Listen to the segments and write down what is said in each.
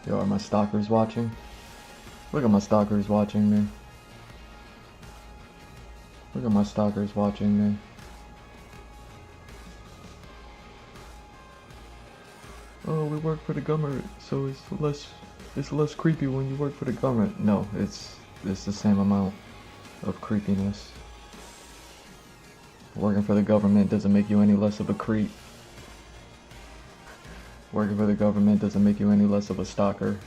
Yo, are my stalkers watching? Look at my stalkers watching me. Look at my stalkers watching me. Oh, we work for the government, so it's less creepy when you work for the government. No, it's the same amount of creepiness. Working for the government doesn't make you any less of a creep. Working for the government doesn't make you any less of a stalker.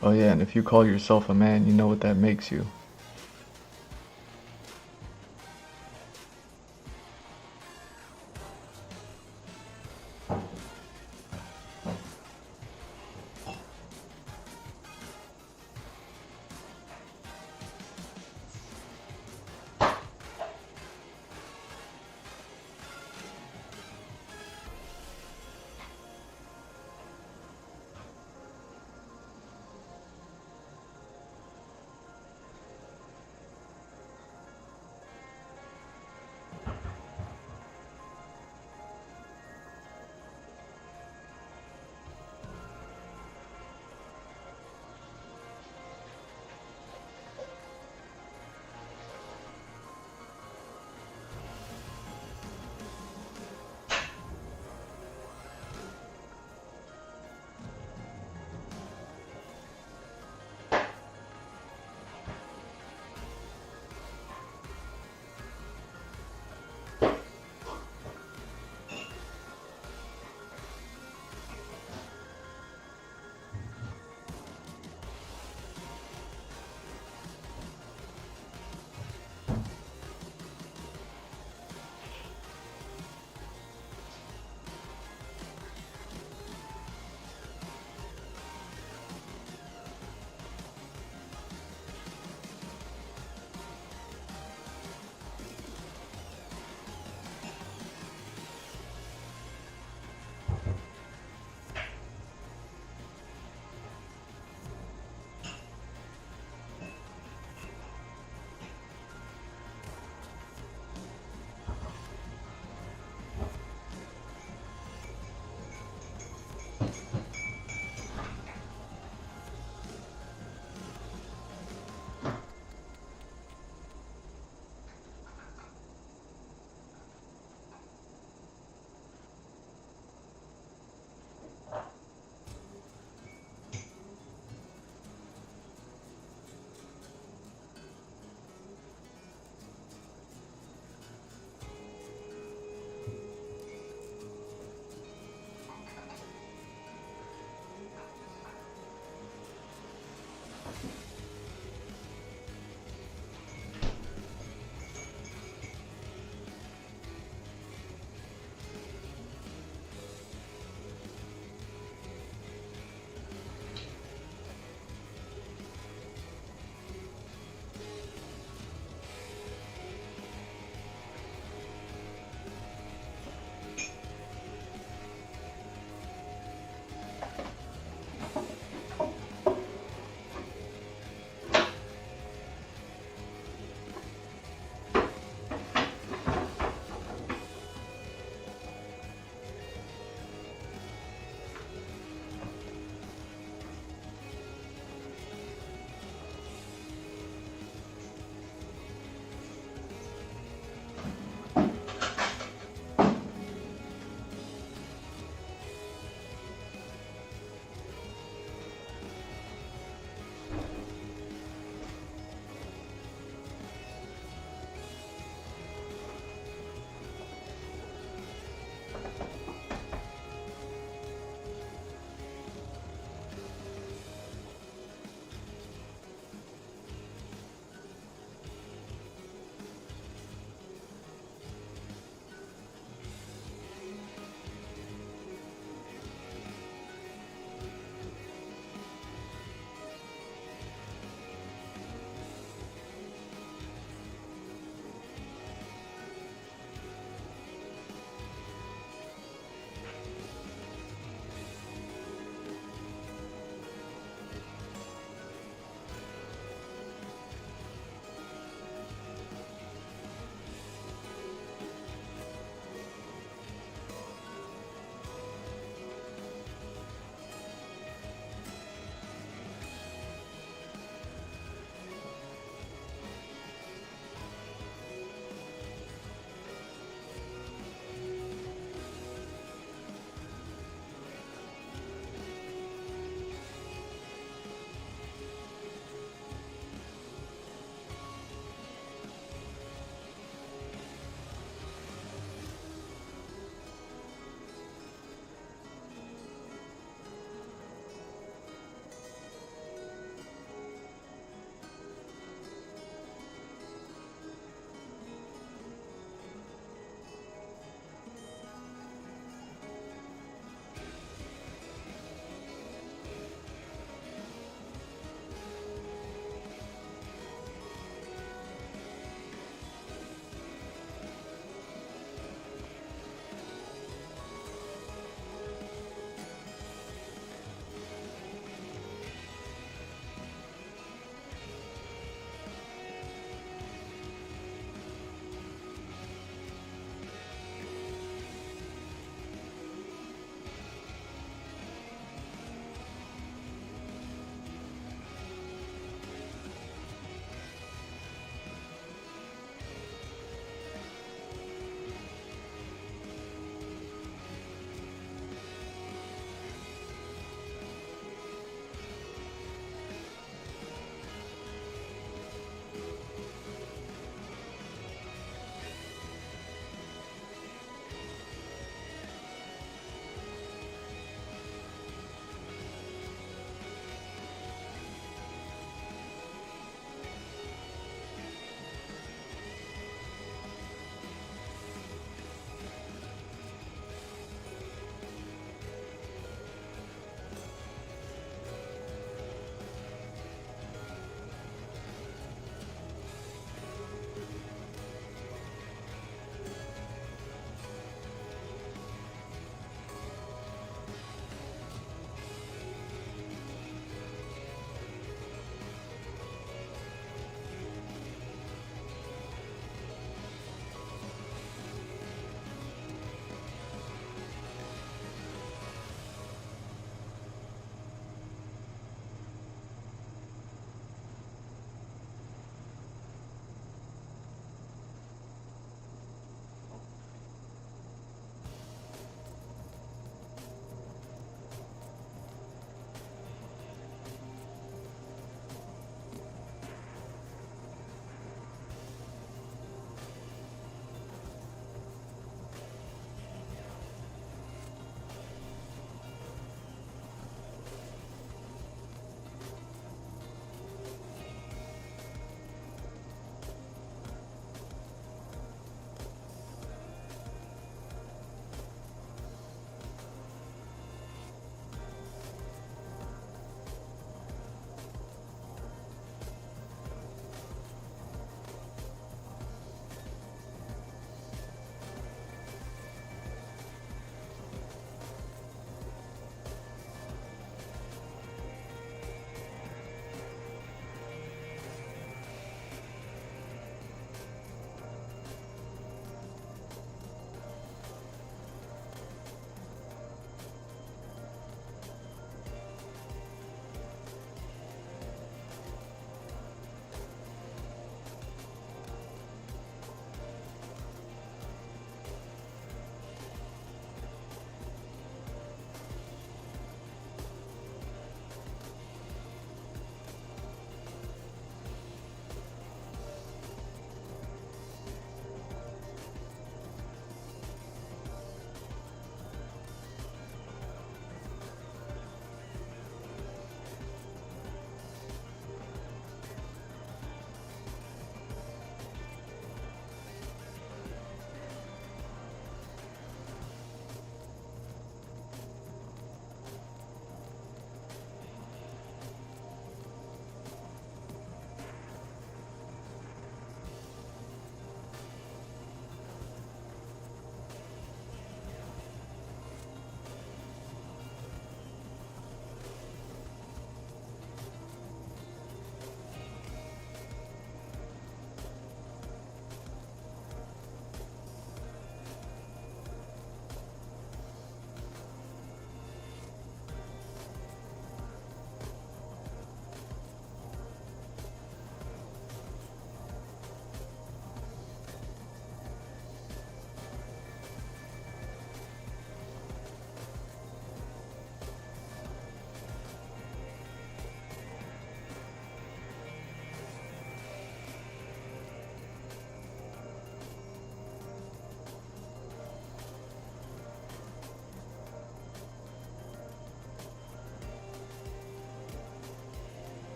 Oh yeah, and if you call yourself a man, you know what that makes you.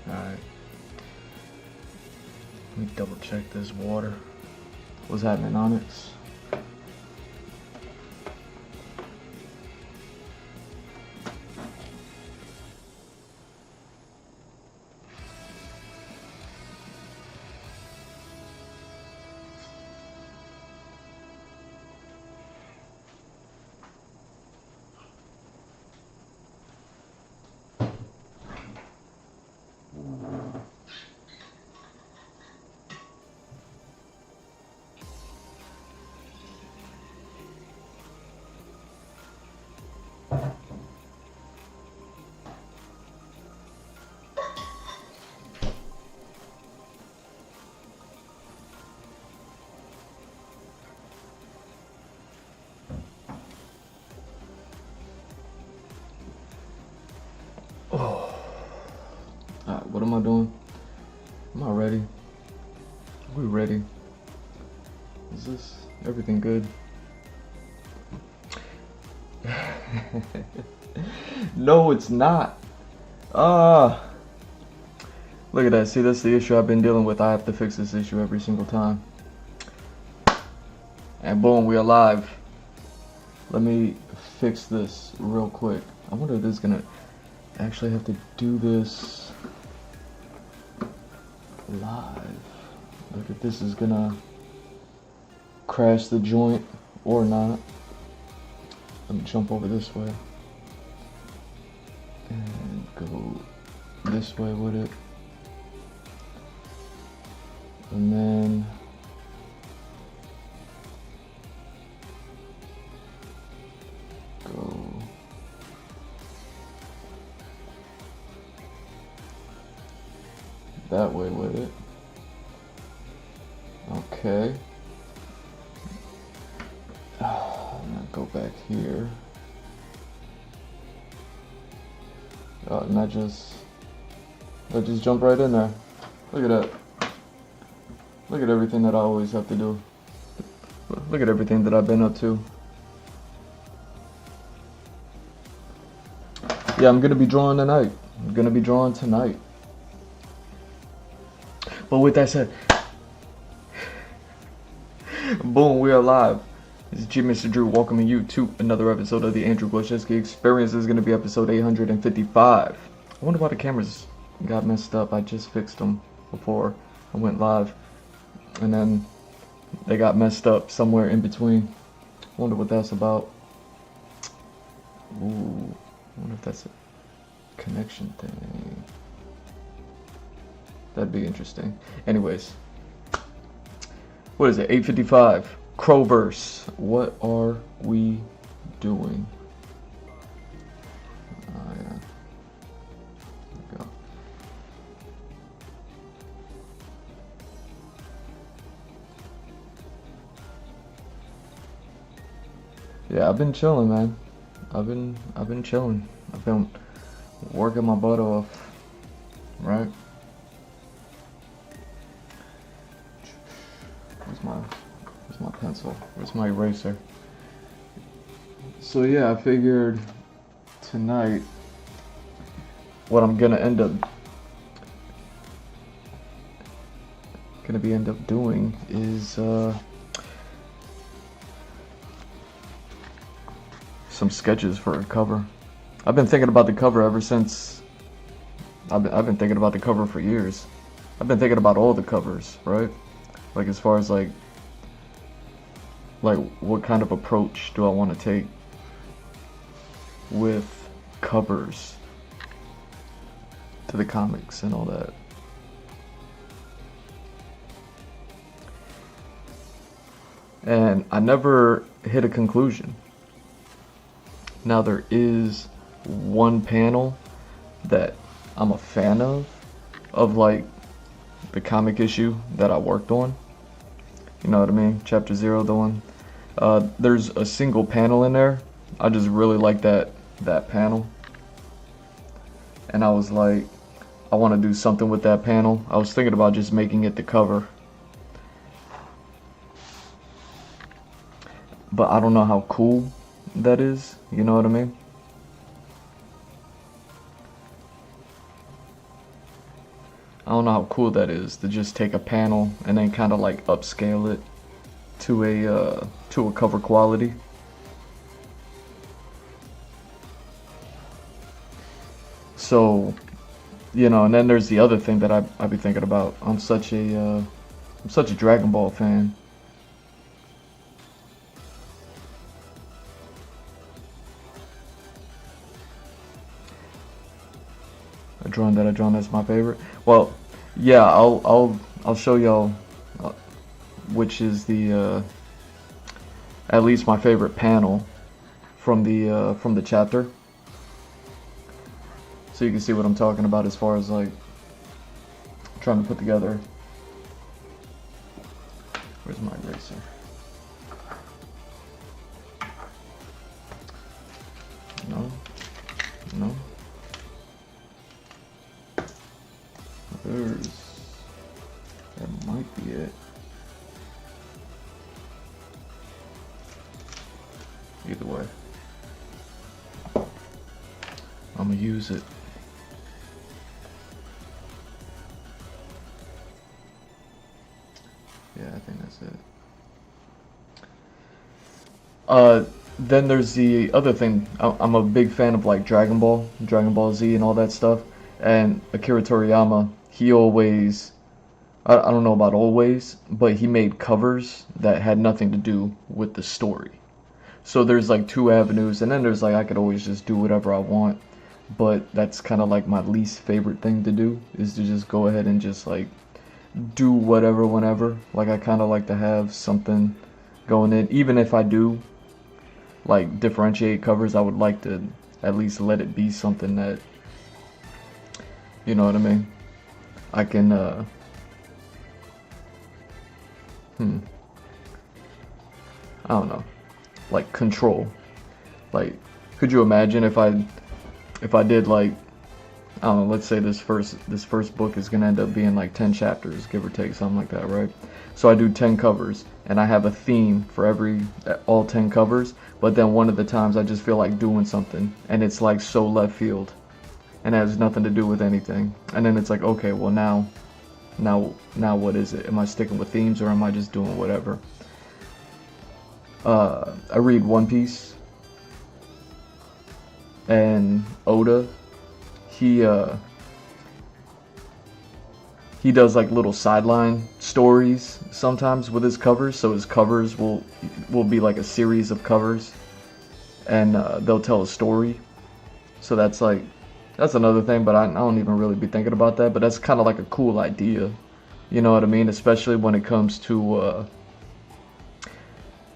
Alright. Let me double check this water. What's happening, Onyx? Oh. Alright, what am I doing? Am I ready? Are we ready? Is this everything good? No, it's not. Look at that. See, that's the issue I've been dealing with. I have to fix this issue every single time. And boom, we are live. Let me fix this real quick. I wonder if this is gonna actually have to do this live. Like if this is gonna crash the joint or not. Let me jump over this way and go this way with it, and then go that way with it. Okay. I'm gonna go back here. And that just jumped right in there. Look at that. Look at everything that I always have to do. Look at everything that I've been up to. Yeah, I'm gonna be drawing tonight. But with that said, boom, we are live. This is G Mr. Drew welcoming you to another episode of the Andrew Głoszewski Experience. This is going to be episode 855. I wonder why the cameras got messed up. I just fixed them before I went live, and then they got messed up somewhere in between. I wonder what that's about. Ooh, I wonder if that's a connection thing. That'd be interesting. Anyways, what is it? 855. Crowverse. What are we doing? Oh, yeah. There we go. Yeah, I've been chilling, man. I've been chilling. I've been working my butt off, right? Where's my pencil? Where's my eraser? So yeah, I figured tonight what I'm gonna end up doing is some sketches for a cover. I've been thinking about the cover ever since. I've been thinking about the cover for years. I've been thinking about all the covers, right? Like as far as like what kind of approach do I want to take with covers to the comics and all that. And I never hit a conclusion. Now there is one panel that I'm a fan of like the comic issue that I worked on. You know what I mean? Chapter 0, the one. There's a single panel in there. I just really like that panel. And I was like, I want to do something with that panel. I was thinking about just making it the cover. But I don't know how cool that is. You know what I mean? don't know how cool that is to just take a panel and then kind of like upscale it to a cover quality. So, you know, and then there's the other thing that I be thinking about. I'm such a Dragon Ball fan. A drawing that I drawn that's my favorite. Well, yeah, I'll show y'all which is the at least my favorite panel from the chapter. So you can see what I'm talking about as far as like trying to put together. Where's my eraser? No. No. That might be it. Either way, I'm gonna use it. Yeah, I think that's it. Then there's the other thing. I'm a big fan of like Dragon Ball Z and all that stuff. And Akira Toriyama, he always, I don't know about always, but he made covers that had nothing to do with the story. So there's like two avenues, and then there's like I could always just do whatever I want. But that's kind of like my least favorite thing to do, is to just go ahead and just like do whatever whenever. Like I kind of like to have something going in. Even if I do like differentiate covers, I would like to at least let it be something that, you know what I mean, I can I don't know, like control. Like, could you imagine if I did like, I don't know, let's say this first book is gonna end up being like 10 chapters, give or take, something like that, right? So I do 10 covers, and I have a theme for all 10 covers, but then one of the times I just feel like doing something, and it's like so left field, and it has nothing to do with anything, and then it's like, okay, well now what is it? Am I sticking with themes, or am I just doing whatever? I read One Piece, and Oda, he does like little sideline stories sometimes with his covers. So his covers will be like a series of covers, and they'll tell a story. So that's another thing, but I don't even really be thinking about that. But that's kind of like a cool idea, you know what I mean? Especially when it comes to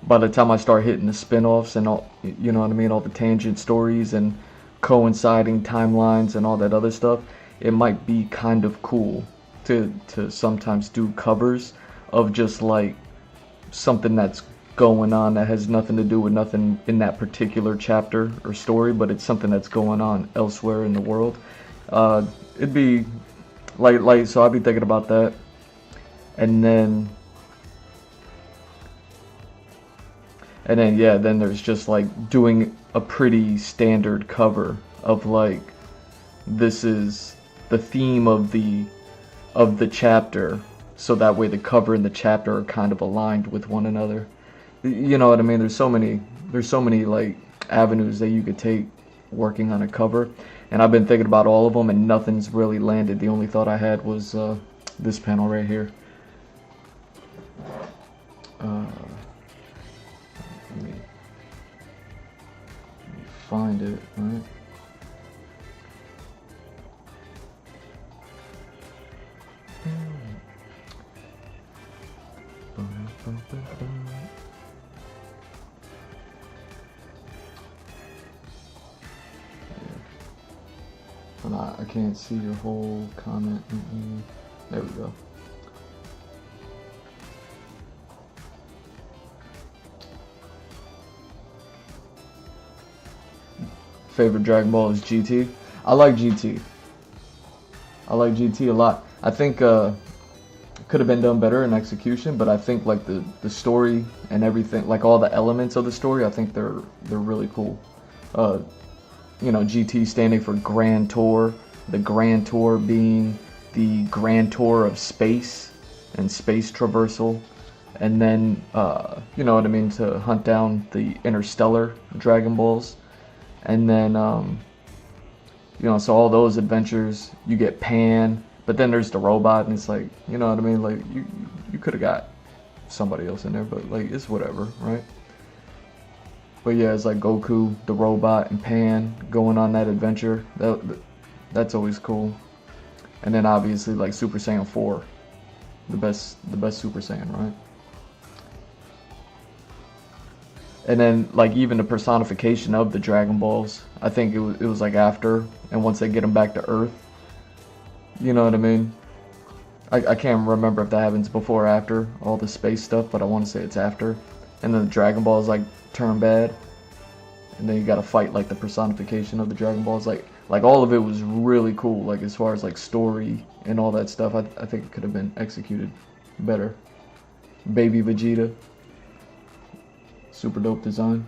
by the time I start hitting the spin-offs and all, you know what I mean, all the tangent stories and coinciding timelines and all that other stuff, it might be kind of cool to sometimes do covers of just like something that's going on that has nothing to do with nothing in that particular chapter or story, but it's something that's going on elsewhere in the world. It'd be like so I'd be thinking about that. And then yeah, then there's just like doing a pretty standard cover of like, this is the theme of the chapter, so that way the cover and the chapter are kind of aligned with one another. You know what I mean? There's so many like avenues that you could take working on a cover, and I've been thinking about all of them, and nothing's really landed. The only thought I had was this panel right here. Let me find it, right? I can't see your whole comment. There we go. Favorite Dragon Ball is GT. I like GT. I like GT a lot. I think could have been done better in execution, but I think like the story and everything, like all the elements of the story, I think they're really cool. You know, GT standing for Grand Tour, the Grand Tour being the grand tour of space and space traversal, and then you know what I mean, to hunt down the interstellar Dragon Balls, and then you know, so all those adventures, you get Pan, but then there's the robot, and it's like, you know what I mean, like you could have got somebody else in there, but like it's whatever, right? But yeah, it's like Goku, the robot, and Pan going on that adventure. That's always cool. And then obviously like Super Saiyan 4, the best Super Saiyan, right? And then like even the personification of the Dragon Balls, I think it was like after, and once they get them back to Earth, you know what I mean? I can't remember if that happens before or after all the space stuff, but I want to say it's after. And then the Dragon Balls like turn bad, and then you gotta fight like the personification of the Dragon Balls. Like all of it was really cool. Like as far as like story and all that stuff, I think it could have been executed better. Baby Vegeta, super dope design.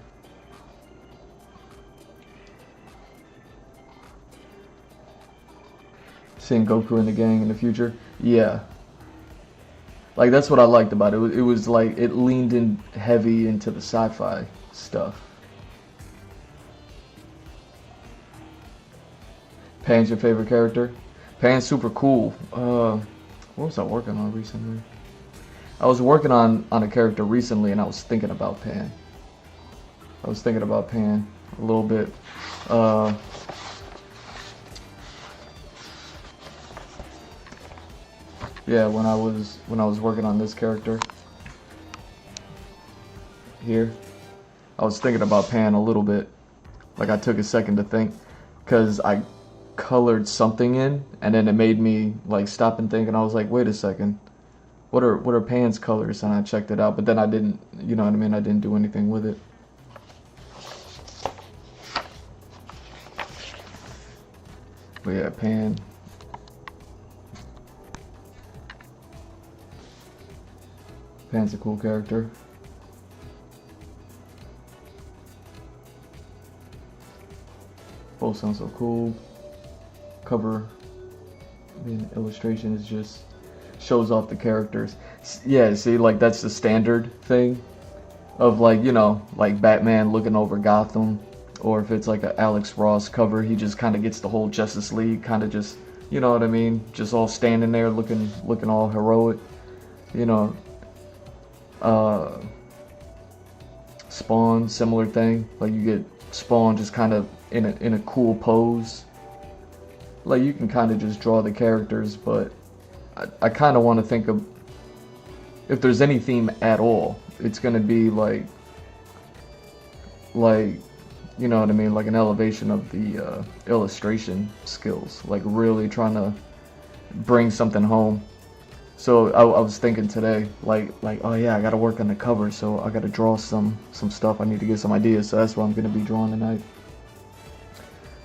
Seeing Goku in the gang in the future, yeah. Like that's what I liked about it. It was like it leaned in heavy into the sci-fi stuff. Pan's your favorite character? Pan's super cool. What was I working on recently? I was working on a character recently, and I was thinking about Pan. I was thinking about Pan a little bit. Yeah, when I was working on this character here, I was thinking about Pan a little bit. Like I took a second to think, because I colored something in, and then it made me like stop and think, and I was like, wait a second, what are Pan's colors? And I checked it out, but then I didn't, you know what I mean, I didn't do anything with it. But yeah, Pan. Pan's a cool character. Both sound so cool. Cover, the illustration is just shows off the characters. Yeah, see, like that's the standard thing of like, you know, like Batman looking over Gotham, or if it's like a Alex Ross cover, he just kind of gets the whole Justice League kind of just, you know what I mean, just all standing there looking all heroic, you know. Spawn, similar thing. Like you get Spawn just kind of in a cool pose. Like you can kind of just draw the characters, but I kind of want to think of, if there's any theme at all, it's gonna be like you know what I mean, like an elevation of the illustration skills, like really trying to bring something home. So I was thinking today, like oh yeah, I gotta work on the cover, so I gotta draw some stuff. I need to get some ideas, so that's what I'm gonna be drawing tonight.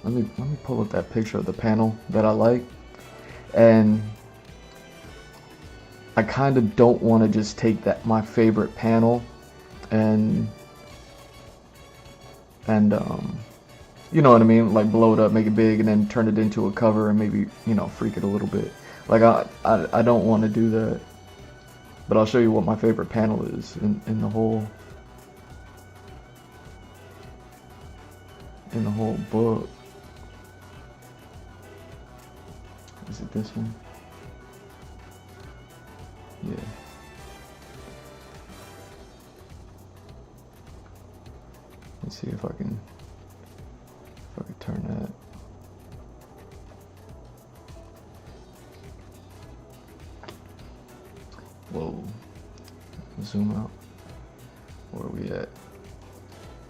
Let me pull up that picture of the panel that I like, and I kind of don't want to just take that my favorite panel and you know what I mean, like blow it up, make it big, and then turn it into a cover and maybe, you know, freak it a little bit. Like I don't want to do that, but I'll show you what my favorite panel is in the whole book. Is it this one? Yeah. Let's see if I can turn that. Whoa. Zoom out. Where are we at?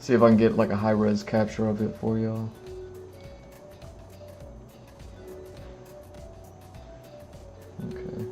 See if I can get like a high-res capture of it for y'all. Okay.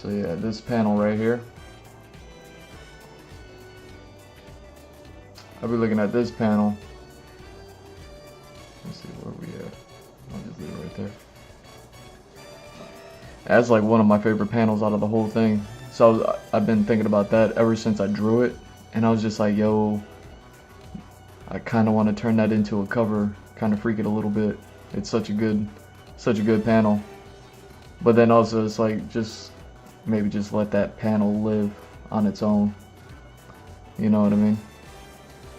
So yeah, this panel right here. I'll be looking at this panel. Let's see where we at. I'll just leave it right there. That's like one of my favorite panels out of the whole thing. So I've been thinking about that ever since I drew it, and I was just like, yo, I kind of want to turn that into a cover, kind of freak it a little bit. It's such a good panel. But then also it's like, just maybe just let that panel live on its own. You know what I mean?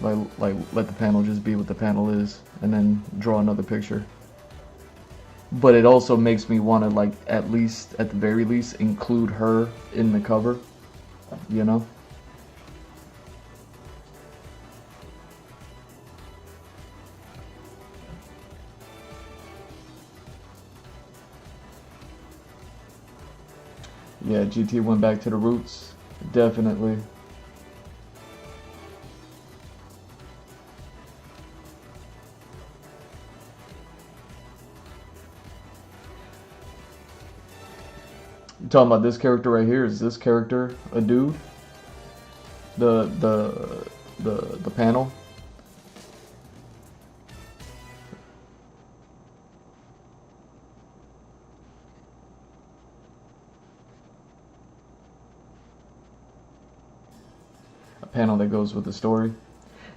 Like let the panel just be what the panel is, and then draw another picture. But it also makes me want to, like, at the very least, include her in the cover, you know? Yeah, GT went back to the roots, definitely. You talking about this character right here? Is this character a dude? The panel? A panel that goes with the story.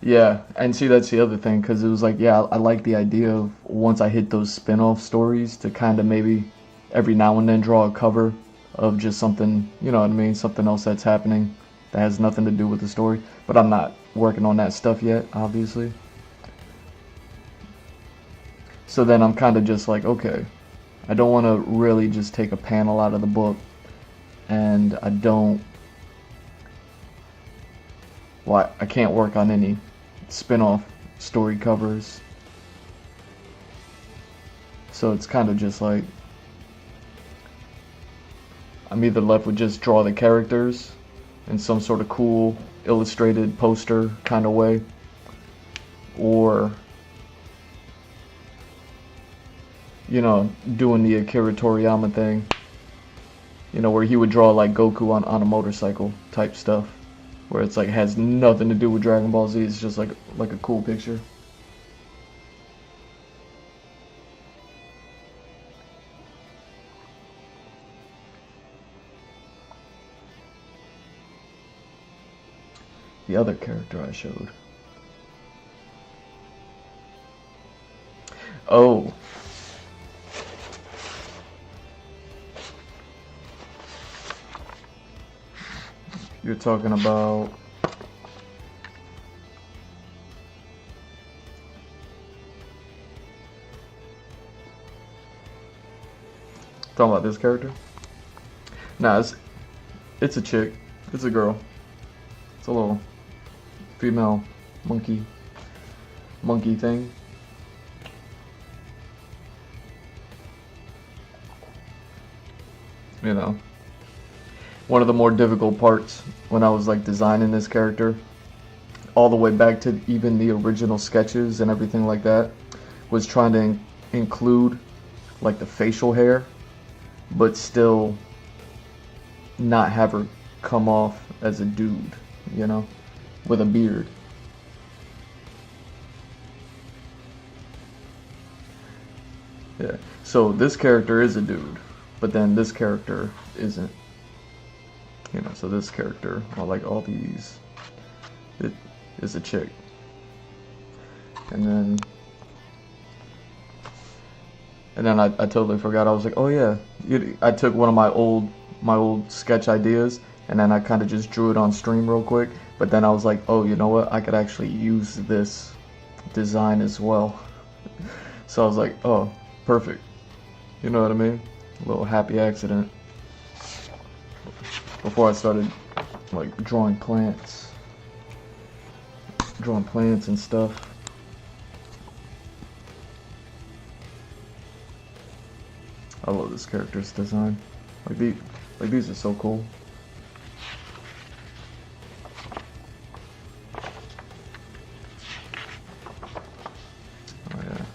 Yeah, and see, that's the other thing, because it was like, yeah, I like the idea of once I hit those spin-off stories to kind of maybe every now and then draw a cover of just something, you know what I mean, something else that's happening that has nothing to do with the story. But I'm not working on that stuff yet, obviously. So then I'm kind of just like, okay, I don't want to really just take a panel out of the book, and I can't work on any spin-off story covers. So it's kind of just like, I'm either left with just draw the characters in some sort of cool illustrated poster kind of way, or, you know, doing the Akira Toriyama thing, you know, where he would draw like Goku on a motorcycle type stuff, where it's like has nothing to do with Dragon Ball Z. It's just like a cool picture. The other character I showed. Oh. You're talking about this character? Nah, it's a chick. It's a girl. It's a little female monkey thing. You know, one of the more difficult parts when I was like designing this character, all the way back to even the original sketches and everything like that, was trying to include like the facial hair, but still not have her come off as a dude, you know, with a beard. Yeah, so this character is a dude, but then this character isn't. You know, so this character, like all these, it is a chick. And then I totally forgot. I was like, oh yeah, I took one of my old sketch ideas, and then I kind of just drew it on stream real quick. But then I was like, oh, you know what? I could actually use this design as well. So I was like, oh, perfect. You know what I mean? A little happy accident. Before I started like drawing plants and stuff. I love this character's design. Like these are so cool. Oh yeah.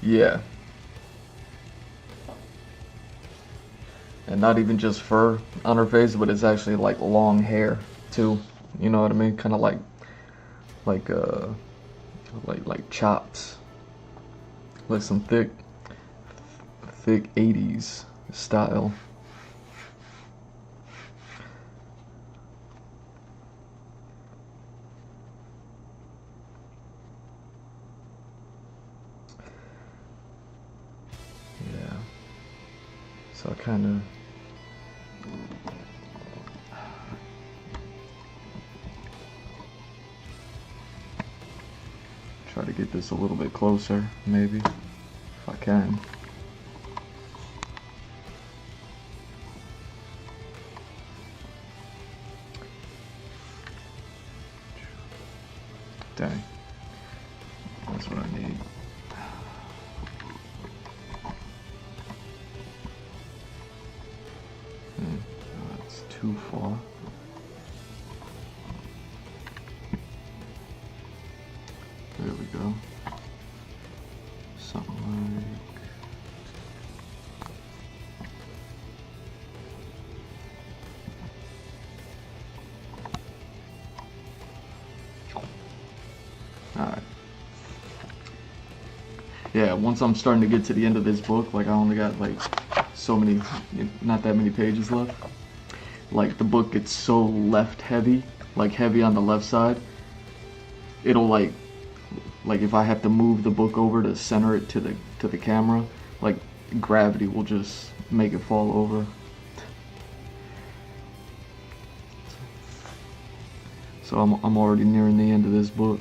Yeah. And not even just fur on her face, but it's actually like long hair too. You know what I mean? Kind of like uh like chops, like some thick 80s style. Yeah. So I kind of try to get this a little bit closer, maybe, if I can. Dang. That's what I need. That's too far. There we go. Something like... Alright. Yeah, once I'm starting to get to the end of this book, like I only got like so many, not that many pages left. Like the book gets so left heavy, like heavy on the left side. It'll like if I have to move the book over to center it to the camera, like gravity will just make it fall over. So I'm already nearing the end of this book.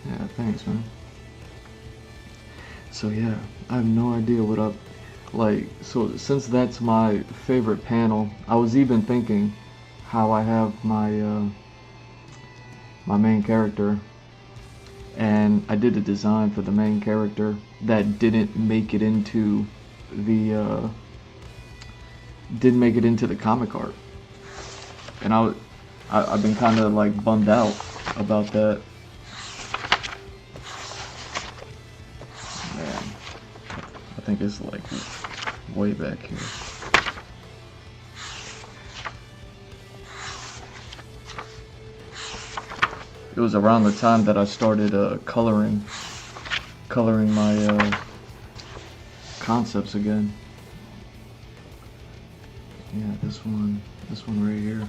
Yeah, thanks, man. So yeah, I have no idea what up. Like, so since that's my favorite panel, I was even thinking how I have my my main character, and I did a design for the main character that didn't make it into the comic art, and I've been kind of like bummed out about that. Man, I think it's like way back here. It was around the time that I started coloring my concepts again. Yeah, this one right here.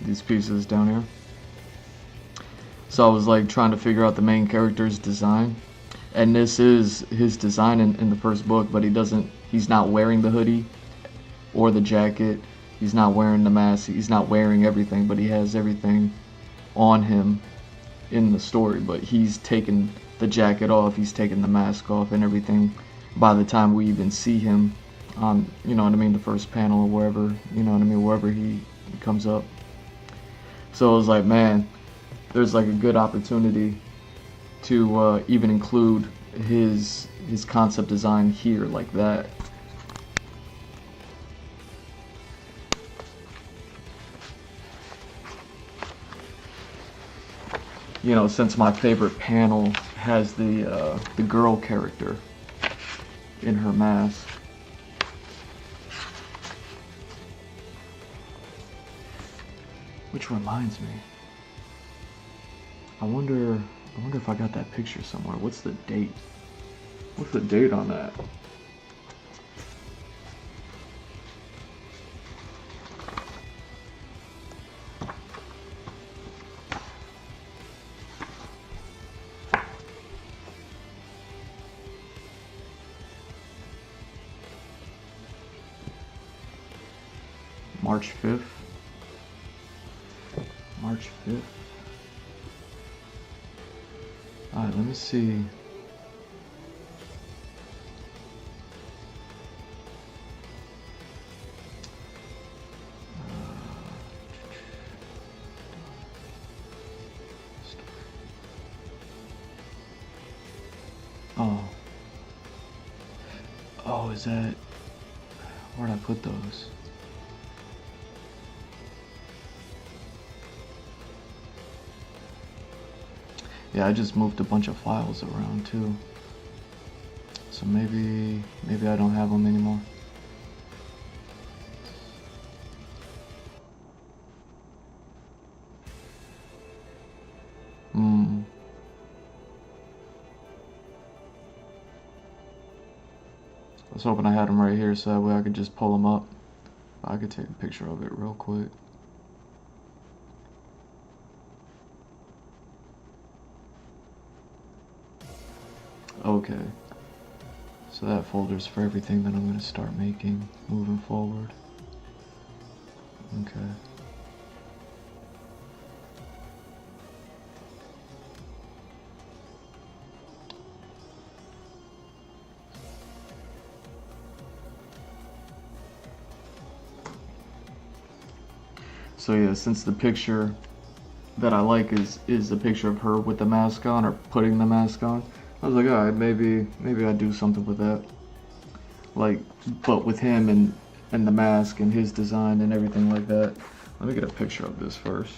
These pieces down here. So I was like trying to figure out the main character's design, and this is his design in the first book, but he's not wearing the hoodie or the jacket. He's not wearing the mask. He's not wearing everything, but he has everything on him in the story. But he's taken the jacket off. He's taken the mask off and everything by the time we even see him on, you know what I mean, the first panel or wherever, you know what I mean, wherever he comes up. So I was like, man, there's like a good opportunity to even include his concept design here like that. You know, since my favorite panel has the girl character in her mask. Which reminds me, I wonder if I got that picture somewhere. What's the date? What's the date on that? March 5th. March 5th. Alright, let me see. Oh, is that... Where'd I put those? Yeah, I just moved a bunch of files around too. So maybe I don't have them anymore. I was hoping I had them right here so that way I could just pull them up. I could take a picture of it real quick. Okay. So that folder's for everything that I'm going to start making moving forward. Okay. So yeah, since the picture that I like is a picture of her with the mask on or putting the mask on, I was like, alright, maybe I'd do something with that. Like, but with him and the mask and his design and everything like that. Let me get a picture of this first.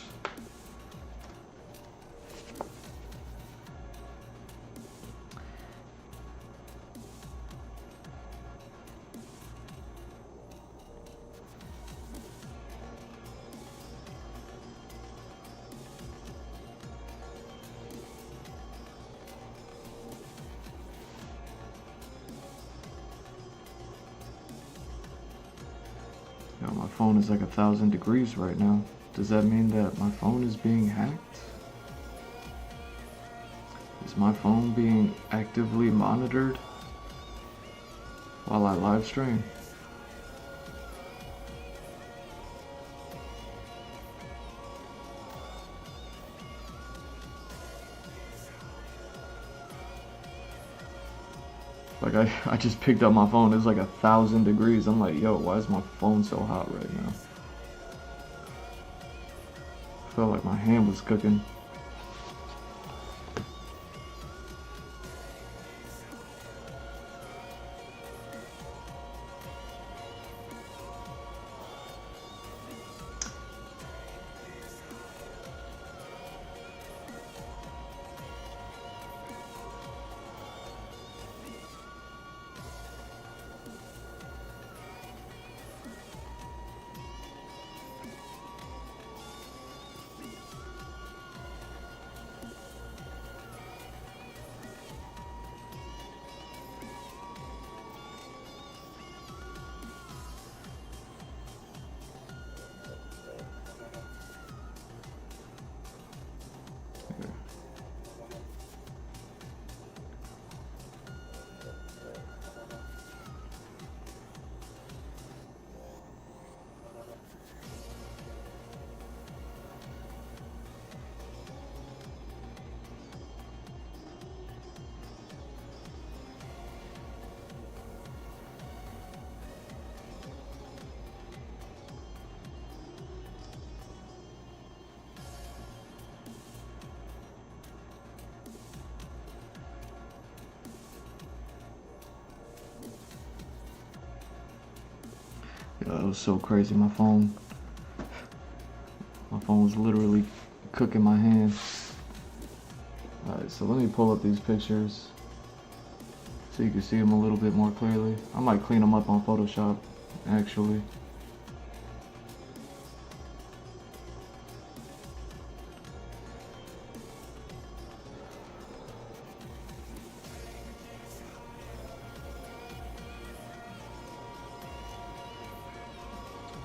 Yo, my phone is like 1,000 degrees right now. Does that mean that my phone is being hacked? Is my phone being actively monitored while I live stream? Like I just picked up my phone, it's like 1,000 degrees. I'm like, yo, why is my phone so hot right now? I felt like my hand was cooking. Yo, that was so crazy. My phone was literally cooking my hand. Alright, so let me pull up these pictures so you can see them a little bit more clearly. I might clean them up on Photoshop, actually.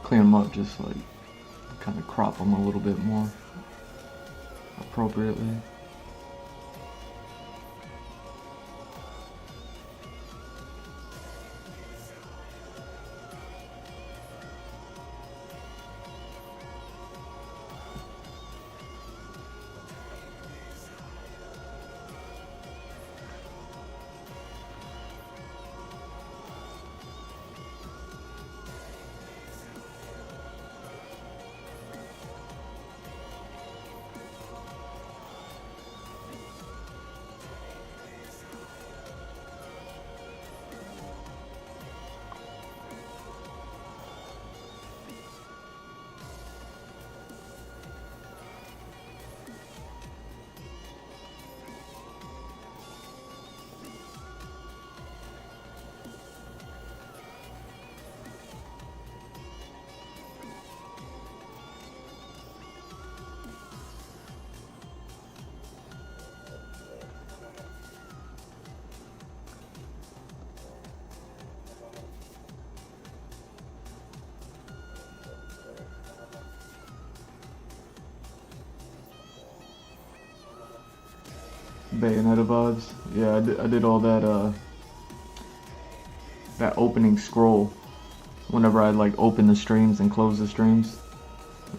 Clean them up, just like kind of crop them a little bit more appropriately. Bayonetta vibes. Yeah, I did all that that opening scroll whenever I like open the streams and close the streams.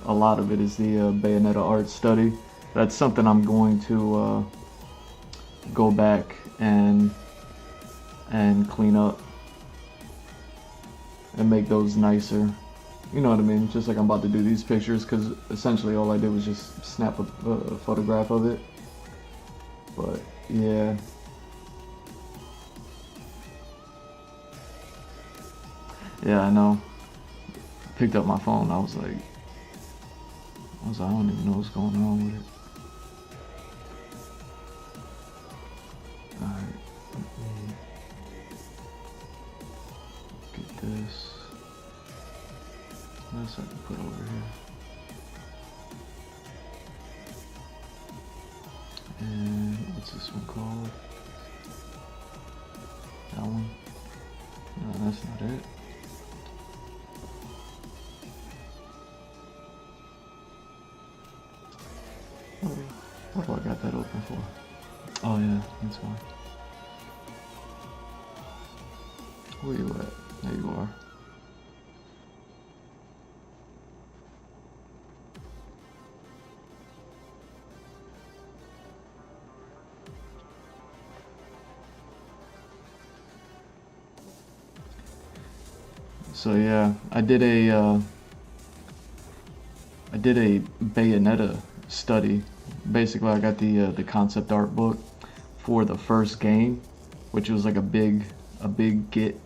A lot of it is the Bayonetta art study. That's something I'm going to go back and clean up and make those nicer. You know what I mean? Just like I'm about to do these pictures, because essentially all I did was just snap a photograph of it. But yeah. Yeah, I know. Picked up my phone. I was like, I don't even know what's going on with it. Alright, let me get this. This I can put over here. And what's this one called? That one? No, that's not it. What do I got that open for? Oh yeah, that's why. Where you at? There you are. So yeah, I did a Bayonetta study. Basically, I got the concept art book for the first game, which was like a big get,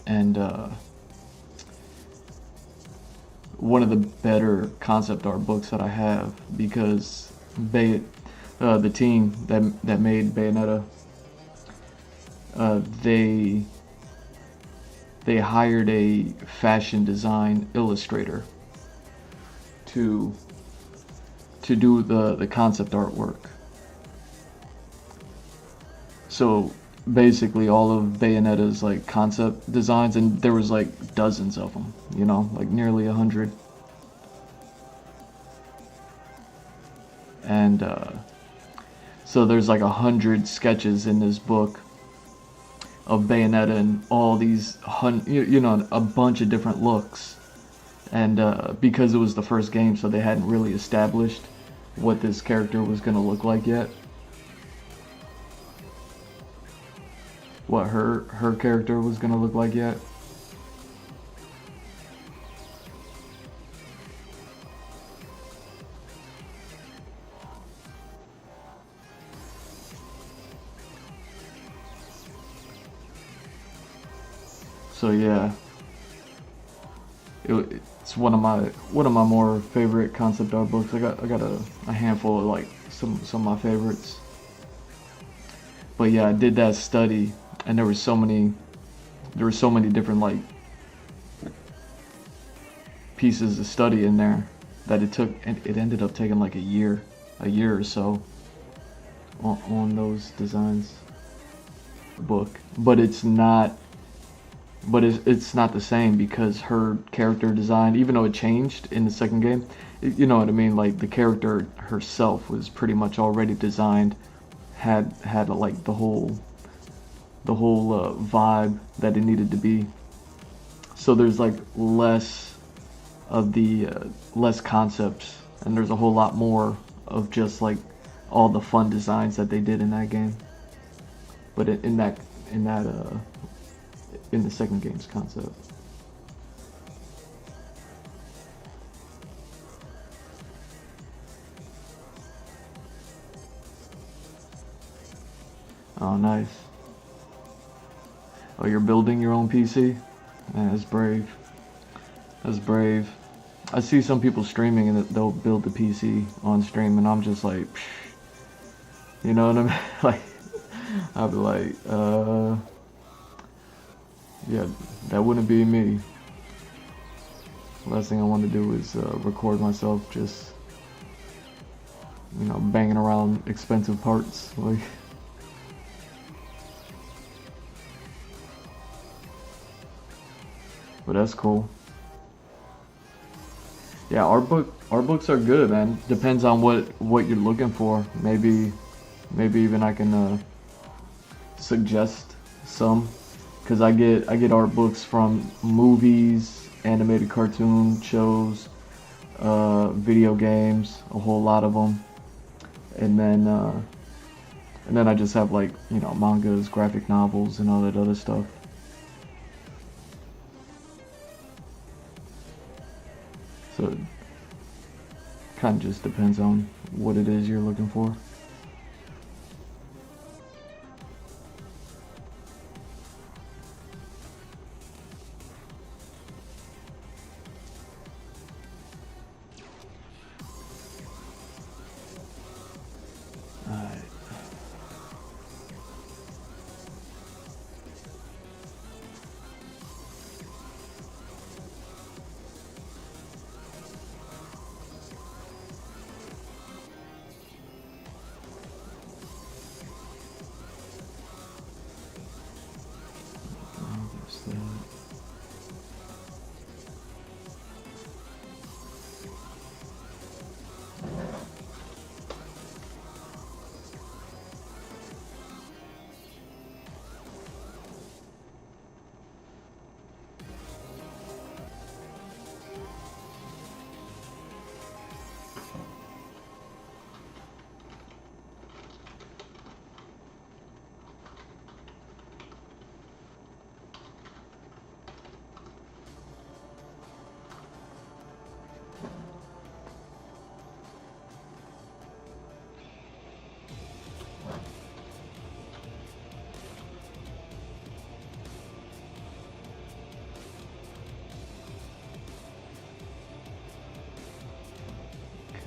and one of the better concept art books that I have, because the team that made Bayonetta, they hired a fashion design illustrator to do the concept artwork. So basically all of Bayonetta's like concept designs, and there was like dozens of them, you know, like nearly 100. And so there's like 100 sketches in this book of Bayonetta and all these, you know, a bunch of different looks. And because it was the first game, so they hadn't really established what this character was going to look like yet. What her character was going to look like yet. So yeah, it's one of my more favorite concept art books. I got a handful of like some of my favorites. But yeah, I did that study, and there were so many different like pieces of study in there that it ended up taking like a year or so on those designs book. But it's not the same, because her character design, even though it changed in the second game, you know what I mean, like the character herself was pretty much already designed, had like the whole vibe that it needed to be. So there's like less of the less concepts, and there's a whole lot more of just like all the fun designs that they did in that game. But in the second game's concept. Oh, nice. Oh, you're building your own PC? Man, that's brave. That's brave. I see some people streaming and they'll build the PC on stream, and I'm just like, psh, you know what I mean? Like, I'll be like, yeah, that wouldn't be me. Last thing I want to do is record myself just, you know, banging around expensive parts. Like, but that's cool. Yeah, art books are good, man. Depends on what you're looking for. Maybe Maybe even I can suggest some, because I get art books from movies, animated cartoon shows, video games, a whole lot of them, and then I just have, like, you know, mangas, graphic novels, and all that other stuff. So it kind of just depends on what it is you're looking for. Alright.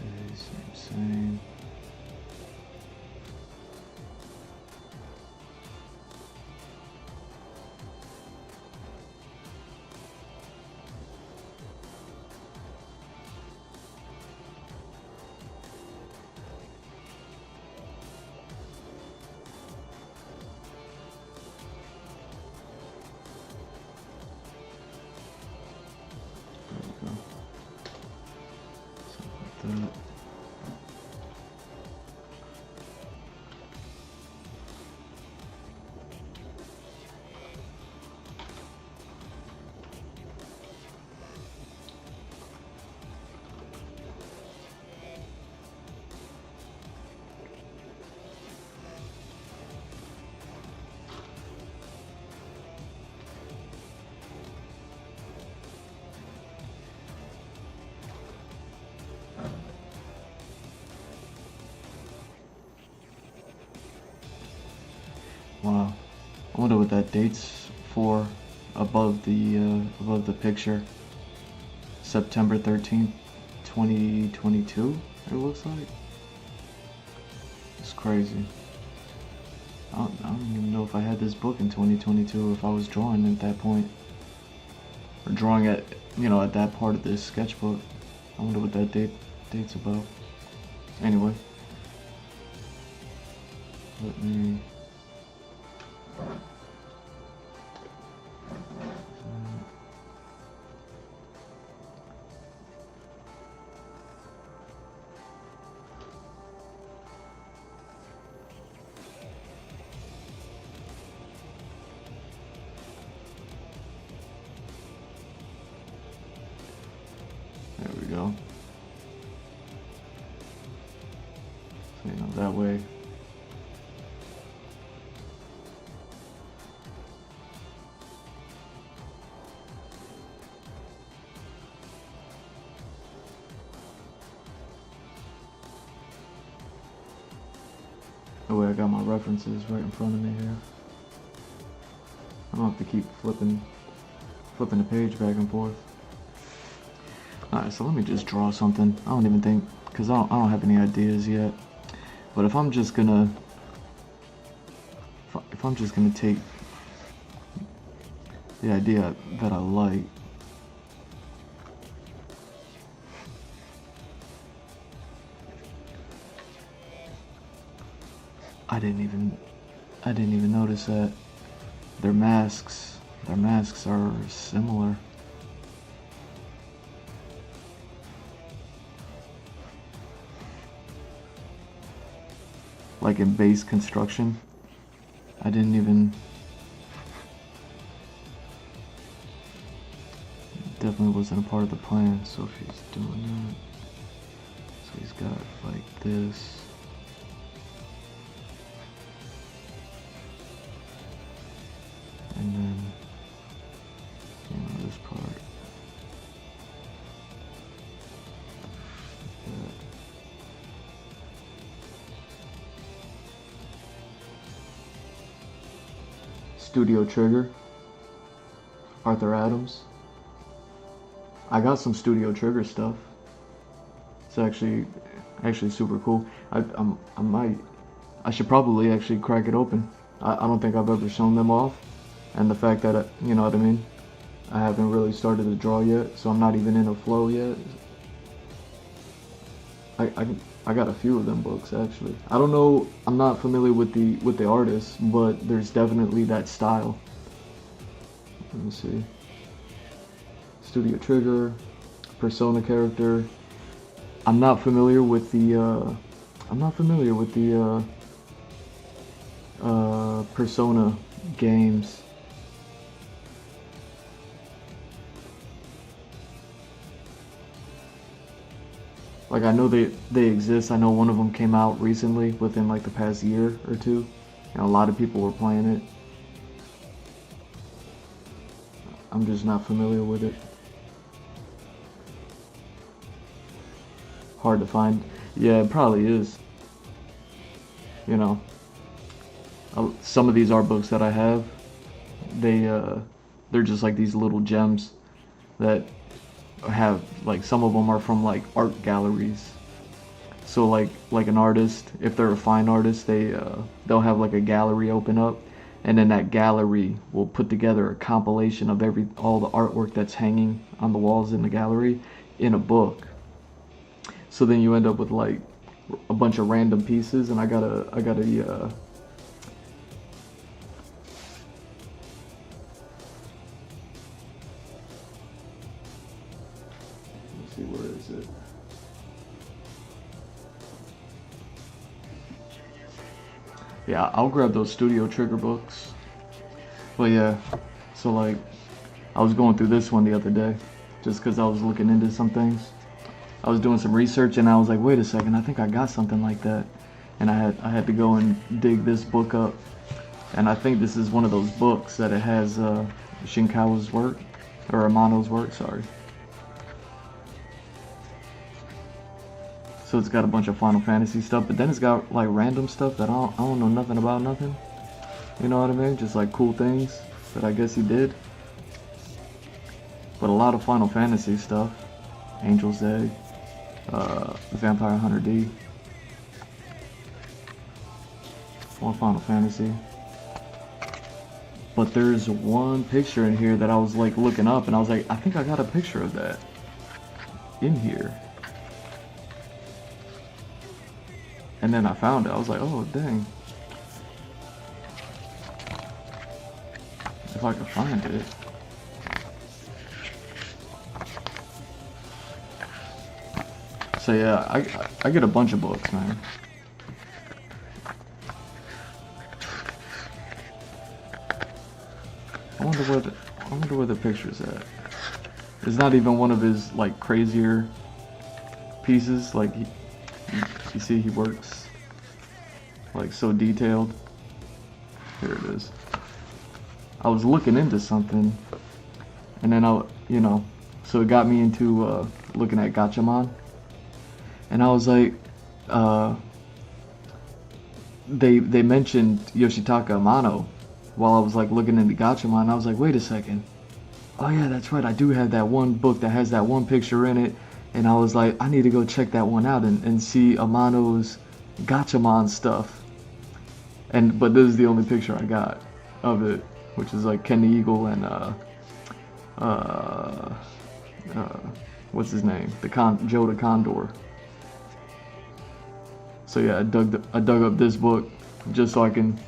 There's that. Same. There we go. Something like that. Wow, I wonder what that date's for above the picture. September 13th, 2022, it looks like. It's crazy. I don't even know if I had this book in 2022, if I was drawing at that point. Or drawing at, you know, at that part of this sketchbook. I wonder what that date's about. Anyway. Let me... There we go. So, you know, that way. That way I got my references right in front of me here. I don't have to keep flipping the page back and forth. Alright, so let me just draw something. I don't even think, because I don't have any ideas yet. But if I'm just gonna take the idea that I like, I didn't even notice that their masks are similar. like in base construction. I didn't even... Definitely wasn't a part of the plan, so if he's doing that... So he's got like this. And then, you know, this part. Like Studio Trigger. Arthur Adams. I got some Studio Trigger stuff. It's actually super cool. I should probably actually crack it open. I don't think I've ever shown them off, and the fact that you know what I mean. I haven't really started to draw yet, so I'm not even in a flow yet. I got a few of them books actually. I don't know. I'm not familiar with the artists, but there's definitely that style. Let me see. Studio Trigger, Persona character. I'm not familiar with the Persona games. Like I know they exist. I know one of them came out recently within like the past year or two, and a lot of people were playing it. I'm just not familiar with it. Hard to find. Yeah, it probably is. You know, some of these art books that I have, they're just like these little gems that have, like, some of them are from like art galleries. So like an artist, if they're a fine artist, they'll have like a gallery open up, and then that gallery will put together a compilation of all the artwork that's hanging on the walls in the gallery in a book. So then you end up with like a bunch of random pieces, and I got a let's see, where is it? Yeah, I'll grab those Studio Trigger books. But yeah, so like I was going through this one the other day just because I was looking into some things. I was doing some research and I was like, wait a second, I think I got something like that. And I had to go and dig this book up. And I think this is one of those books that it has Shinkawa's work, or Amano's work, sorry. So it's got a bunch of Final Fantasy stuff, but then it's got like random stuff that I don't know nothing about nothing. You know what I mean? Just like cool things that I guess he did. But a lot of Final Fantasy stuff. Angel's Egg. Vampire Hunter D. More Final Fantasy. But there's one picture in here that I was like looking up, and I was like, I think I got a picture of that in here. And then I found it. I was like, oh dang. If I could find it. So yeah, I get a bunch of books, man. I wonder where the picture's at. It's not even one of his like crazier pieces. Like you see, he works like so detailed. Here it is. I was looking into something, and then so it got me into looking at Gatchaman. And I was like, they mentioned Yoshitaka Amano while I was like looking into Gatchaman. I was like, wait a second. Oh yeah, that's right. I do have that one book that has that one picture in it. And I was like, I need to go check that one out and see Amano's Gatchaman stuff. But this is the only picture I got of it, which is like Ken the Eagle and what's his name? Joe the Condor. So yeah, I dug up this book just so I can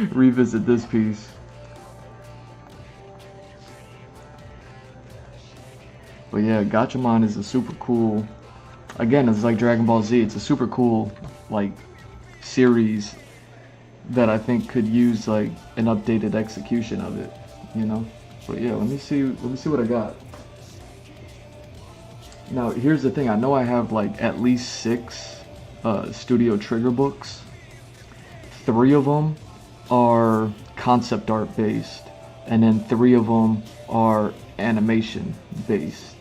revisit this piece. But yeah, Gatchaman is a super cool. Again, it's like Dragon Ball Z. It's a super cool like series that I think could use like an updated execution of it, you know. But yeah, let me see what I got. Now here's the thing, I know I have like at least 6 Studio Trigger books. 3 of them are concept art based, and then 3 of them are animation based.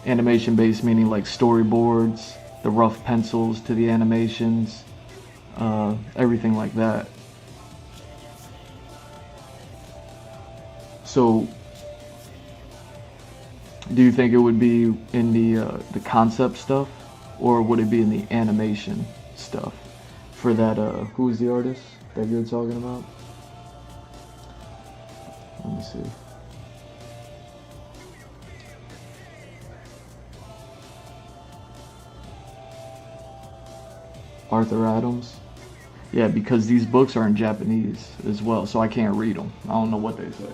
Animation based meaning like storyboards, the rough pencils to the animations, everything like that. So, do you think it would be in the concept stuff, or would it be in the animation stuff? For that, who's the artist that you're talking about? Let me see. Arthur Adams. Yeah, because these books are in Japanese as well, so I can't read them. I don't know what they say.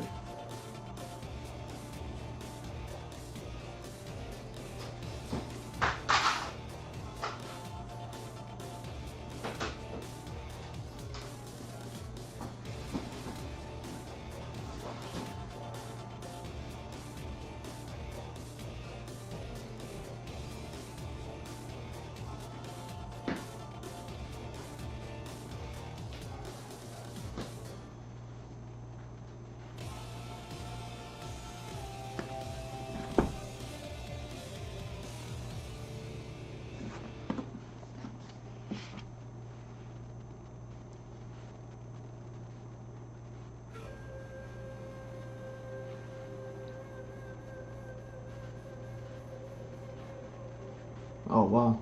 Oh wow.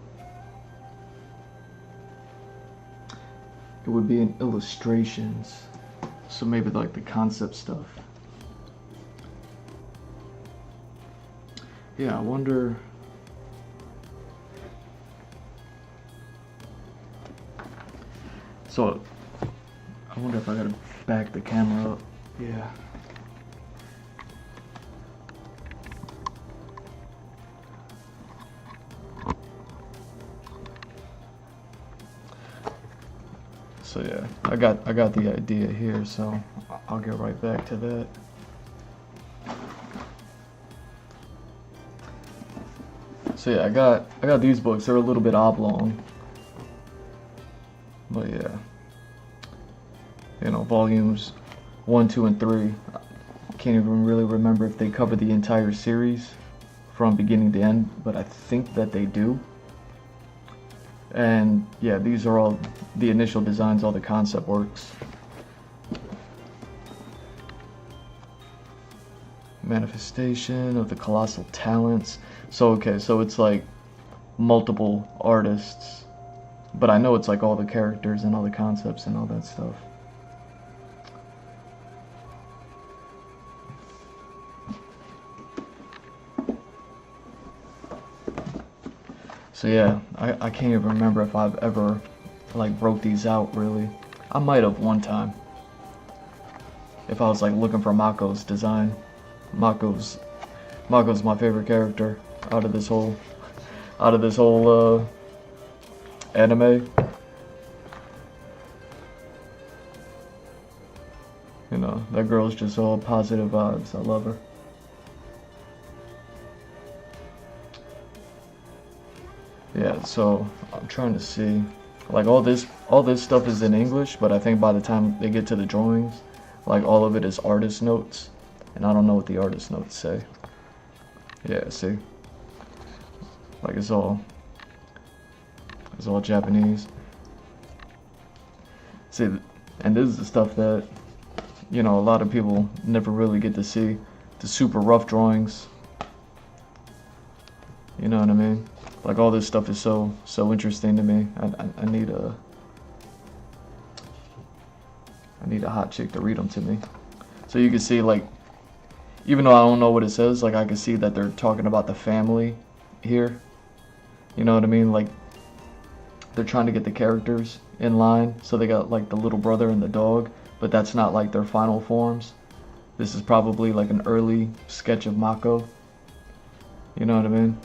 It would be in illustrations. So maybe like the concept stuff. Yeah, I wonder. So I wonder if I gotta back the camera up. Yeah. So yeah, I got the idea here, so I'll get right back to that. So yeah, I got these books. They're a little bit oblong, but yeah, you know, volumes 1, 2, and 3. I can't even really remember if they cover the entire series from beginning to end, but I think that they do. And yeah, these are all the initial designs, all the concept works. Manifestation of the colossal talents. So okay, so it's like multiple artists, but I know it's like all the characters and all the concepts and all that stuff. So yeah, I can't even remember if I've ever like broke these out really. I might have one time. If I was like looking for Mako's design. Mako's my favorite character out of this whole anime. You know, that girl's just all positive vibes. I love her. Yeah, so I'm trying to see, like all this stuff is in English, but I think by the time they get to the drawings, like all of it is artist notes, and I don't know what the artist notes say. Yeah, see, like it's all Japanese. See, and this is the stuff that, you know, a lot of people never really get to see, the super rough drawings. You know what I mean? Like all this stuff is so interesting to me. I need a hot chick to read them to me. So you can see, like, even though I don't know what it says, like I can see that they're talking about the family here. You know what I mean? Like they're trying to get the characters in line. So they got like the little brother and the dog, but that's not like their final forms. This is probably like an early sketch of Mako. You know what I mean?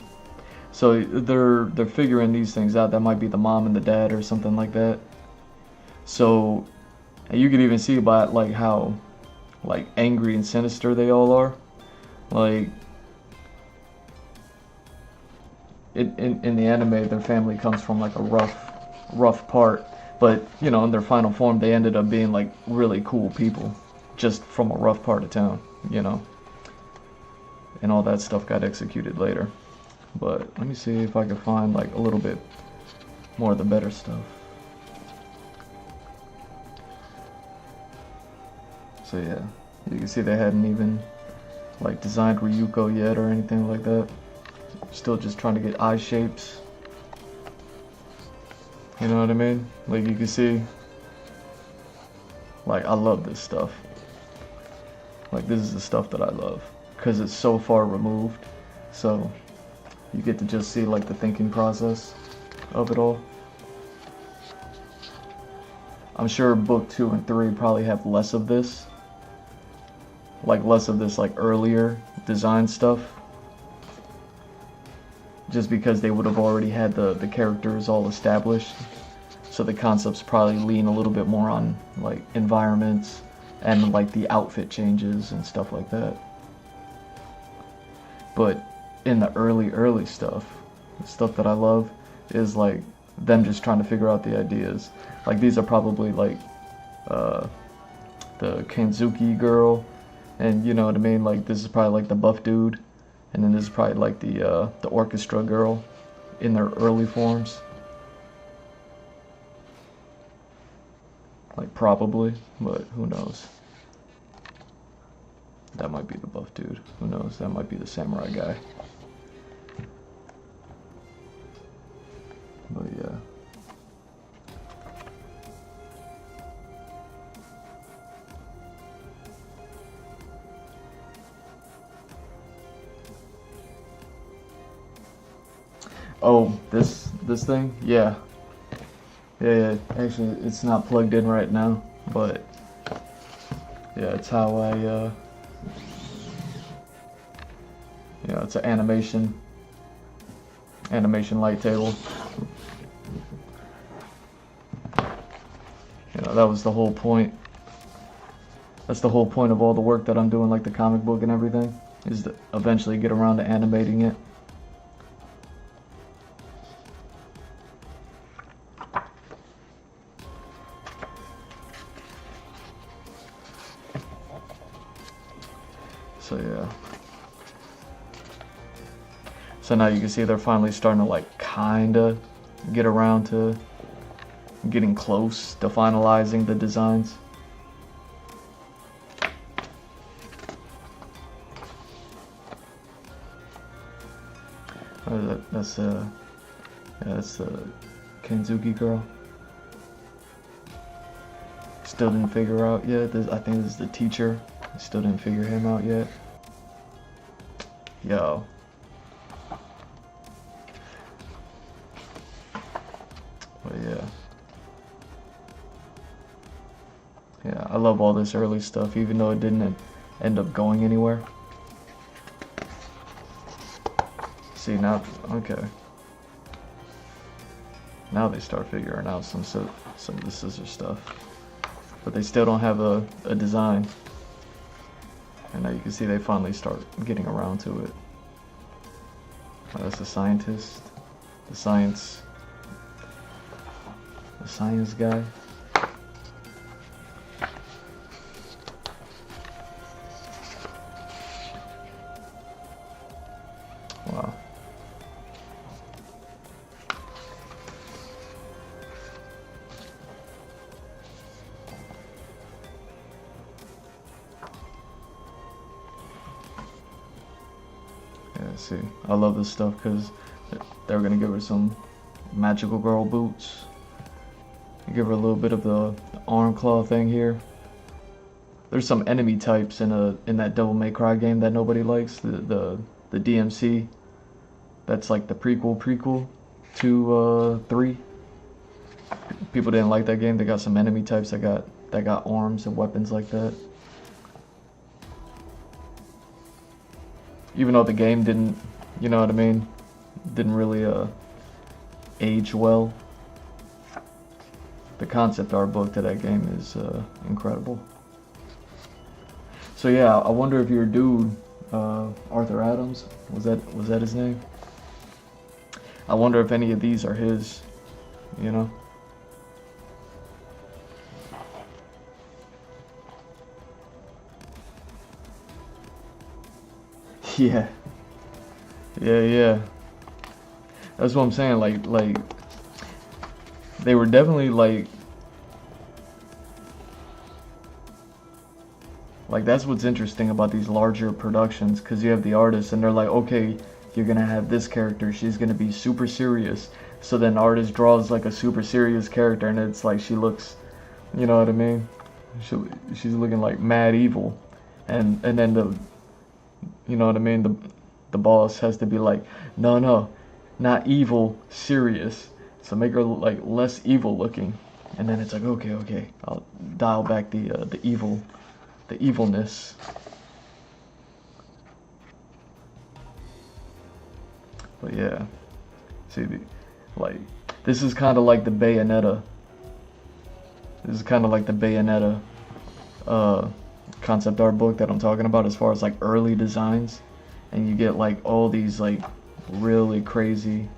So they're figuring these things out. That might be the mom and the dad or something like that. So, and you can even see by like how like angry and sinister they all are. Like in the anime, their family comes from like a rough part, but you know, in their final form, they ended up being like really cool people, just from a rough part of town, you know. And all that stuff got executed later. But let me see if I can find like a little bit more of the better stuff. So yeah, you can see they hadn't even like designed Ryuko yet or anything like that. Still just trying to get eye shapes. You know what I mean? Like you can see, like I love this stuff. Like this is the stuff that I love because it's so far removed. So you get to just see like the thinking process of it all. I'm sure book 2 and 3 probably have less of this. Like less of this like earlier design stuff. Just because they would have already had the characters all established. So the concepts probably lean a little bit more on like environments and like the outfit changes and stuff like that. But in the early stuff, the stuff that I love is like them just trying to figure out the ideas. Like these are probably like the Kanzuki girl, and you know what I mean, like this is probably like the buff dude, and then this is probably like the orchestra girl in their early forms. Like probably, but who knows. That might be the buff dude. Who knows? That might be the samurai guy. But yeah. Oh, this thing? Yeah. Yeah. Actually, it's not plugged in right now, but yeah, it's how I yeah, it's an animation light table. You know, that was the whole point. That's the whole point of all the work that I'm doing, like the comic book and everything, is to eventually get around to animating it. So yeah. So now you can see they're finally starting to like kinda get around to getting close to finalizing the designs. That's the Kanzuki girl. Still didn't figure out yet. I think this is the teacher. Still didn't figure him out yet. Yo. But yeah. Yeah, I love all this early stuff, even though it didn't end up going anywhere. See now, okay. Now they start figuring out some of the scissor stuff, but they still don't have a design. And now you can see they finally start getting around to it. Oh, that's the scientist, the science guy. Wow. Yeah, see, I love this stuff because they're gonna give her some magical girl boots. Give her a little bit of the arm claw thing here. There's some enemy types in that Devil May Cry game that nobody likes. The DMC. That's like the prequel to 3. People didn't like that game. They got some enemy types that got arms and weapons like that. Even though the game didn't, you know what I mean, didn't really age well. the concept art book to that game is incredible. So yeah, I wonder if your dude, Arthur Adams, was that his name? I wonder if any of these are his, you know? Yeah, yeah. That's what I'm saying. Like they were definitely like that's what's interesting about these larger productions, because you have the artists and they're like, okay, you're gonna have this character, she's gonna be super serious. So then the artist draws like a super serious character, and it's like she looks, you know what I mean? She's looking like mad evil, and then you know what I mean? The boss has to be like, no, not evil, serious. So make her like less evil looking, and then it's like, okay, I'll dial back the evil, the evilness. But yeah, see, like this is kind of like the Bayonetta. This is kind of like the Bayonetta concept art book that I'm talking about, as far as like early designs, and you get like all these like really crazy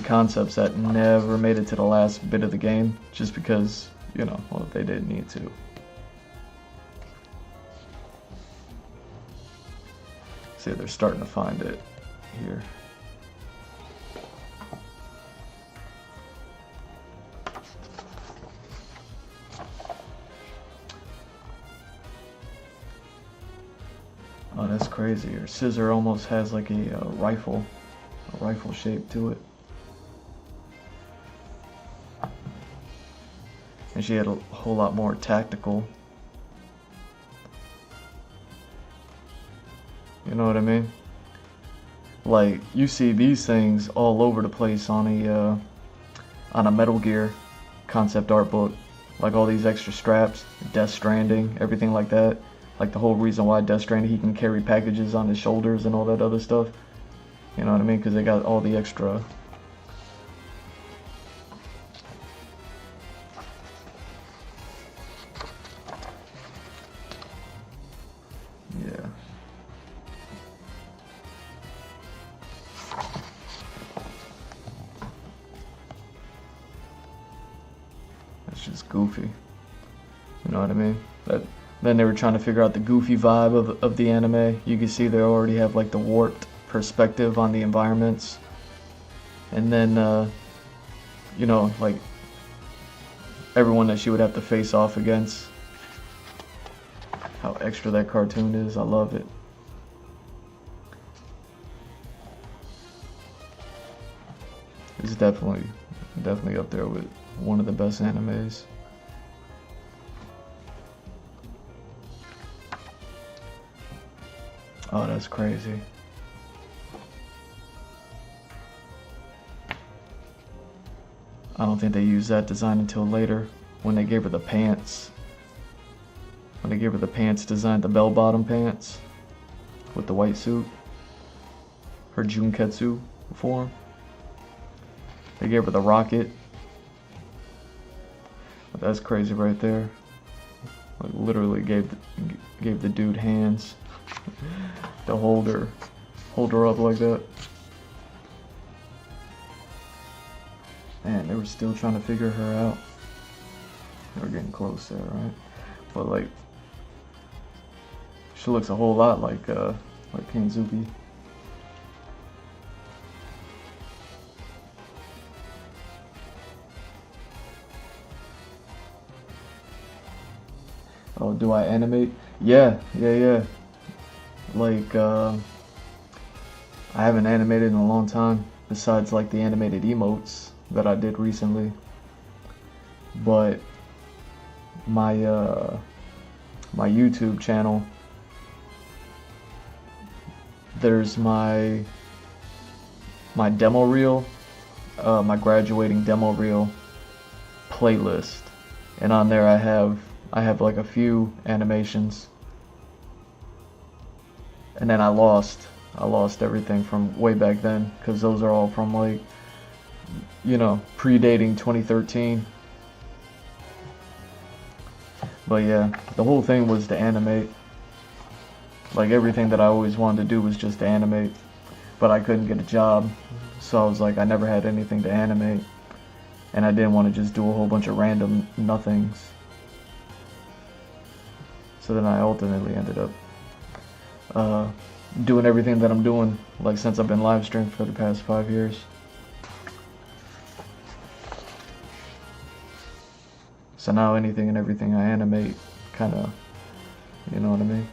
concepts that never made it to the last bit of the game, just because, you know, well, they didn't need to. See, they're starting to find it here. Oh, that's crazy. Her scissor almost has like a rifle shape to it. And she had a whole lot more tactical. You know what I mean? Like, you see these things all over the place on a Metal Gear concept art book. Like all these extra straps, Death Stranding, everything like that. Like the whole reason why Death Stranding, he can carry packages on his shoulders and all that other stuff. You know what I mean? Because they got all the extra. Yeah. That's just goofy. You know what I mean? Then they were trying to figure out the goofy vibe of the anime. You can see they already have like the warped perspective on the environments. And then, you know, like everyone that she would have to face off against. How extra that cartoon is. I love it. It's definitely up there with one of the best animes. Oh, that's crazy. I don't think they used that design until later, when they gave her the pants. When they gave her the pants design, the bell-bottom pants with the white suit. Her Junketsu form. They gave her the rocket. But that's crazy right there. Like literally gave the dude hands to hold her up like that. Man, they were still trying to figure her out. They were getting close there, right? But like, she looks a whole lot like Kenzuki. Oh, do I animate? Yeah. Like, I haven't animated in a long time, besides like the animated emotes that I did recently. But my my YouTube channel, there's my demo reel, my graduating demo reel playlist, and on there I have like a few animations, and then I lost everything from way back then, because those are all from like, you know, predating 2013. But yeah, the whole thing was to animate. Like everything that I always wanted to do was just to animate, but I couldn't get a job, so I was like, I never had anything to animate, and I didn't want to just do a whole bunch of random nothings. So then I ultimately ended up doing everything that I'm doing, like since I've been live streaming for the past 5 years. So now anything and everything I animate, kind of, you know what I mean?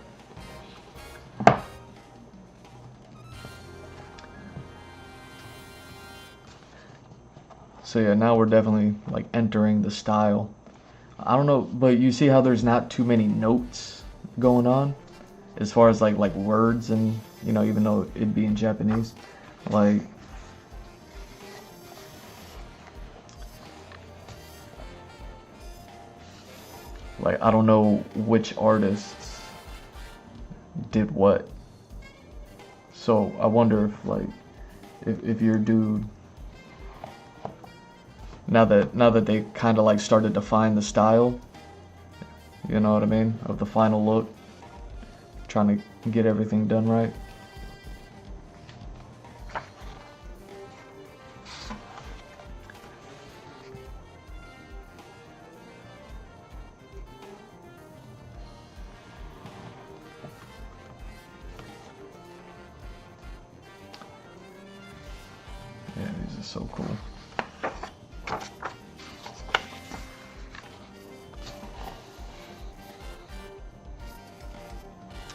So yeah, now we're definitely like entering the style. I don't know, but you see how there's not too many notes going on as far as like words, and you know, even though it'd be in Japanese, like I don't know which artists did what. So I wonder if like if your dude, now that they kind of like started to find the style, you know what I mean, of the final look, trying to get everything done right. Yeah, these are so cool.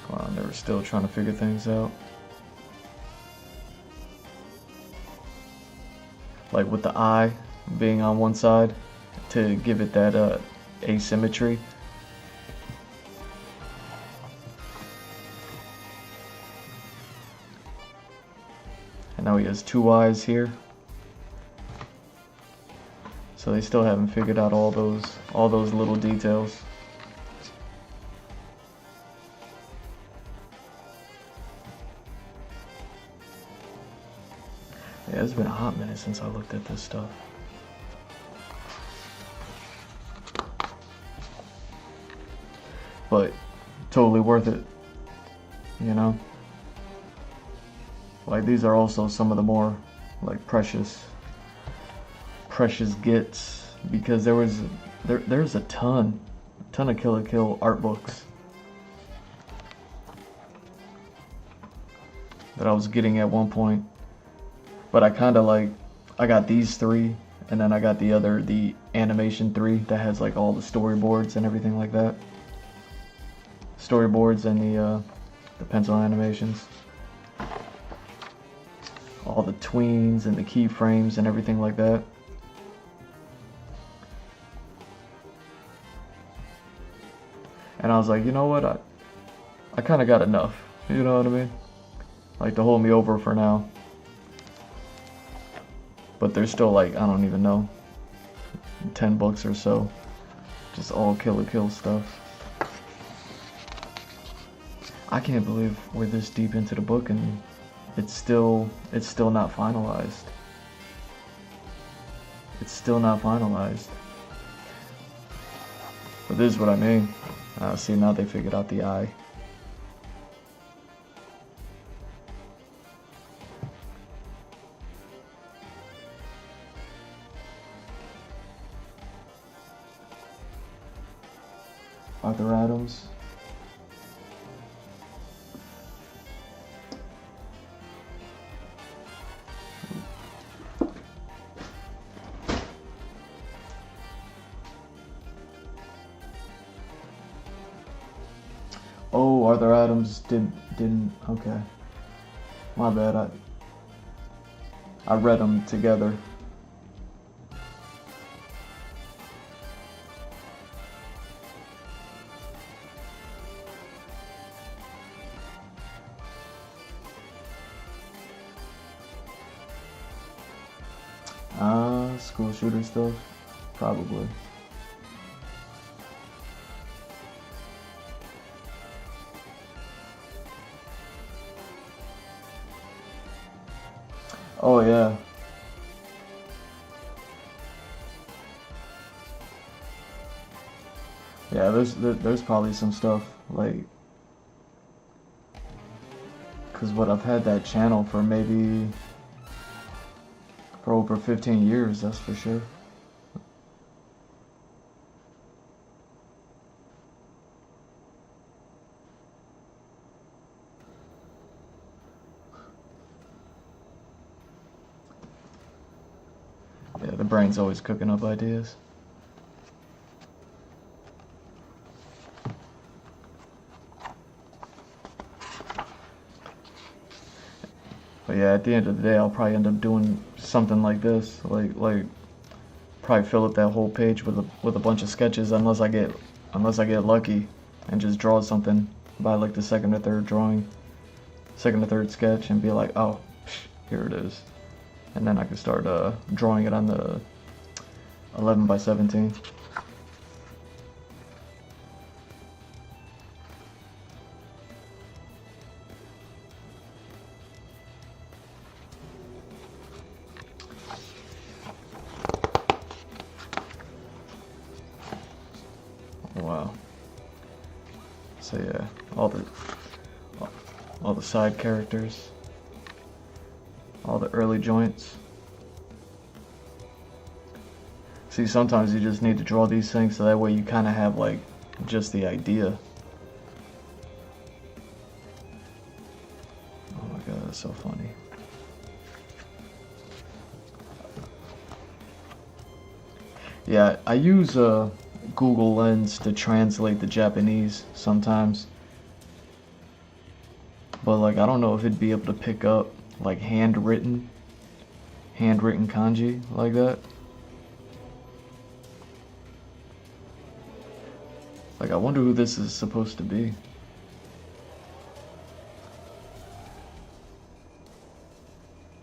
Wow, they were still trying to figure things out. Like with the eye being on one side to give it that asymmetry. And now he has two eyes here. So they still haven't figured out all those little details. Yeah, it's been a hot minute since I looked at this stuff. But totally worth it, you know? Like these are also some of the more like precious gets, because there's a ton of Kill la Kill art books that I was getting at one point. But I kind of like, I got these 3, and then I got the animation 3 that has like all the storyboards and everything like that. Storyboards and the pencil animations. All the tweens and the keyframes and everything like that. And I was like, you know what, I kind of got enough, you know what I mean? Like to hold me over for now. But there's still like, I don't even know, 10 books or so, just all Kill la Kill stuff. I can't believe we're this deep into the book and it's still not finalized. It's still not finalized. But this is what I mean. See, now they figured out the eye. Arthur Adams. Oh, Arthur Adams didn't. Okay, my bad. I read them together. School shooter stuff, probably. Oh yeah. Yeah, there's probably some stuff like, cause what I've had that channel for maybe for over 15 years, that's for sure. Yeah, the brain's always cooking up ideas. But yeah, at the end of the day, I'll probably end up doing something like this, like probably fill up that whole page with a bunch of sketches, unless I get lucky and just draw something by like the second or third sketch, and be like, oh, here it is, and then I can start drawing it on the 11 by 17. Wow. So yeah, all the side characters, all the early joints. See, sometimes you just need to draw these things so that way you kind of have like just the idea. Oh my god, that's so funny. Yeah, I use Google Lens to translate the Japanese sometimes. But like I don't know if it'd be able to pick up like handwritten kanji like that. Like I wonder who this is supposed to be.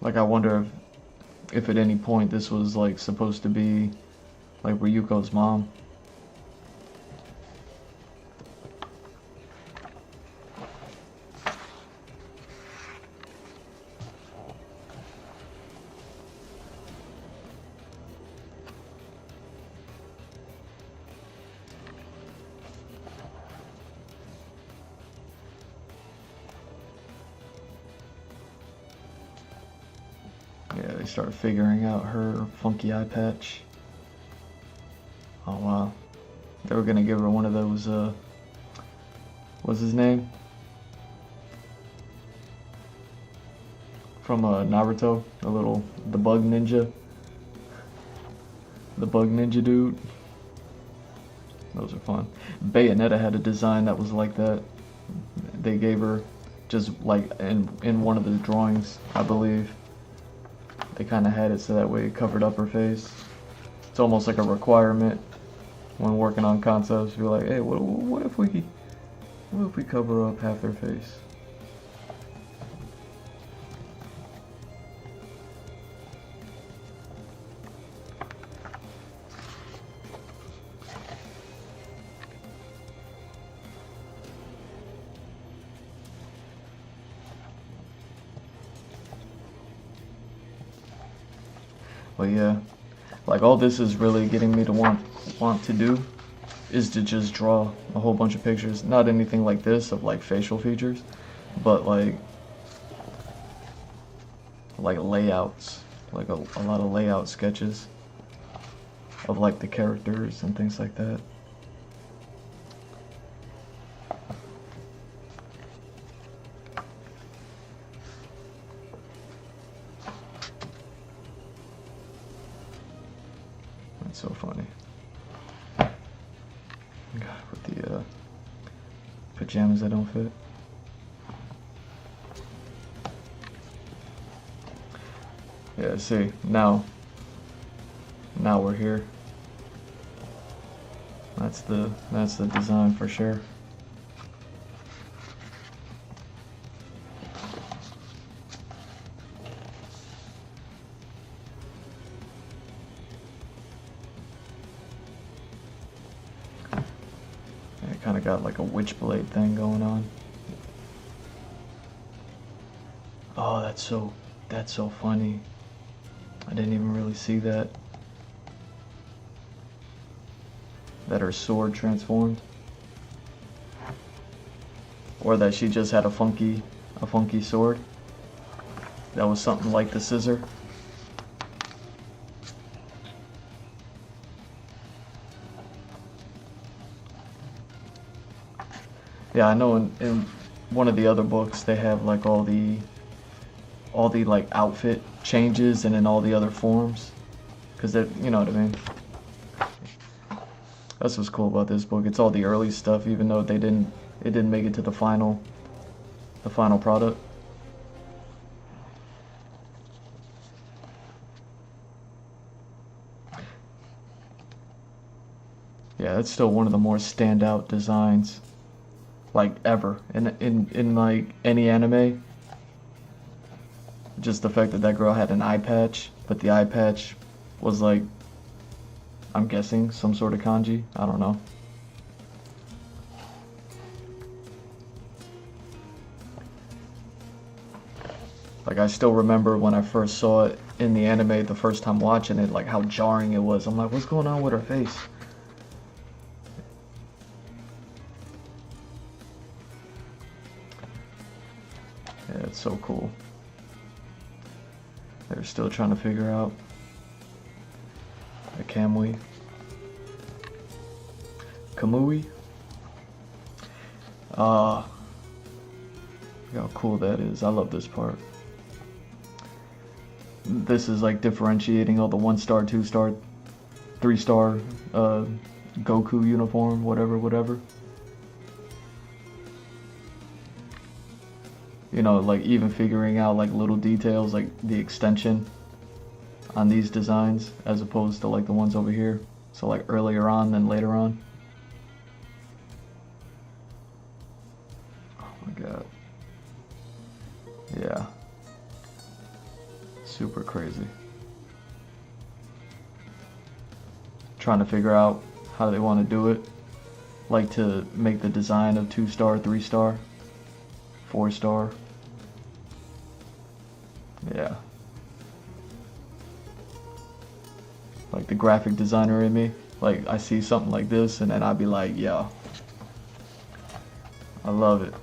Like I wonder if at any point this was like supposed to be like Ryuko's mom. Yeah, they start figuring out her funky eye patch. Oh wow. They were gonna give her one of those, what's his name? From Naruto, the bug ninja. The bug ninja dude. Those are fun. Bayonetta had a design that was like that. They gave her just like in one of the drawings, I believe. They kind of had it so that way it covered up her face. It's almost like a requirement when working on concepts. Be like, hey, what if we cover up half their face? But yeah, like all this is really getting me to want to do is to just draw a whole bunch of pictures. Not anything like this of like facial features, but like layouts, like a lot of layout sketches of like the characters and things like that. That's so funny. God, with the pajamas that don't fit. Yeah, see, now we're here. That's the design for sure. It kind of got like a witch blade thing going on. Oh, that's so funny. I didn't even really see that. that her sword transformed, or that she just had a funky sword that was something like the scissor. Yeah, I know in one of the other books they have like all the like outfit changes and in all the other forms, because you know what I mean. That's what's cool about this book. It's all the early stuff, even though it didn't make it to the final product. Yeah, that's still one of the more standout designs, like ever in like any anime. Just the fact that that girl had an eye patch, but the eye patch was like, I'm guessing, some sort of kanji. I don't know. Like, I still remember when I first saw it in the anime the first time watching it, like how jarring it was. I'm like, what's going on with her face? Yeah, it's so cool. They're still trying to figure out a Kamui. Kamui? Look how cool that is. I love this part. This is like differentiating all the 1-star, 2-star, 3-star Goku uniform, whatever. You know, like even figuring out like little details, like the extension on these designs as opposed to like the ones over here. So like earlier on than later on. Oh my god. Yeah. Super crazy. Trying to figure out how they want to do it. Like to make the design of 2-star, 3-star, 4-star. Yeah. Like the graphic designer in me, like I see something like this and then I'd be like, yeah, I love it.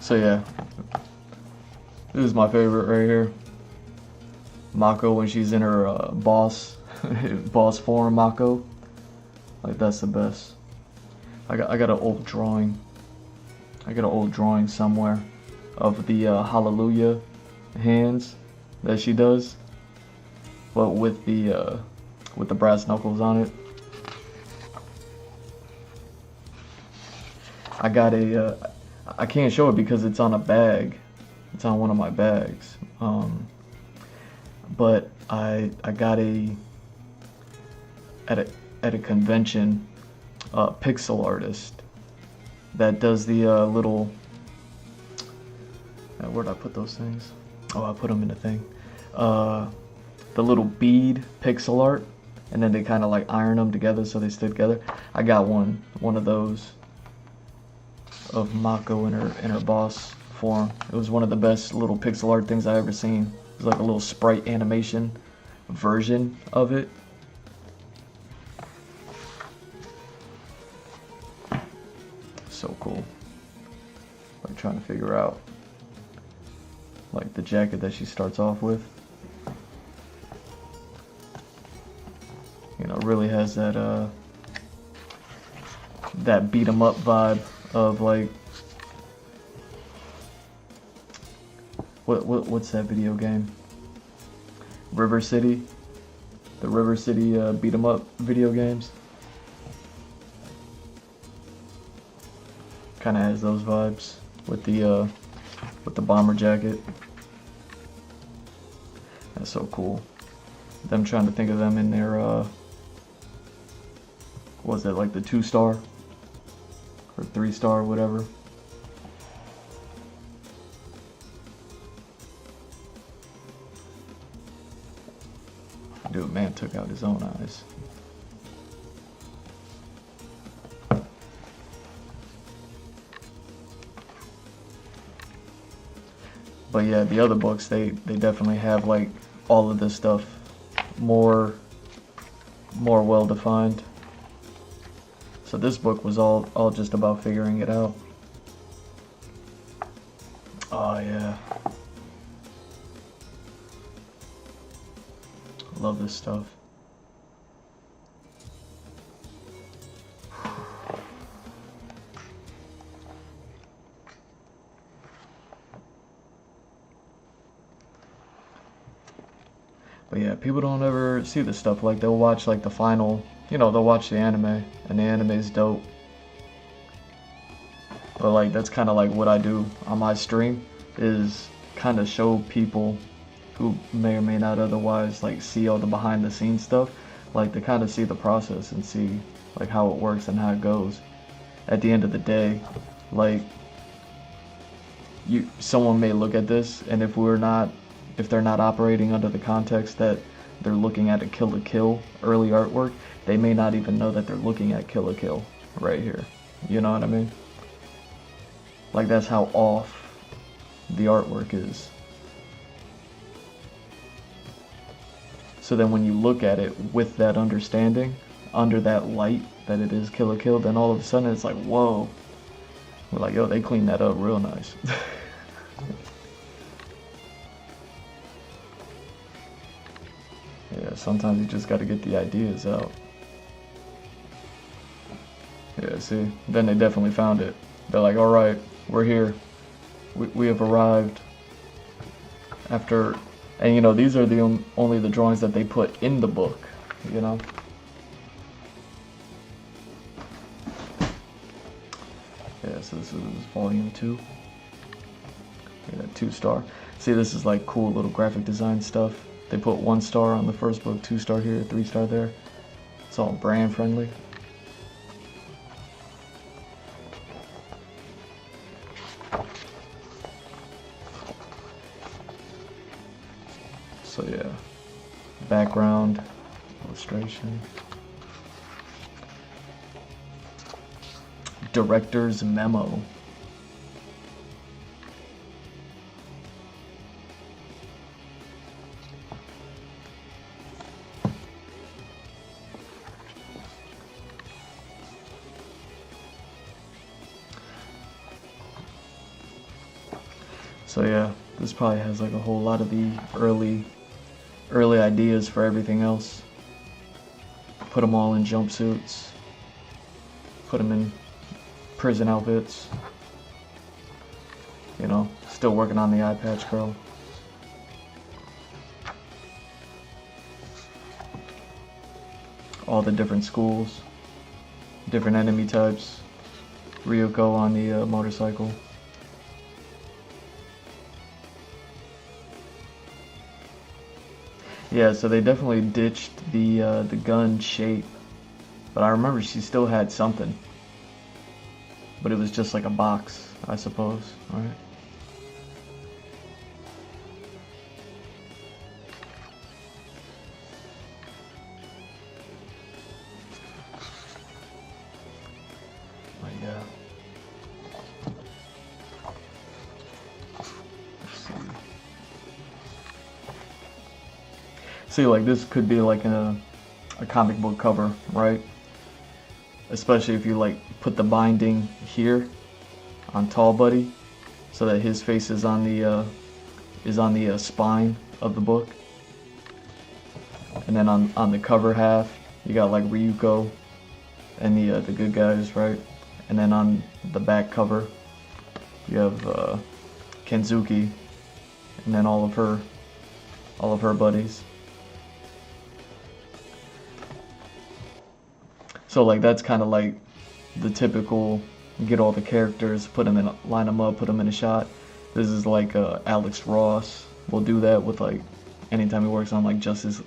So yeah, this is my favorite right here. Mako when she's in her boss form, Mako. Like that's the best. I got an old drawing. I got an old drawing somewhere of the Hallelujah hands that she does, but with the brass knuckles on it. I got a I can't show it because it's on a bag. It's on one of my bags. But I got at a convention pixel artist that does the little where'd I put those things? Oh, I put them in the thing. The little bead pixel art, and then they kind of like iron them together so they stay together. I got one of those of Mako in her boss form. It was one of the best little pixel art things I ever seen. It was like a little sprite animation version of it. So cool. Like trying to figure out like the jacket that she starts off with. You know, really has that that beat 'em up vibe of like what's that video game? River City. The River City beat 'em up video games. Kind of has those vibes with the bomber jacket. That's so cool. Them trying to think of them in their was it like the 2-star or 3-star, whatever. Dude, man took out his own eyes. But yeah, the other books, they definitely have like all of this stuff more well defined. So this book was all just about figuring it out. Oh yeah. Love this stuff. But yeah, people don't ever see this stuff. Like, they'll watch like the final, you know, they'll watch the anime, and the anime is dope. But like, that's kind of like what I do on my stream, is kind of show people who may or may not otherwise like see all the behind the scenes stuff, like to kind of see the process and see like how it works and how it goes. At the end of the day, like, someone may look at this, and if they're not operating under the context that they're looking at a Kill la Kill early artwork, they may not even know that they're looking at Kill la Kill right here. You know what I mean? Like, that's how off the artwork is. So then when you look at it with that understanding, under that light that it is Kill la Kill, then all of a sudden it's like, whoa. We're like, yo, they cleaned that up real nice. Yeah, sometimes you just gotta get the ideas out. Yeah, see? Then they definitely found it. They're like, alright, we're here. We have arrived. After... And you know, these are the only the drawings that they put in the book, you know? Yeah, so this is volume 2. Yeah, 2-star. See, this is like cool little graphic design stuff. They put 1 star on the first book, 2-star here, 3-star there. It's all brand friendly. So yeah, background, illustration. Director's memo. So yeah, this probably has like a whole lot of the early ideas for everything else. Put them all in jumpsuits. Put them in prison outfits. You know, still working on the eye patch girl. All the different schools, different enemy types. Ryuko on the motorcycle. Yeah, so they definitely ditched the gun shape, but I remember she still had something, but it was just like a box, I suppose, right? But yeah. See, like, this could be like a comic book cover, right? Especially if you like put the binding here on Tall Buddy, so that his face is on the spine of the book, and then on the cover half you got like Ryuko and the good guys, right? And then on the back cover you have Kenzuki, and then all of her buddies. So like, that's kind of like the typical, get all the characters, put them in, line them up, put them in a shot. This is like Alex Ross will do that with like anytime he works on like Justice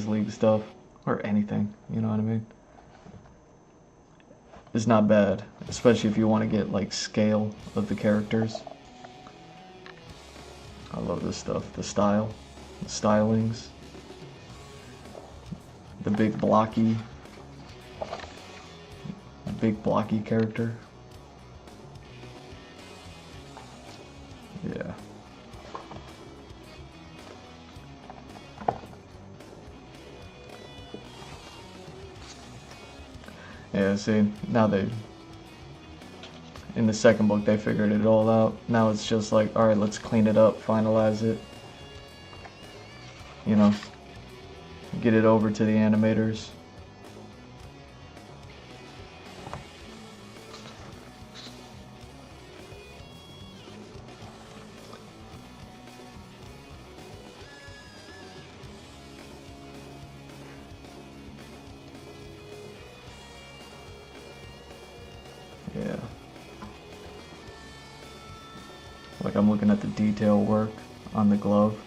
League stuff or anything. You know what I mean? It's not bad, especially if you want to get like scale of the characters. I love this stuff. The style, the stylings, the big blocky character. Yeah. Yeah, see, now in the second book they figured it all out. Now it's just like, alright, let's clean it up, finalize it. You know, get it over to the animators. Yeah. Like I'm looking at the detail work on the glove.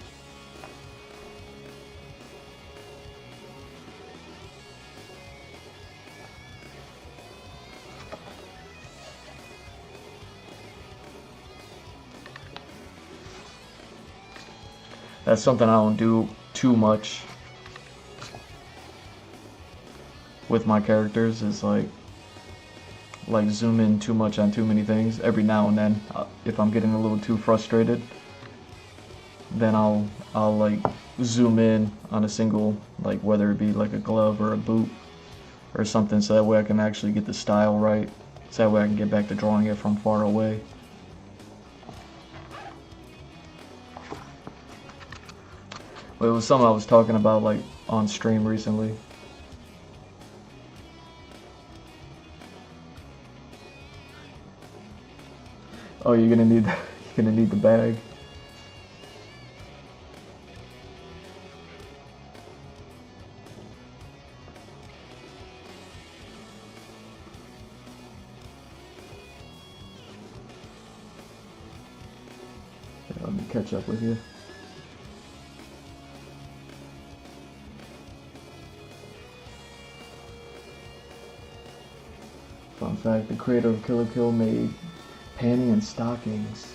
That's something I don't do too much with my characters, is like zoom in too much on too many things. Every now and then, if I'm getting a little too frustrated, then I'll like zoom in on a single, like whether it be like a glove or a boot or something, so that way I can actually get the style right, so that way I can get back to drawing it from far away. But it was something I was talking about like on stream recently. Oh, you're gonna need the bag. Yeah, let me catch up with you. Fun fact, the creator of Killer Kill made panty and stockings.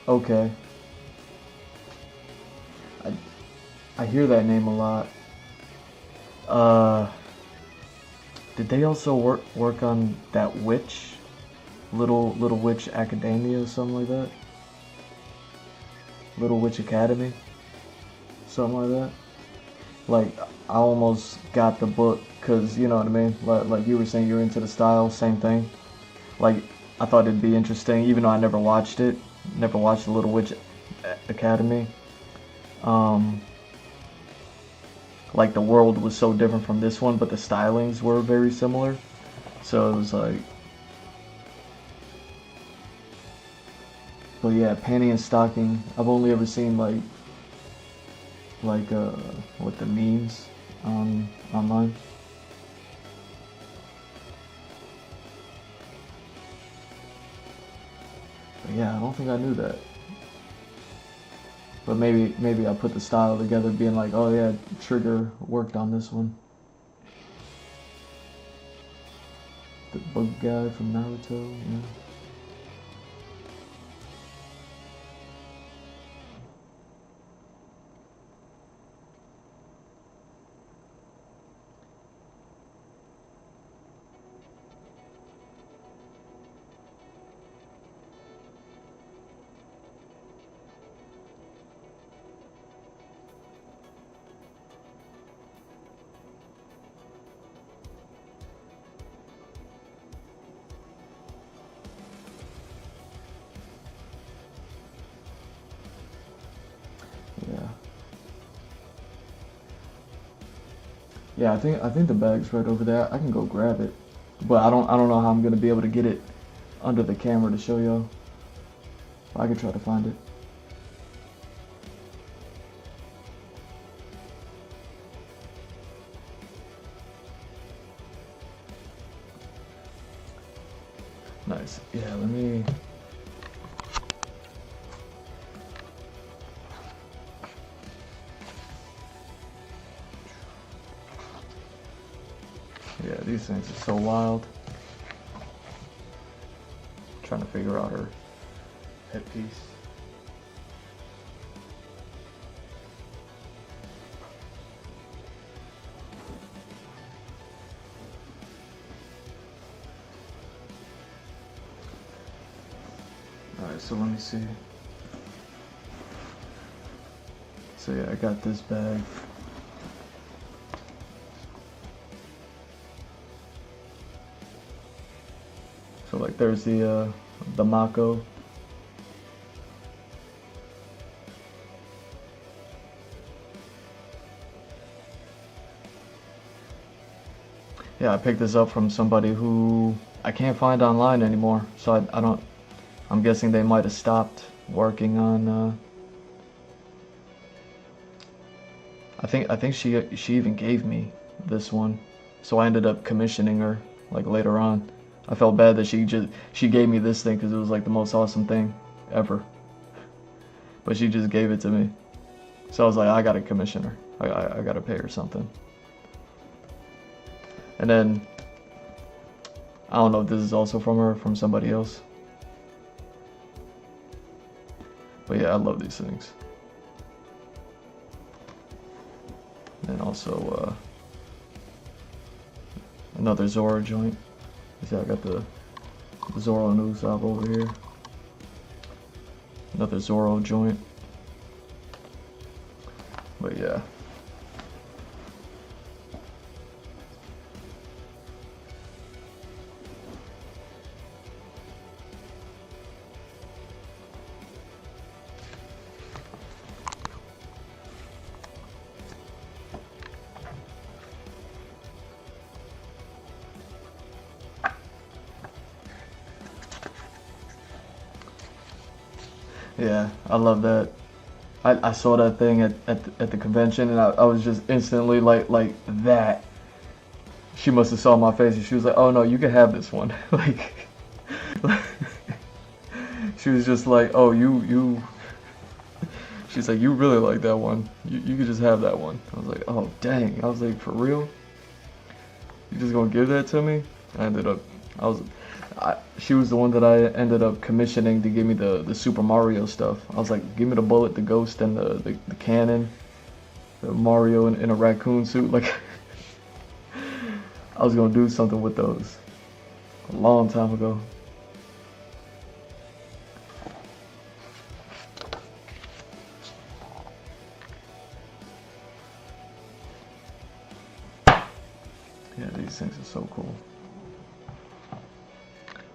Okay. I hear that name a lot. Did they also work on that witch? Little Witch Academia or something like that? Little Witch Academy? Something like that? Like, I almost got the book, cause you know what I mean? Like you were saying, you're into the style, same thing. Like, I thought it'd be interesting, even though I never watched it. Never watched the Little Witch Academy. Like, the world was so different from this one, but the stylings were very similar. So it was like... But yeah, panty and stocking, I've only ever seen like what the memes online. But yeah, I don't think I knew that. But maybe I put the style together, being like, oh yeah, Trigger worked on this one. The bug guy from Naruto, yeah. Yeah, I think the bag's right over there. I can go grab it, but I don't know how I'm gonna be able to get it under the camera to show y'all. I could try to find it. Nice. Yeah, let me. Yeah, these things are so wild. Trying to figure out her headpiece. Alright, so let me see. So yeah, I got this bag. So like there's the Mako. Yeah, I picked this up from somebody who I can't find online anymore. So I don't. I'm guessing they might have stopped working on. I think she even gave me this one, so I ended up commissioning her like later on. I felt bad that she gave me this thing because it was like the most awesome thing ever, but she just gave it to me. So I was like, I gotta commission her. I gotta pay her something. And then I don't know if this is also from her or from somebody else, but yeah, I love these things. And also another Zoro joint. See, I got the Zoro and Usopp over here. Another Zoro joint. But yeah. Yeah, I love that. I saw that thing at the convention, and I was just instantly like that. She must have saw my face, and she was like, "Oh no, you can have this one." Like, she was just like, "Oh, you." She's like, "You really like that one. You could just have that one." I was like, "Oh dang!" I was like, "For real? You just gonna give that to me?" She was the one that I ended up commissioning to give me the Super Mario stuff. I was like, give me the bullet, the ghost, and the cannon, the Mario in a raccoon suit. Like, I was gonna do something with those a long time ago. Yeah, these things are so cool.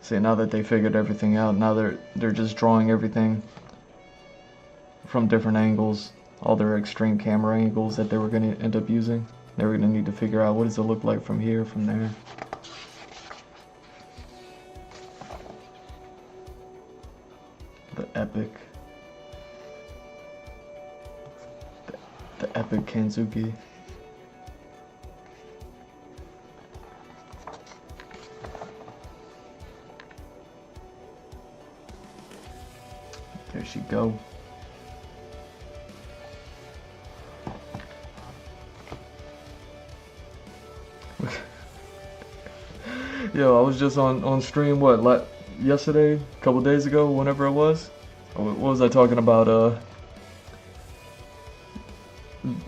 See, now that they figured everything out, now they're just drawing everything from different angles, all their extreme camera angles that they were going to end up using. They were going to need to figure out what does it look like from here, from there. The epic Kanzuki. There she go. Yo, I was just on stream, yesterday, a couple days ago, whenever it was. What was I talking about?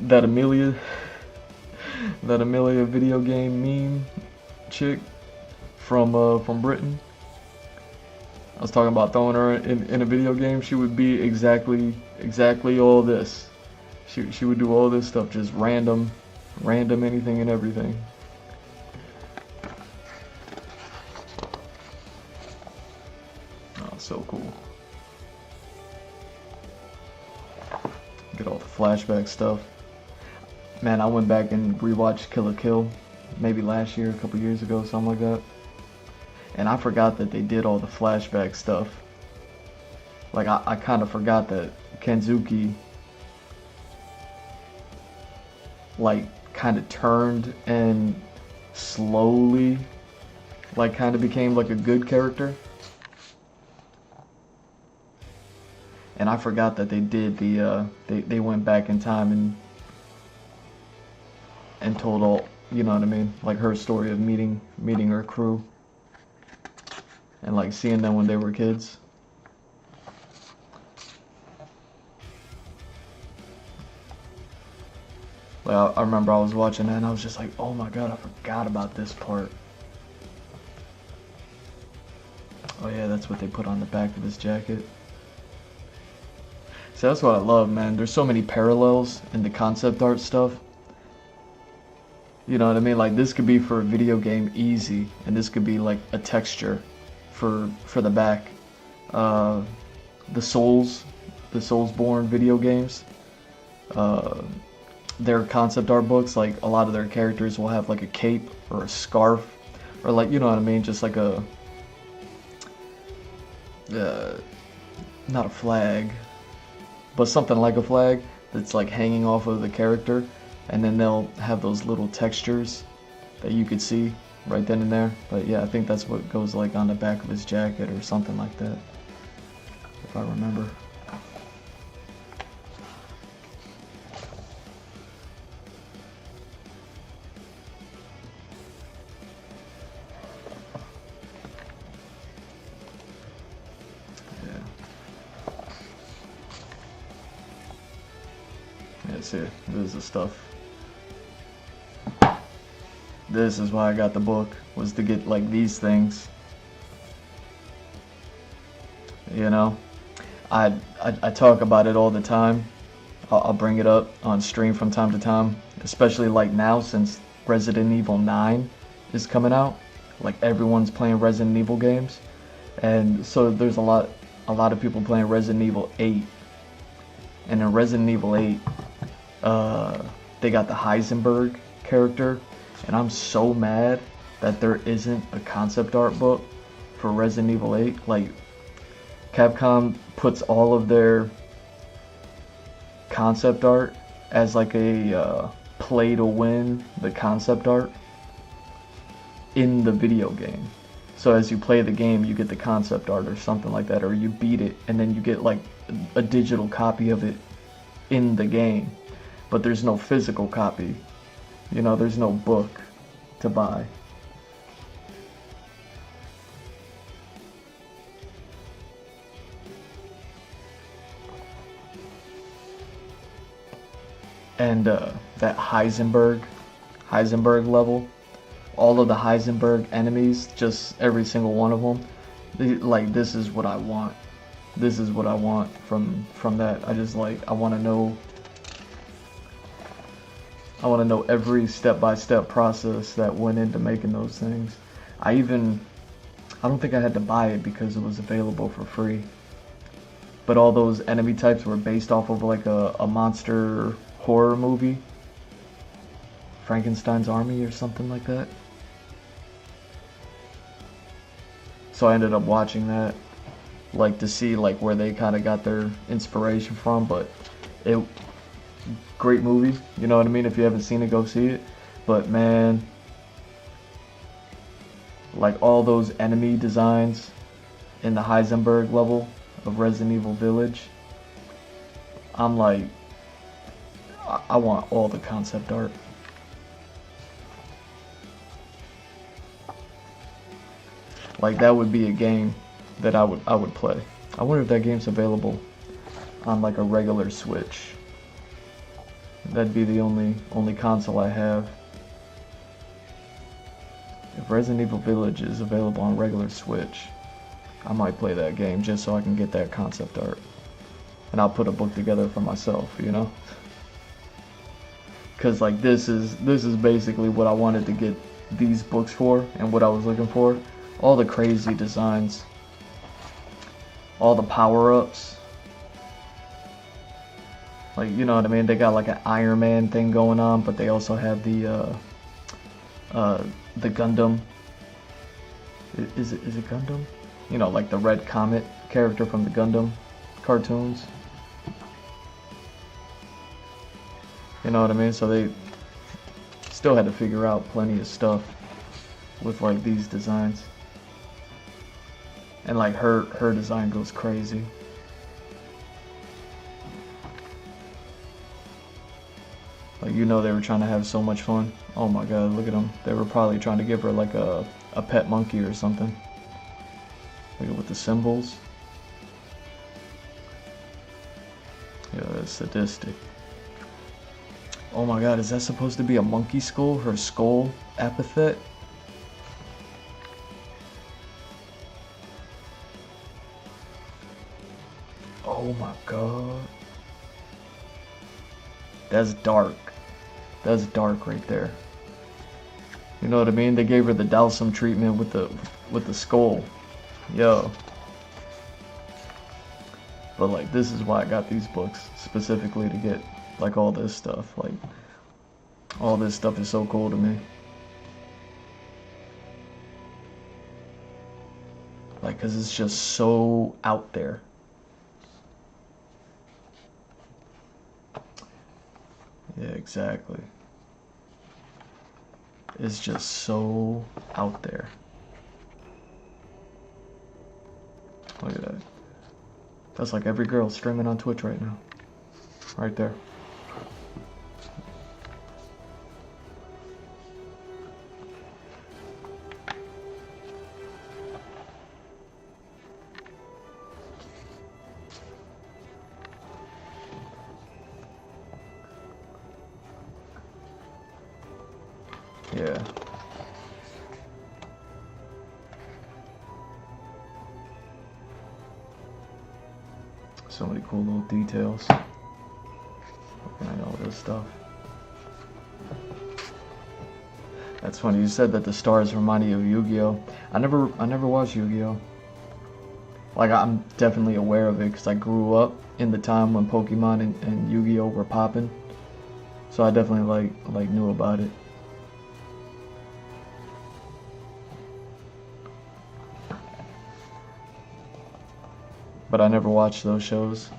That Amelia video game meme chick from Britain. I was talking about throwing her in a video game. She would be exactly all this. She would do all this stuff, just random anything and everything. Oh, so cool. Get all the flashback stuff. Man, I went back and rewatched Kill la Kill, maybe last year, a couple years ago, something like that. And I forgot that they did all the flashback stuff. Like, I kind of forgot that Kanzuki, like, kind of turned and slowly, like, kind of became, like, a good character. And I forgot that they did they went back in time and told all, you know what I mean? Like, her story of meeting her crew. And like seeing them when they were kids. Like, I remember I was watching that and I was just like, oh my god, I forgot about this part. Oh yeah, that's what they put on the back of this jacket. So that's what I love, man. There's so many parallels in the concept art stuff. You know what I mean? Like, this could be for a video game easy, and this could be like a texture for the back. The Soulsborne video games. Their concept art books, like a lot of their characters will have like a cape or a scarf, or like, you know what I mean, just like a not a flag, but something like a flag that's like hanging off of the character, and then they'll have those little textures that you could see right then and there. But yeah, I think that's what goes like on the back of his jacket or something like that, if I remember. Here, this is the stuff. This is why I got the book, was to get like these things. You know, I talk about it all the time. I'll bring it up on stream from time to time, especially like now since Resident Evil 9 is coming out. Like everyone's playing Resident Evil games, and so there's a lot of people playing Resident Evil 8. And in Resident Evil 8, they got the Heisenberg character, and I'm so mad that there isn't a concept art book for Resident Evil 8. Like, Capcom puts all of their concept art as like a play to win the concept art in the video game. So as you play the game, you get the concept art or something like that, or you beat it and then you get like a digital copy of it in the game. But there's no physical copy. You know, there's no book to buy. And that Heisenberg level, all of the Heisenberg enemies, just every single one of them, like, this is what I want. This is what I want from that. I just like, I want to know every step-by-step process that went into making those things. I don't think I had to buy it because it was available for free. But all those enemy types were based off of like a monster horror movie. Frankenstein's Army or something like that. So I ended up watching that, like, to see like where they kind of got their inspiration from. But great movie, you know what I mean? If you haven't seen it, go see it. But man, like all those enemy designs in the Heisenberg level of Resident Evil Village, I'm like, I want all the concept art. Like, that would be a game that I would play. I wonder if that game's available on like a regular Switch. That'd be the only console I have. If Resident Evil Village is available on regular Switch, I might play that game just so I can get that concept art. And I'll put a book together for myself, you know? Cause like this is basically what I wanted to get these books for, and what I was looking for. All the crazy designs, all the power-ups. Like, you know what I mean? They got like an Iron Man thing going on, but they also have the Gundam. Is it Gundam? You know, like the Red Comet character from the Gundam cartoons. You know what I mean? So they still had to figure out plenty of stuff with like these designs. And like her design goes crazy. Like, you know, they were trying to have so much fun. Oh my god, look at them. They were probably trying to give her like a pet monkey or something. Look at with the symbols. Yeah, that's sadistic. Oh my god, is that supposed to be a monkey skull? Her skull epithet? Oh my god. That's dark. That's dark right there. You know what I mean? They gave her the Dalsum treatment with the skull. Yo. But like, this is why I got these books specifically, to get like all this stuff. Like, all this stuff is so cool to me. Like, cause it's just so out there. Yeah, exactly. It's just so out there. Look at that. That's like every girl streaming on Twitch right now. Right there. Yeah. So many cool little details. Looking at all this stuff. That's funny. You said that the stars remind you of Yu-Gi-Oh. I never watched Yu-Gi-Oh. Like, I'm definitely aware of it because I grew up in the time when Pokemon and Yu-Gi-Oh were popping. So I definitely like knew about it. But I never watched those shows.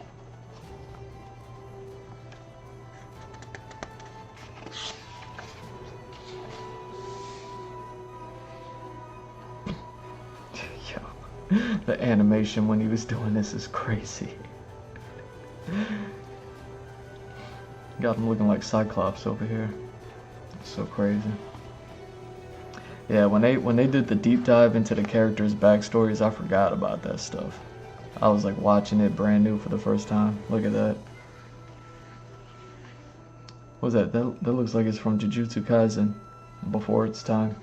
Yo, the animation when he was doing this is crazy. Got him looking like Cyclops over here. It's so crazy. Yeah, when they did the deep dive into the characters' backstories, I forgot about that stuff. I was like watching it brand new for the first time. Look at that. What's that? That looks like it's from Jujutsu Kaisen, before its time.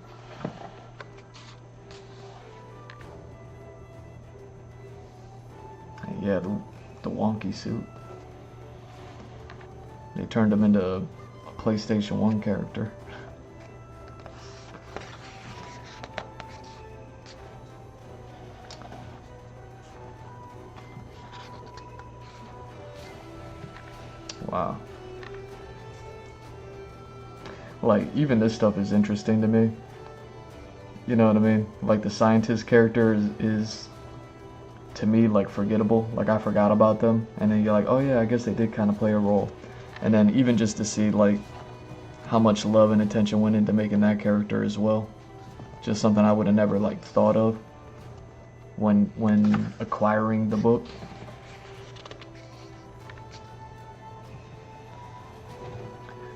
And yeah, the wonky suit. They turned him into a PlayStation 1 character. Wow. Like, even this stuff is interesting to me. You know what I mean? Like, the scientist character is to me, like, forgettable. Like, I forgot about them. And then you're like, oh yeah, I guess they did kind of play a role. And then even just to see, like, how much love and attention went into making that character as well. Just something I would have never, like, thought of when acquiring the book.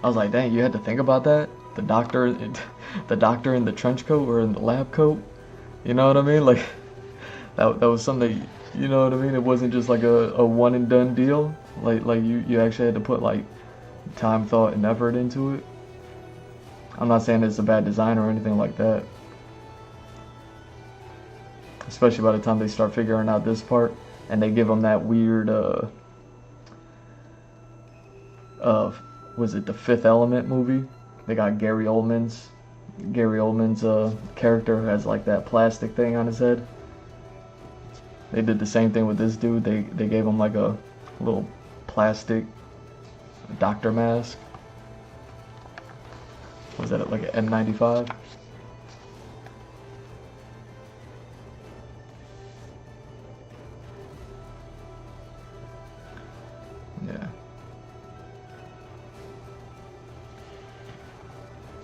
I was like, dang, you had to think about that? The doctor in the trench coat or in the lab coat? You know what I mean? Like, that was something, you know what I mean? It wasn't just like a one and done deal. Like you actually had to put like time, thought, and effort into it. I'm not saying it's a bad design or anything like that. Especially by the time they start figuring out this part and they give them that weird was it the Fifth Element movie? They got Gary Oldman's character who has like that plastic thing on his head. They did the same thing with this dude. They gave him like a little plastic doctor mask. Was that like an N95? Yeah.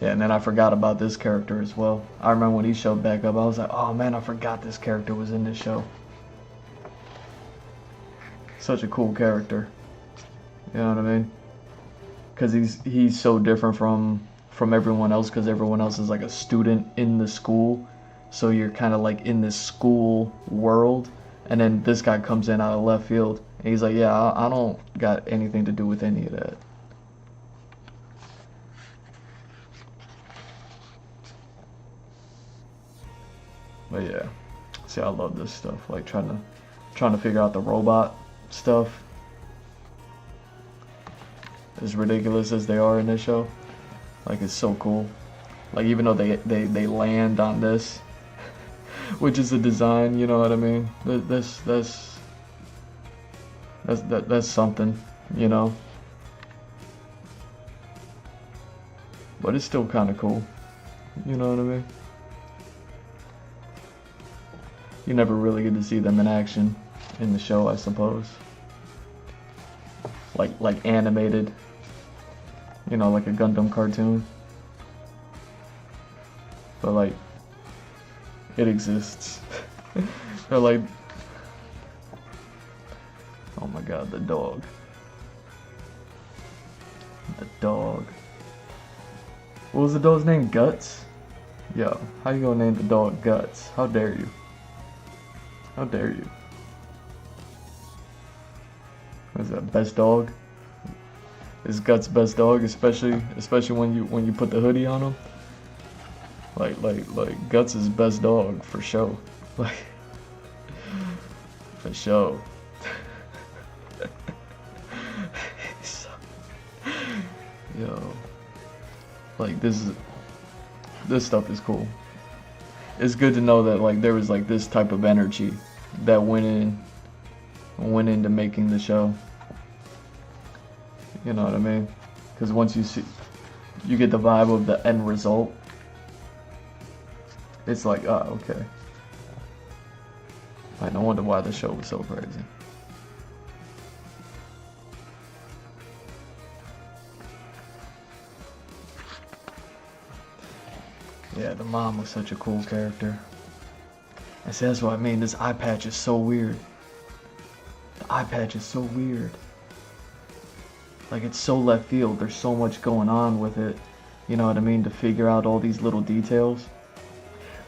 Yeah, and then I forgot about this character as well. I remember when he showed back up, I was like, oh man, I forgot this character was in this show. Such a cool character. You know what I mean? Because he's so different from everyone else, because everyone else is like a student in the school. So you're kind of like in this school world. And then this guy comes in out of left field. And he's like, yeah, I don't got anything to do with any of that. But yeah, see, I love this stuff. Like trying to figure out the robot stuff. As ridiculous as they are in this show, like it's so cool. Like even though they land on this, which is a design, you know what I mean? That's something, you know. But it's still kind of cool, you know what I mean? You never really get to see them in action in the show, I suppose. Like animated, you know, like a Gundam cartoon. But like, it exists. They're like, oh my god, the dog. The dog. What was the dog's name? Guts? Yo, how you gonna name the dog Guts? How dare you? How dare you? What is that, best dog? Is Guts best dog, especially when you put the hoodie on him? Like Guts is best dog for sure. Like for sure. Yo. Like this stuff is cool. It's good to know that like there was like this type of energy that went into making the show. You know what I mean? Because once you get the vibe of the end result. It's like, oh, okay. I no wonder why the show was so crazy. Yeah, the mom was such a cool character. I see, that's what I mean. This eye patch is so weird. The eye patch is so weird. Like, it's so left field. There's so much going on with it. You know what I mean? To figure out all these little details.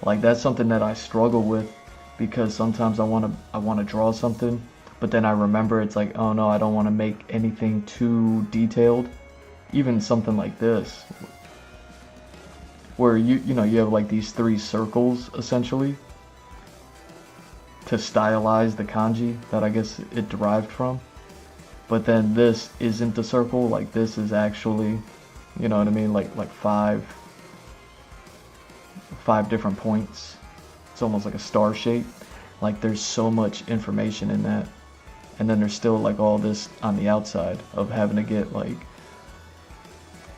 Like, that's something that I struggle with, because sometimes I want to draw something, but then I remember it's like, oh no, I don't want to make anything too detailed. Even something like this, where you know, you have like these 3 circles essentially to stylize the kanji that I guess it derived from. But then this isn't the circle, like this is actually, you know what I mean, like 5 different points. It's almost like a star shape. Like there's so much information in that. And then there's still like all this on the outside of having to get like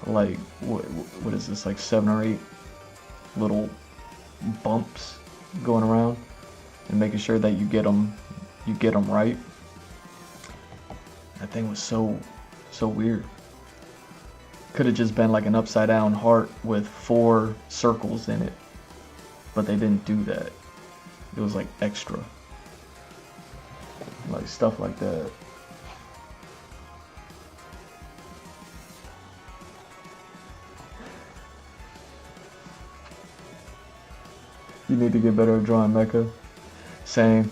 what is this, like 7 or 8 little bumps going around and making sure that you get them right. That thing was so weird. Could have just been like an upside down heart with 4 circles in it, but they didn't do that. It was like extra, like stuff like that. You need to get better at drawing mecha. Same.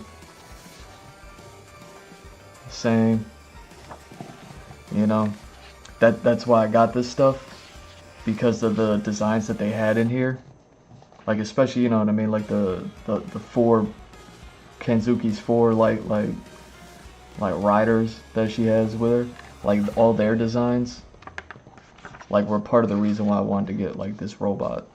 You know, that's why I got this stuff, because of the designs that they had in here. Like especially, you know what I mean, like the 4 Kanzuki's 4 like riders that she has with her, like all their designs like were part of the reason why I wanted to get like this robot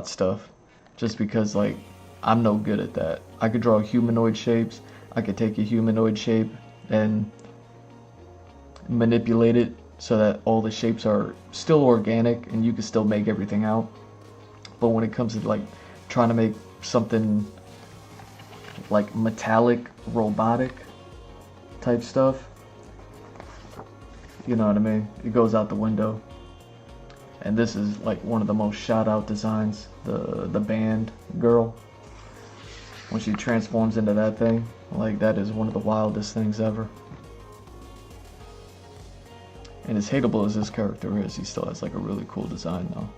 stuff, just because like I'm no good at that. I could draw humanoid shapes. I could take a humanoid shape and manipulate it so that all the shapes are still organic and you can still make everything out. But when it comes to like trying to make something like metallic, robotic type stuff, you know what I mean, it goes out the window. And this is like one of the most shout out designs, the band girl, when she transforms into that thing. Like that is one of the wildest things ever. And as hateable as this character is, he still has like a really cool design though.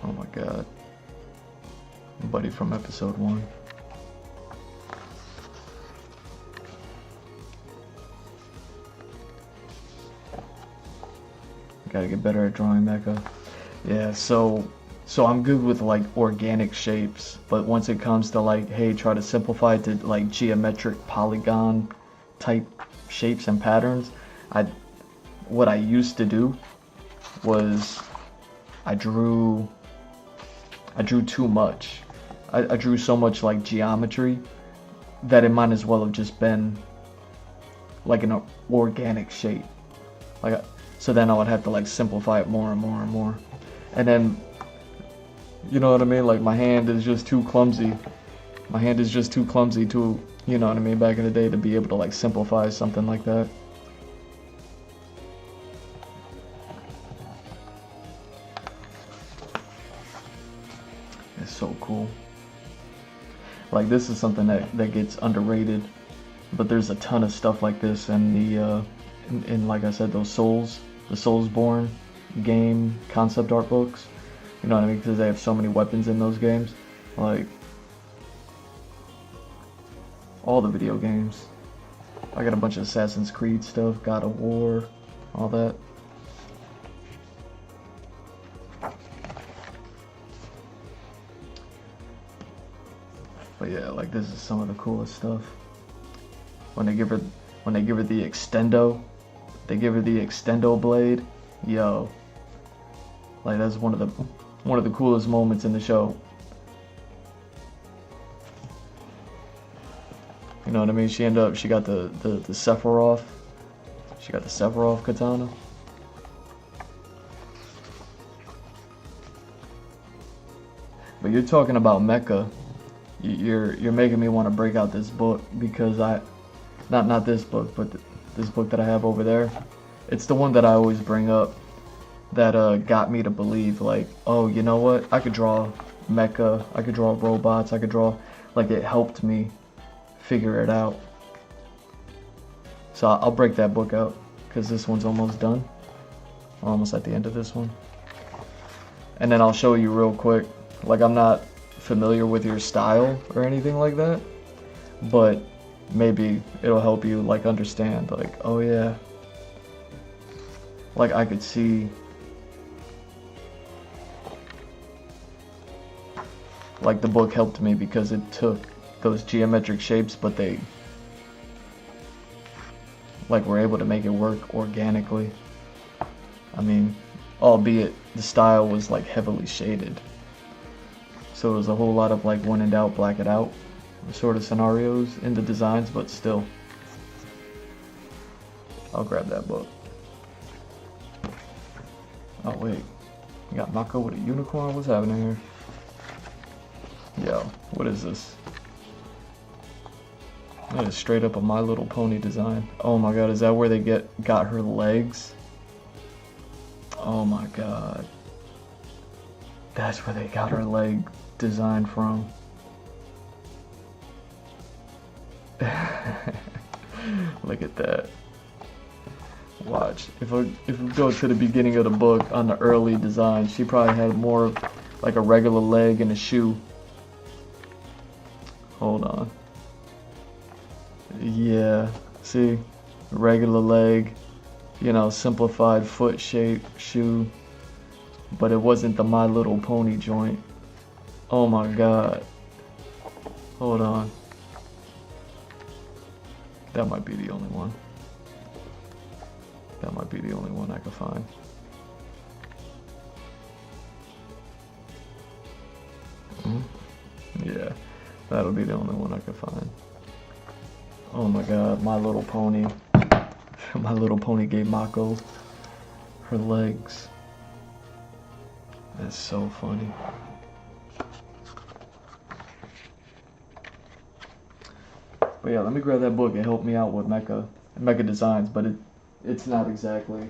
Oh my god. Buddy from episode 1. Gotta get better at drawing mecha. Yeah, so I'm good with like organic shapes, but once it comes to like, hey, try to simplify it to like geometric polygon type shapes and patterns, I what I used to do was I drew too much. I drew so much like geometry that it might as well have just been like an organic shape. Like, so then I would have to like simplify it more and more and more. And then, you know what I mean? Like my hand is just too clumsy. My hand is just too clumsy to, you know what I mean, back in the day to be able to like simplify something like that. It's so cool. Like this is something that gets underrated, but there's a ton of stuff like this in the in like I said, the Soulsborne game concept art books. You know what I mean? Because they have so many weapons in those games. Like all the video games. I got a bunch of Assassin's Creed stuff, God of War, all that. But yeah, like this is some of the coolest stuff. When they give her the extendo, they give her the extendo blade. Yo, like that's one of the coolest moments in the show. You know what I mean? She got the Sephiroth. She got the Sephiroth katana. But you're talking about mecha. You're making me want to break out this book because not this book, but this book that I have over there. It's the one that I always bring up that got me to believe like, oh, you know what? I could draw mecha. I could draw robots. I could draw, like, it helped me figure it out. So I'll break that book out because this one's almost done. We're almost at the end of this one. And then I'll show you real quick. Like, I'm not familiar with your style or anything like that, but maybe it'll help you like understand, like, oh yeah, like I could see like the book helped me because it took those geometric shapes, but they like were able to make it work organically. I mean, albeit the style was like heavily shaded. So it was a whole lot of like when in doubt, black it out sort of scenarios in the designs, but still. I'll grab that book. Oh wait, you got Mako with a unicorn? What's happening here? Yo, what is this? That is straight up a My Little Pony design. Oh my god, is that where they got her legs? Oh my god. That's where they got her leg design from. Look at that. Watch. If we go to the beginning of the book on the early design, she probably had more of like a regular leg and a shoe. Hold on. Yeah, see? Regular leg, you know, simplified foot shape, shoe. But it wasn't the My Little Pony joint. Oh my god. Hold on. That might be the only one. That might be the only one I could find. Yeah, that'll be the only one I could find. Oh my god, My Little Pony. My Little Pony gave Mako her legs. That's so funny. But yeah, let me grab that book. It helped me out with mecha designs, but it's not exactly.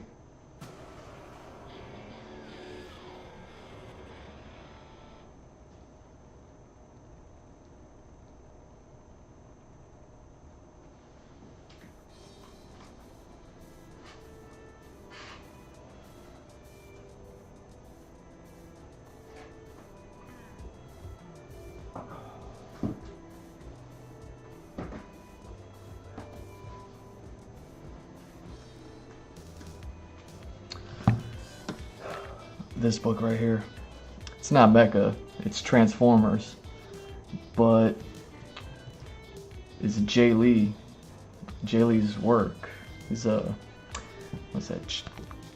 This book right here. It's not mecha, it's Transformers, but it's Jay Lee. Jay Lee's work. He's what's that,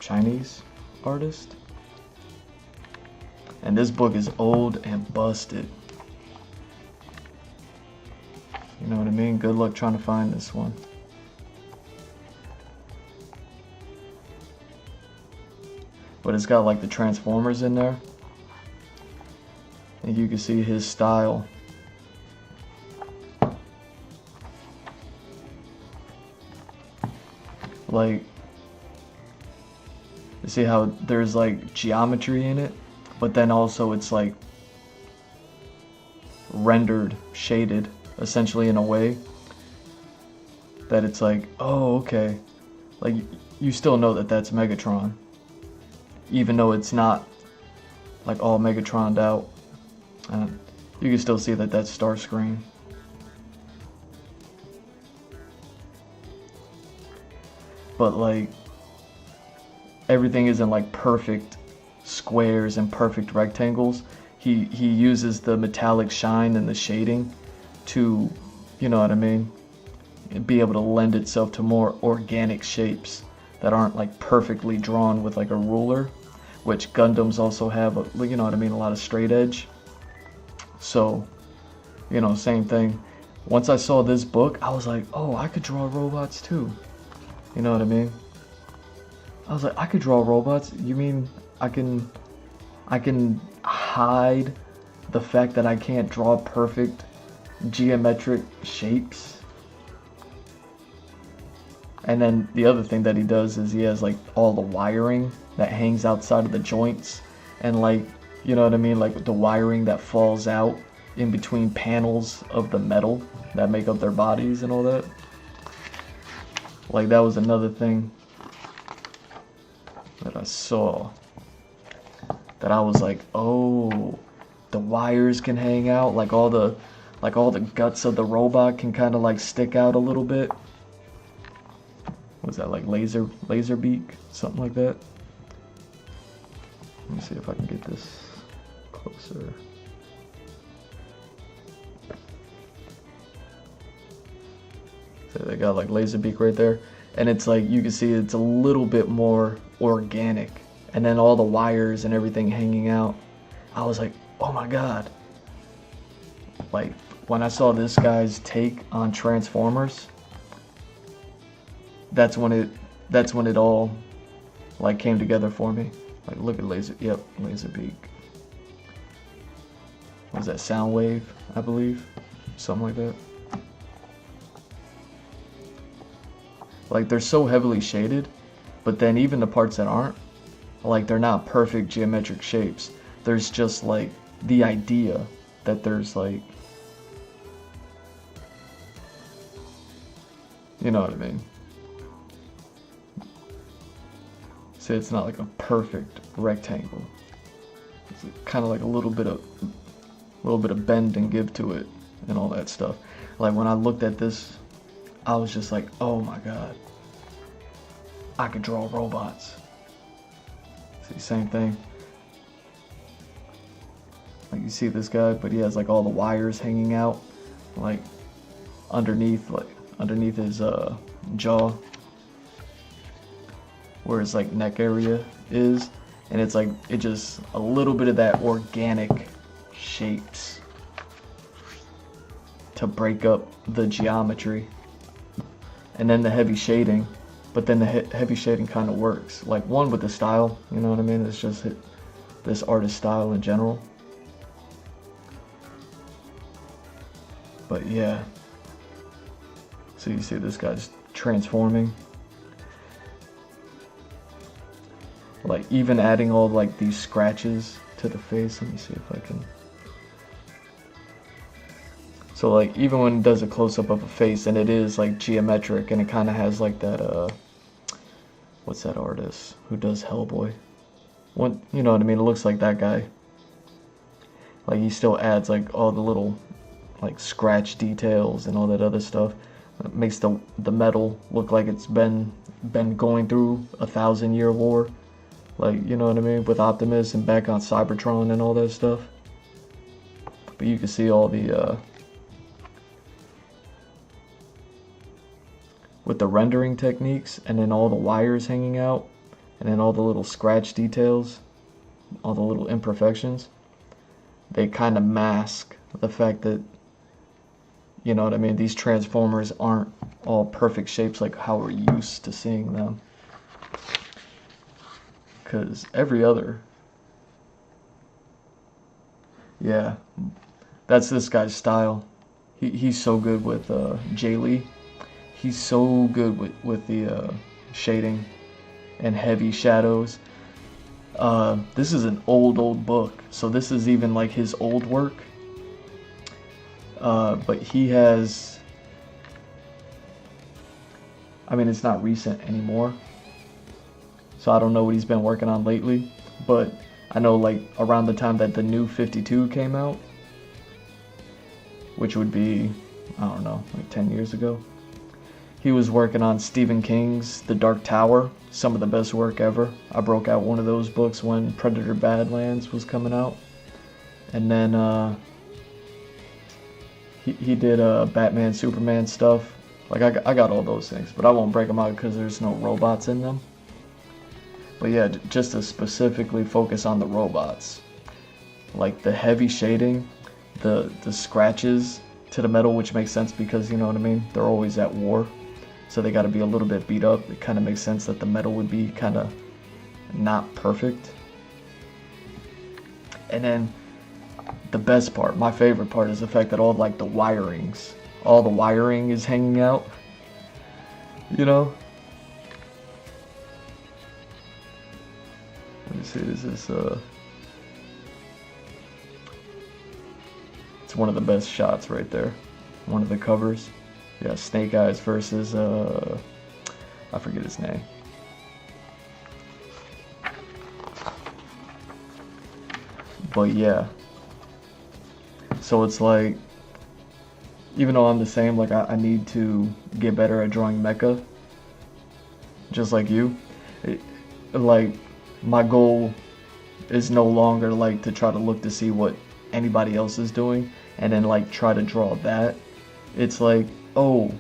Chinese artist. And this book is old and busted. You know what I mean? Good luck trying to find this one. But it's got like the Transformers in there. And you can see his style. Like, you see how there's like geometry in it, but then also it's like rendered, shaded, essentially in a way that it's like, oh, okay. Like, you still know that that's Megatron, even though it's not like all Megatroned out. You can still see that that's Starscream. But like, everything isn't like perfect squares and perfect rectangles. He uses the metallic shine and the shading to, you know what I mean, be able to lend itself to more organic shapes that aren't like perfectly drawn with like a ruler, which Gundams also have, you know what I mean, a lot of straight edge. So, you know, same thing. Once I saw this book, I was like, oh, I could draw robots too. You know what I mean? I was like, I could draw robots? You mean I can hide the fact that I can't draw perfect geometric shapes? And then the other thing that he does is he has like all the wiring that hangs outside of the joints, and like, you know what I mean, like the wiring that falls out in between panels of the metal that make up their bodies and all that. Like, that was another thing that I saw that I was like, oh, the wires can hang out, like all the guts of the robot can kind of like stick out a little bit. Was that like laser beak, something like that? Let me see if I can get this closer. So they got like laser beak right there, and it's like, you can see it's a little bit more organic, and then all the wires and everything hanging out. I was like, oh my god. Like, when I saw this guy's take on Transformers, that's when it all like came together for me. Like, look at laser beak. What was that, Soundwave, I believe? Something like that. Like, they're so heavily shaded, but then even the parts that aren't, like, they're not perfect geometric shapes. There's just like the idea that there's like, you know what I mean? See, it's not like a perfect rectangle. It's kind of like a little bit of bend and give to it and all that stuff. Like, when I looked at this, I was just like, oh my god, I could draw robots. See, same thing. Like, you see this guy, but he has like all the wires hanging out, like underneath his jaw, where his like neck area is, and it's like, it just a little bit of that organic shapes to break up the geometry, and then the heavy shading. But then the heavy shading kind of works, like, one, with the style, you know what I mean, it's just this artist style in general. But yeah, so you see this guy's transforming. Like, even adding all like these scratches to the face. Let me see if I can. So like, even when it does a close-up of a face, and it is like geometric, and it kind of has like that, what's that artist who does Hellboy? What, you know what I mean? It looks like that guy. Like, he still adds like all the little like scratch details and all that other stuff. It makes the metal look like it's been going through a 1,000-year war. Like, you know what I mean? With Optimus and back on Cybertron and all that stuff. But you can see all the with the rendering techniques, and then all the wires hanging out, and then all the little scratch details, all the little imperfections, they kind of mask the fact that, you know what I mean, these transformers aren't all perfect shapes like how we're used to seeing them. Because every other, yeah, that's this guy's style. He's so good with Jay Lee. He's so good with the shading and heavy shadows. This is an old book, so this is even like his old work. But he has, I mean, it's not recent anymore, so I don't know what he's been working on lately, but I know like around the time that the new 52 came out, which would be, I don't know, like 10 years ago, he was working on Stephen King's The Dark Tower, some of the best work ever. I broke out one of those books when Predator Badlands was coming out. And then he did Batman, Superman stuff. Like I got all those things, but I won't break them out because there's no robots in them. But yeah, just to specifically focus on the robots, like the heavy shading, the scratches to the metal, which makes sense because, you know what I mean, they're always at war, so they got to be a little bit beat up. It kind of makes sense that the metal would be kind of not perfect. And then the best part, my favorite part, is the fact that all like the wirings, all the wiring is hanging out, you know. Let me see, is this it's one of the best shots right there, one of the covers. Yeah, Snake Eyes versus I forget his name. But yeah, so it's like, even though I'm the same, like I need to get better at drawing mecha, just like you. Like my goal is no longer like to try to look to see what anybody else is doing and then like try to draw that. It's like, oh,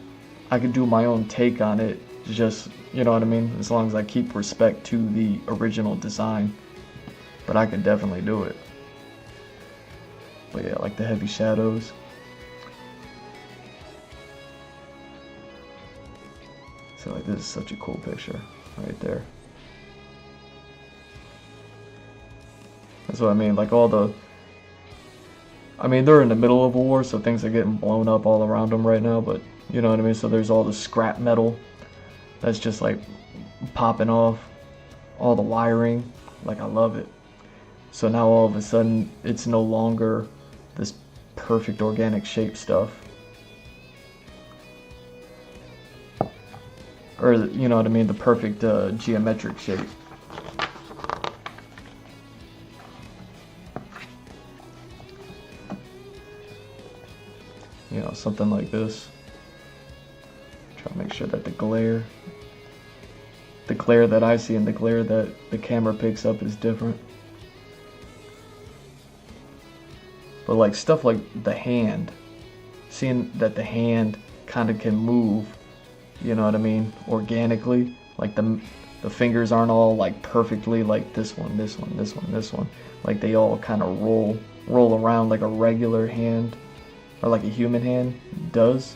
I could do my own take on it, just, you know what I mean, as long as I keep respect to the original design. But I can definitely do it. But yeah, like the heavy shadows. So like, this is such a cool picture right there. That's what I mean, like all the, I mean, they're in the middle of a war, so things are getting blown up all around them right now, but you know what I mean? So there's all the scrap metal that's just like popping off, all the wiring, like I love it. So now all of a sudden, it's no longer this perfect organic shape stuff. Or, you know what I mean, the perfect geometric shape. You know, something like this. Try to make sure that the glare that I see and the glare that the camera picks up is different. But like stuff like the hand, seeing that the hand kind of can move, you know what I mean, organically. Like the fingers aren't all like perfectly like this one, this one, this one, this one. Like they all kind of roll around like a regular hand, or like a human hand does.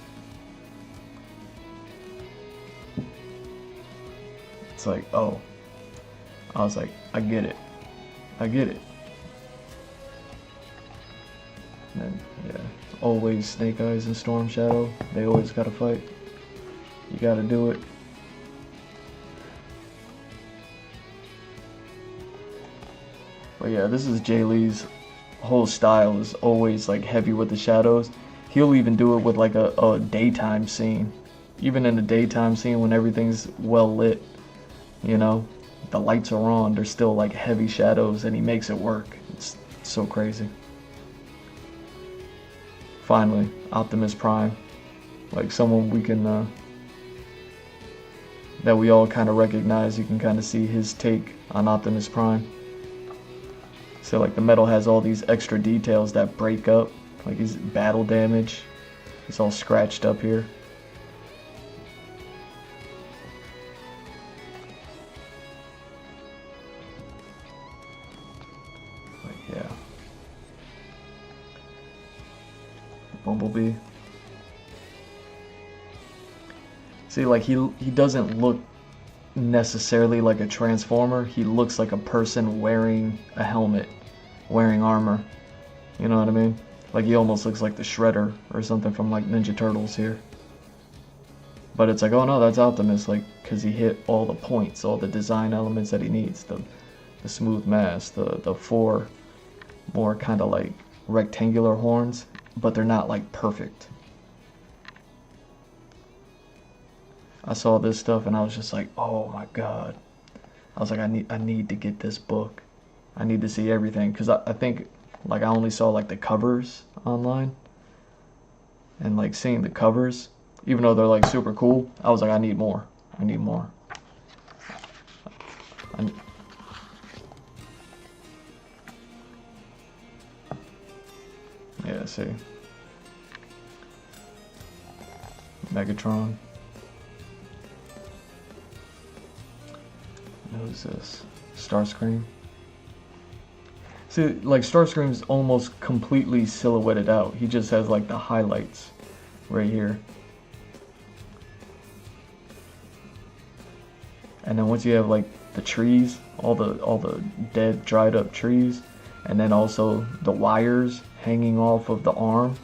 It's like, oh, I was like, I get it. I get it. And then, yeah, always Snake Eyes and Storm Shadow. They always gotta fight. You gotta do it. But yeah, this is Jay Lee's whole style, is always like heavy with the shadows. He'll even do it with like a daytime scene. Even in the daytime scene when everything's well lit, you know, the lights are on, there's still like heavy shadows and he makes it work. It's so crazy. Finally, Optimus Prime. Like someone we can, that we all kind of recognize. You can kind of see his take on Optimus Prime. So like the metal has all these extra details that break up, like his battle damage. It's all scratched up here. Bumblebee. See, like he doesn't look necessarily like a Transformer. He looks like a person wearing a helmet, wearing armor. You know what I mean? Like he almost looks like the Shredder or something from like Ninja Turtles here. But it's like, oh no, that's Optimus, like, because he hit all the points, all the design elements that he needs. The smooth mass, the four more kind of like rectangular horns, but they're not like perfect. I saw this stuff and I was just like, oh my god. I was like, I need to get this book. I need to see everything, because I think, like, I only saw like the covers online, and like seeing the covers, even though they're like super cool, I was like, I need more. I need more. Yeah, see. Megatron. Who's this? Starscream. See, like, Starscream's almost completely silhouetted out. He just has like the highlights right here. And then once you have like the trees, all the dead, dried up trees, and then also the wires hanging off of the arm,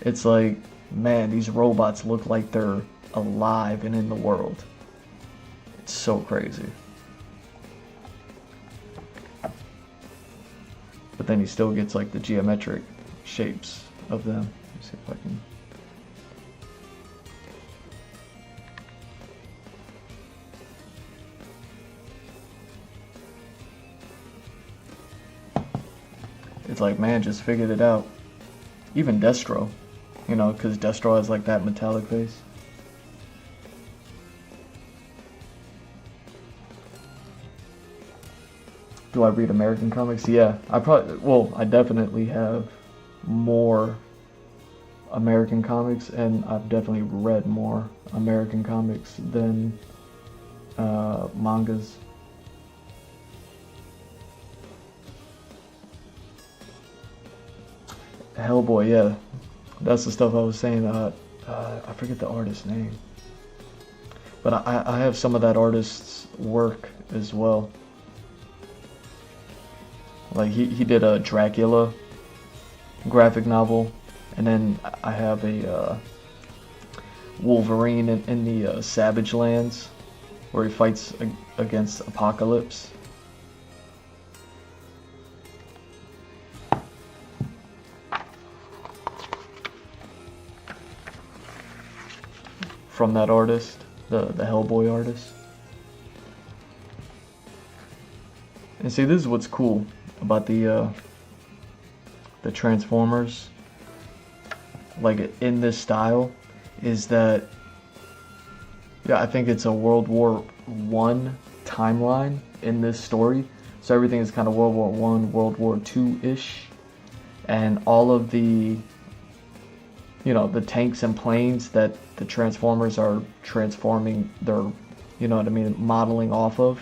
it's like, man, these robots look like they're alive and in the world. It's so crazy. But then he still gets like the geometric shapes of them. Let me see if I can. It's like, man, just figured it out. Even Destro, you know, because Destro has like that metallic face. Do I read American comics? Yeah, I definitely have more American comics, and I've definitely read more American comics than mangas. Hellboy, yeah, that's the stuff I was saying. I forget the artist's name, but I have some of that artist's work as well. Like he did a Dracula graphic novel, and then I have a Wolverine in the Savage Lands, where he fights against Apocalypse. From that artist, the Hellboy artist. And see, this is what's cool about the Transformers, like in this style, is that, yeah, I think it's a World War I timeline in this story. So everything is kind of World War I, World War II-ish, and all of the, you know, the tanks and planes that the Transformers are transforming their, you know what I mean, modeling off of.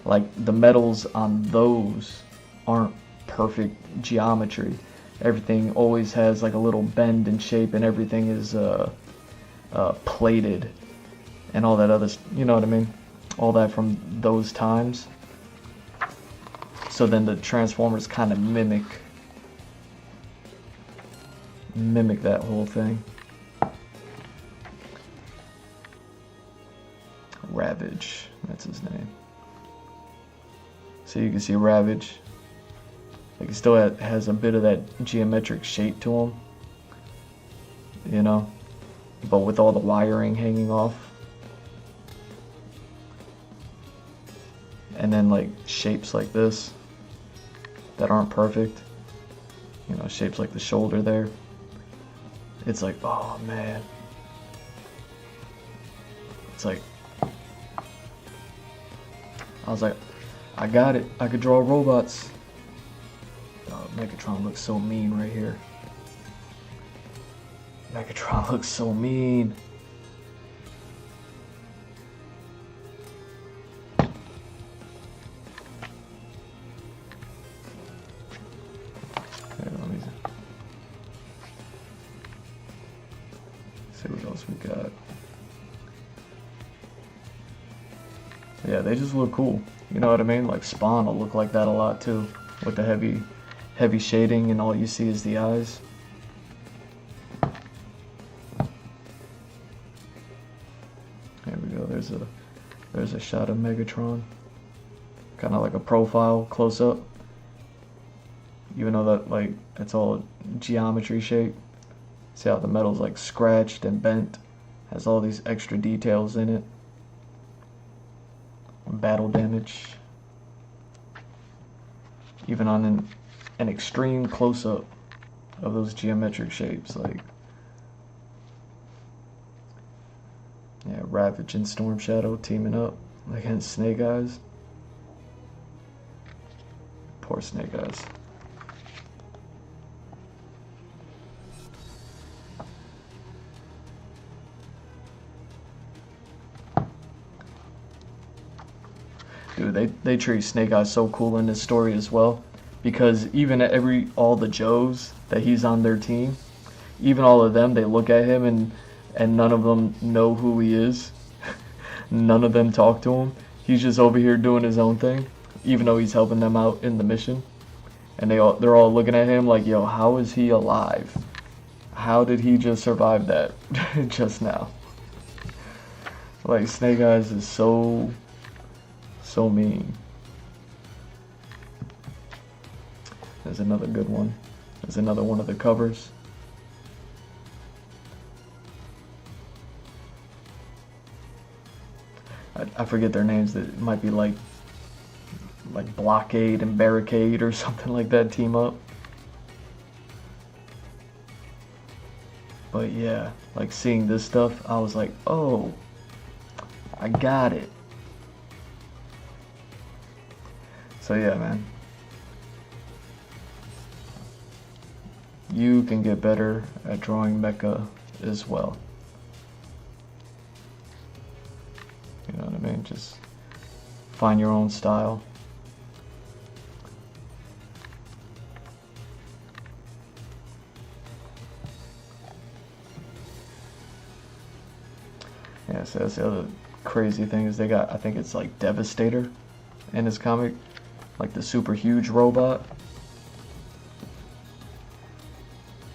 Like, the metals on those aren't perfect geometry. Everything always has like a little bend in shape, and everything is plated and all that other, you know what I mean? All that from those times. So then the Transformers kind of mimic that whole thing. Ravage, that's his name. So you can see Ravage. Like, he still has a bit of that geometric shape to him, you know, but with all the wiring hanging off. And then like shapes like this that aren't perfect, you know, shapes like the shoulder there. It's like, oh man. It's like, I was like, I got it. I could draw robots. Oh, Megatron looks so mean right here. Megatron looks so mean. see what else we got. Yeah, they just look cool. You know what I mean? Like Spawn will look like that a lot too, with the heavy shading and all you see is the eyes. There we go. There's a shot of Megatron. Kind of like a profile close up. Even though that like it's all geometry shape. See how the metal's like scratched and bent. Has all these extra details in it. Battle damage. Even on an extreme close up of those geometric shapes, like yeah, Ravage and Storm Shadow teaming up against Snake Eyes. Poor Snake Eyes. Dude, they treat Snake Eyes so cool in this story as well, because even at all the Joes that he's on their team, even all of them, they look at him and none of them know who he is. None of them talk to him. He's just over here doing his own thing, even though he's helping them out in the mission. And they're all looking at him like, yo, how is he alive? How did he just survive that just now? Like, Snake Eyes is so mean. There's another good one. There's another one of the covers. I forget their names. That might be like Blockade and Barricade or something like that team up. But yeah, like seeing this stuff, I was like, oh, I got it. So yeah, man. You can get better at drawing mecha as well. You know what I mean? Just find your own style. Yeah, so that's the other crazy thing is they got, I think it's like Devastator in his comic. Like the super huge robot.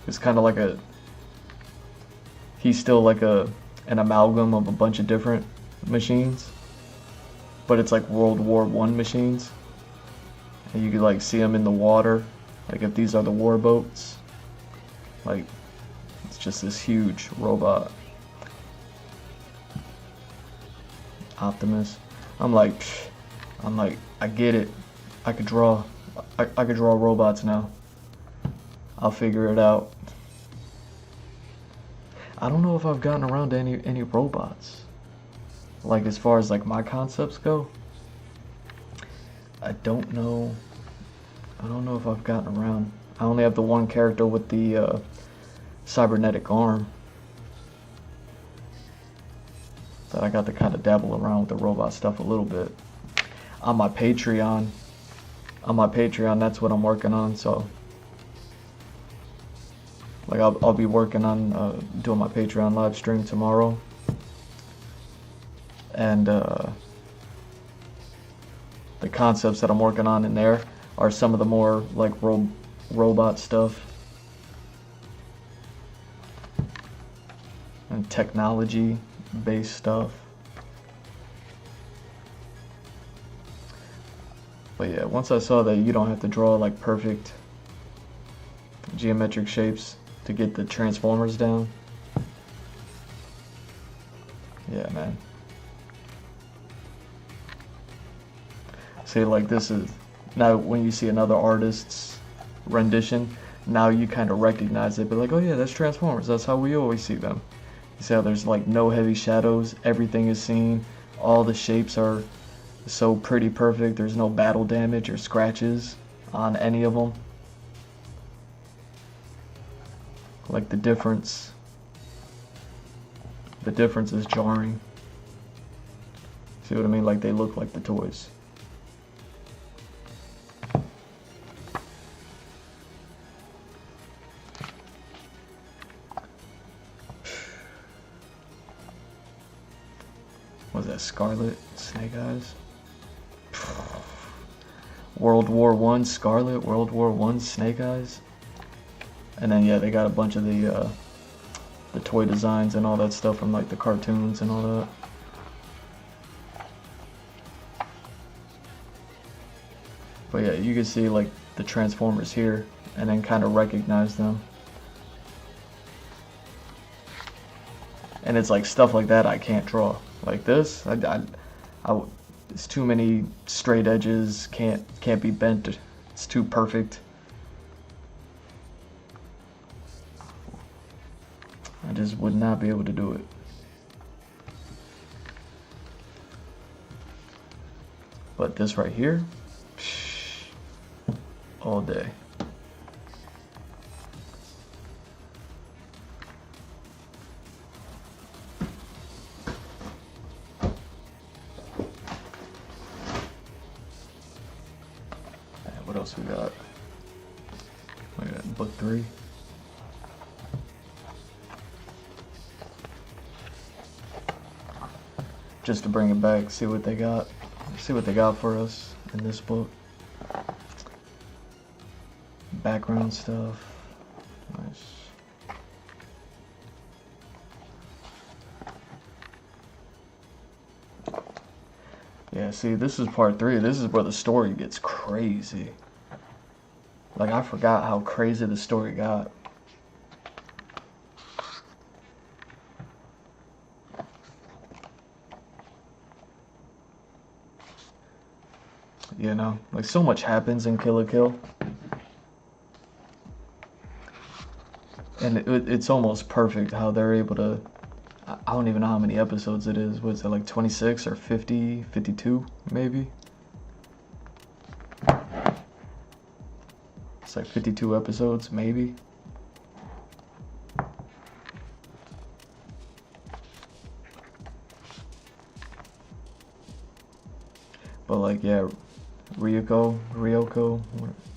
It's kind of like he's still like an amalgam of a bunch of different machines. But it's like World War I machines. And you could like see them in the water. Like if these are the war boats. Like it's just this huge robot. Optimus. I'm like, I get it. I could draw robots now. I'll figure it out. I don't know if I've gotten around to any robots. Like as far as like my concepts go. I don't know if I've gotten around. I only have the one character with the cybernetic arm. That I got to kind of dabble around with the robot stuff a little bit. On my Patreon, that's what I'm working on. So, like, I'll be working on doing my Patreon live stream tomorrow, and the concepts that I'm working on in there are some of the more like robot stuff and technology-based stuff. But yeah, once I saw that you don't have to draw like perfect geometric shapes to get the Transformers down. Yeah, man. See, like this is, now when you see another artist's rendition, now you kind of recognize it, but like, oh yeah, that's Transformers, that's how we always see them. You see how there's like no heavy shadows, everything is seen, all the shapes are so pretty perfect, there's no battle damage or scratches on any of them. Like the difference is jarring. See what I mean? Like they look like the toys. that, Scarlet, Snake Eyes? World War One Scarlet, World War One Snake Eyes. And then yeah, they got a bunch of the toy designs and all that stuff from like the cartoons and all that. But yeah, you can see like the Transformers here and then kind of recognize them. And it's like stuff like that I can't draw. Like this, it's too many straight edges, can't be bent. It's too perfect. I just would not be able to do it. But this right here, all day. What else we got? We got book 3. Just to bring it back, see what they got for us in this book. Background stuff. Nice. Yeah, see, this is part 3. This is where the story gets crazy. Like, I forgot how crazy the story got. You know, like so much happens in Kill la Kill. And it's almost perfect how they're able to, I don't even know how many episodes it is. Was it like 26 or 50, 52 maybe? It's like 52 episodes maybe. But like, yeah, Ryoko,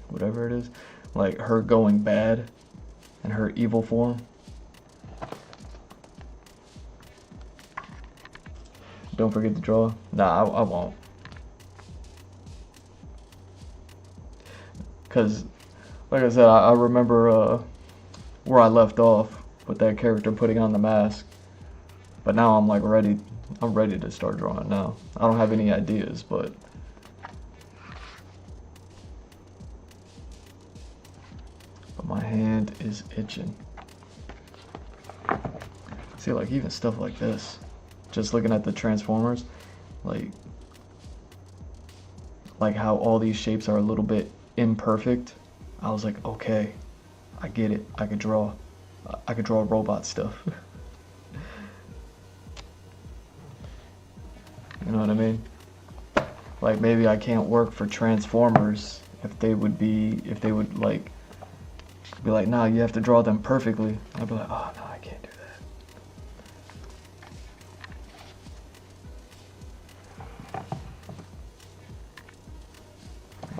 whatever it is, like her going bad and her evil form. Don't forget to draw. Nah, I won't. Cause, like I said, I remember where I left off with that character putting on the mask. But now I'm like ready. I'm ready to start drawing now. I don't have any ideas, but my hand is itching. See, like even stuff like this. Just looking at the Transformers, like how all these shapes are a little bit imperfect. I was like, okay, I get it. I could draw robot stuff. You know what I mean? Like maybe I can't work for Transformers if they would like be like, nah, you have to draw them perfectly. I'd be like, oh no, I can't do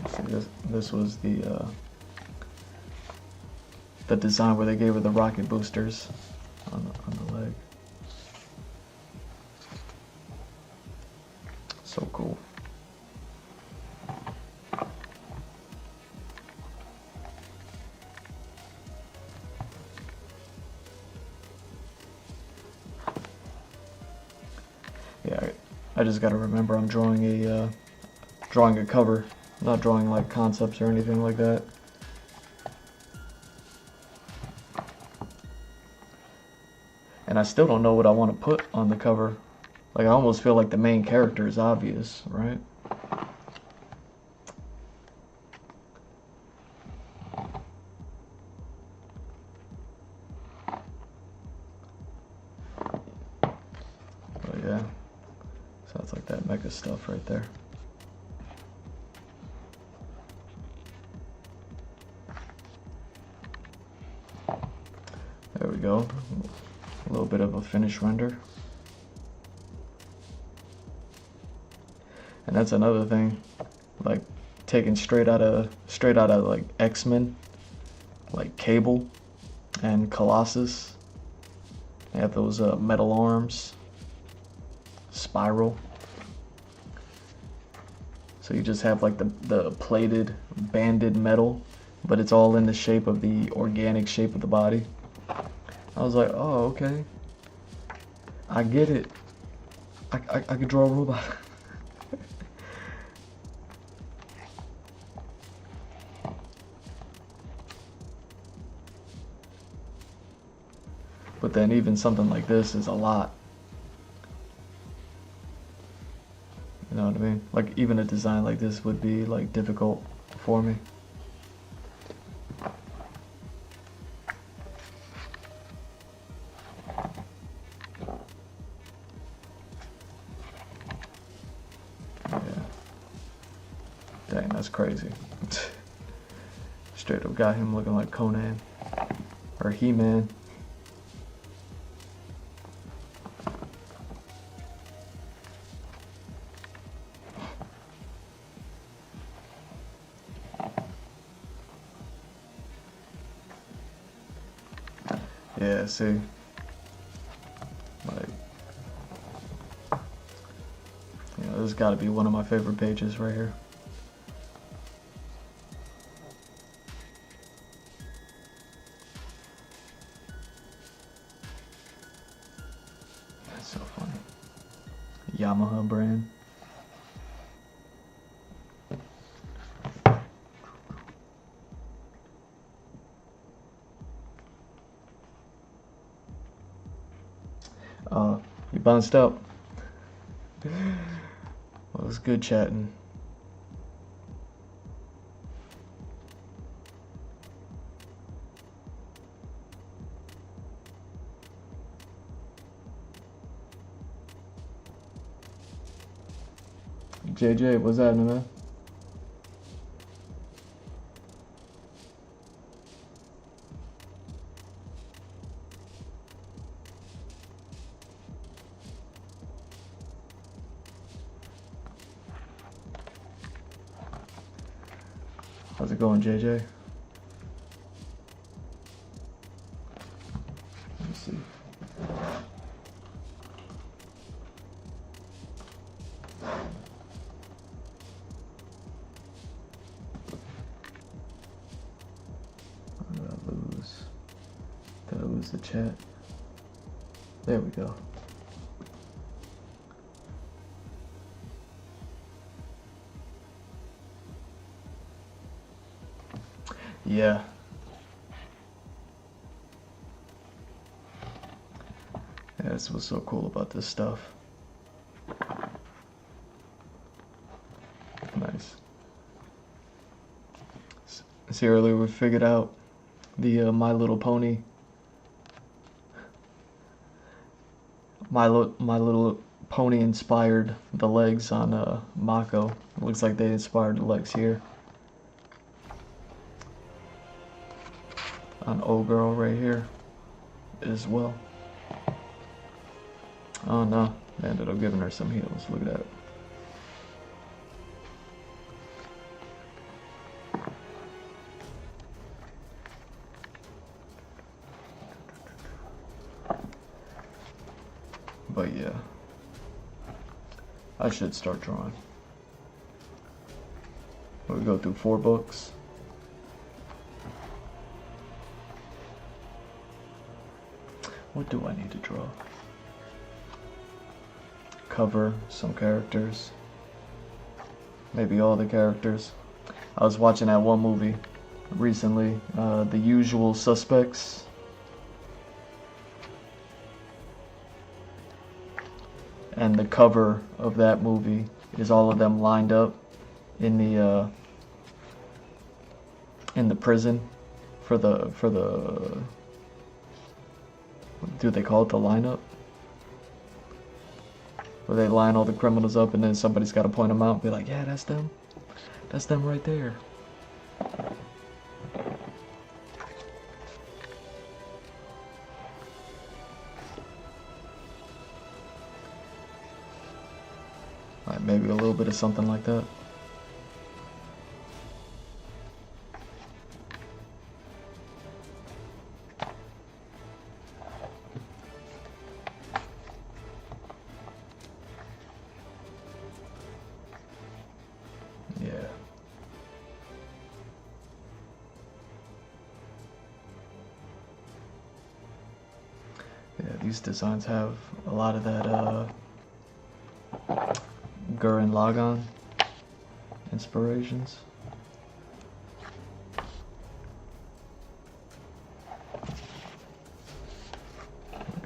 that. See, this was the design where they gave her the rocket boosters on the leg. So cool. Yeah, I just gotta remember I'm drawing a cover, not drawing like concepts or anything like that. And I still don't know what I want to put on the cover. Like I almost feel like the main character is obvious, right? But yeah, so that's like that mecha stuff right there. There we go. A little bit of a finished render. And that's another thing, like taken straight out of like X-Men, like Cable and Colossus. They have those metal arms, spiral. So you just have like the plated, banded metal, but it's all in the shape of the organic shape of the body. I was like, oh, okay. I get it. I could draw a robot. But then even something like this is a lot. You know what I mean? Like even a design like this would be like difficult for me. Yeah. Dang, that's crazy. Straight up got him looking like Conan or He-Man. Yeah, see, like, you know, this has got to be one of my favorite pages right here. That's so funny. Yamaha brand. You bounced up. Well, it was good chatting. JJ, what's happening, man? How's it going, JJ? Let me see. Did I lose the chat? There we go. Yeah. Yeah, that's what's so cool about this stuff. Nice. See, earlier we figured out the My Little Pony. My Little Pony inspired the legs on Mako. It looks like they inspired the legs here. On O-Girl right here as well. Oh no, they ended up giving her some heels. Look at that. But yeah, I should start drawing. We go through 4 books. What do I need to draw? Cover, some characters. Maybe all the characters. I was watching that one movie recently, The Usual Suspects. And the cover of that movie is all of them lined up in the prison for the do they call it the lineup? Where they line all the criminals up and then somebody's got to point them out and be like, yeah, that's them. That's them right there. Alright, maybe a little bit of something like that. Yeah, these designs have a lot of that Gurren Lagann inspirations. Like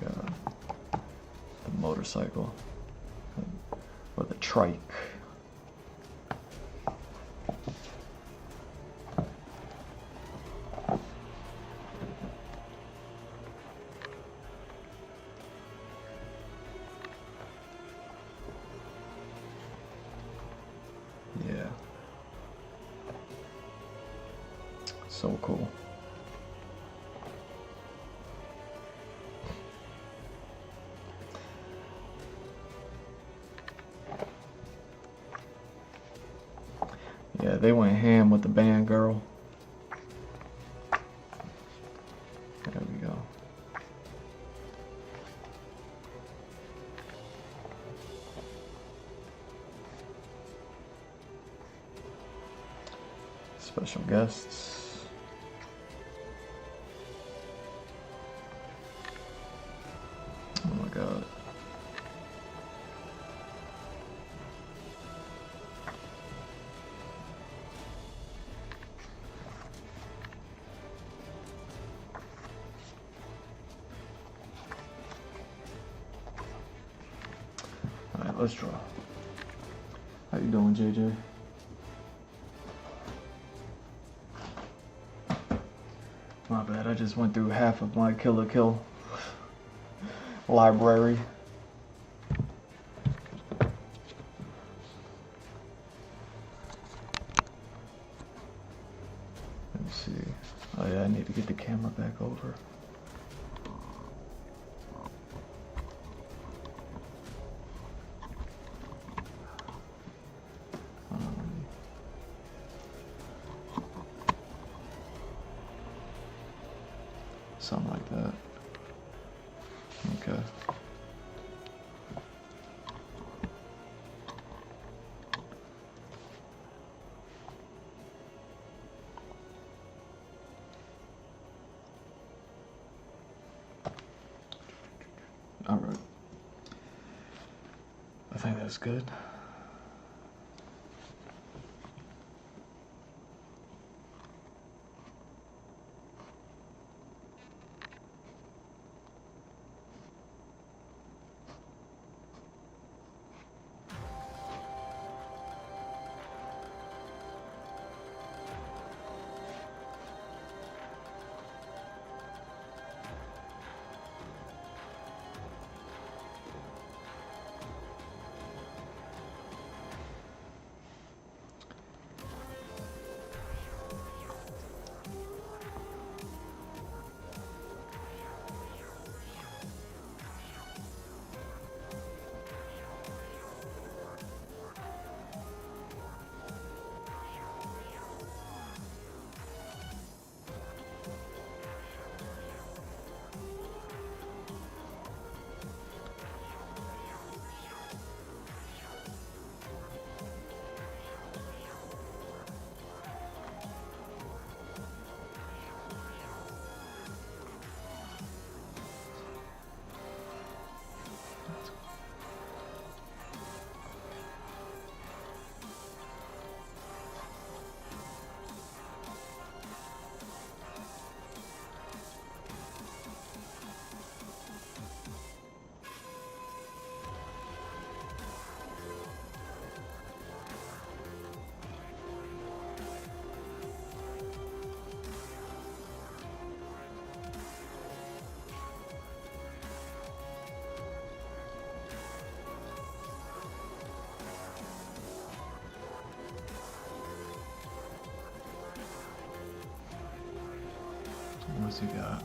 the motorcycle or the trike. Yeah. So cool. Yeah, they went ham with the band girl. There we go. Special guests. Oh my god. Alright, let's draw. How you doing, JJ? My bad, I just went through half of my Kill la Kill library. Let me see. Oh yeah, I need to get the camera back over. Something like that. Okay. All right. I think that's good. What's he got?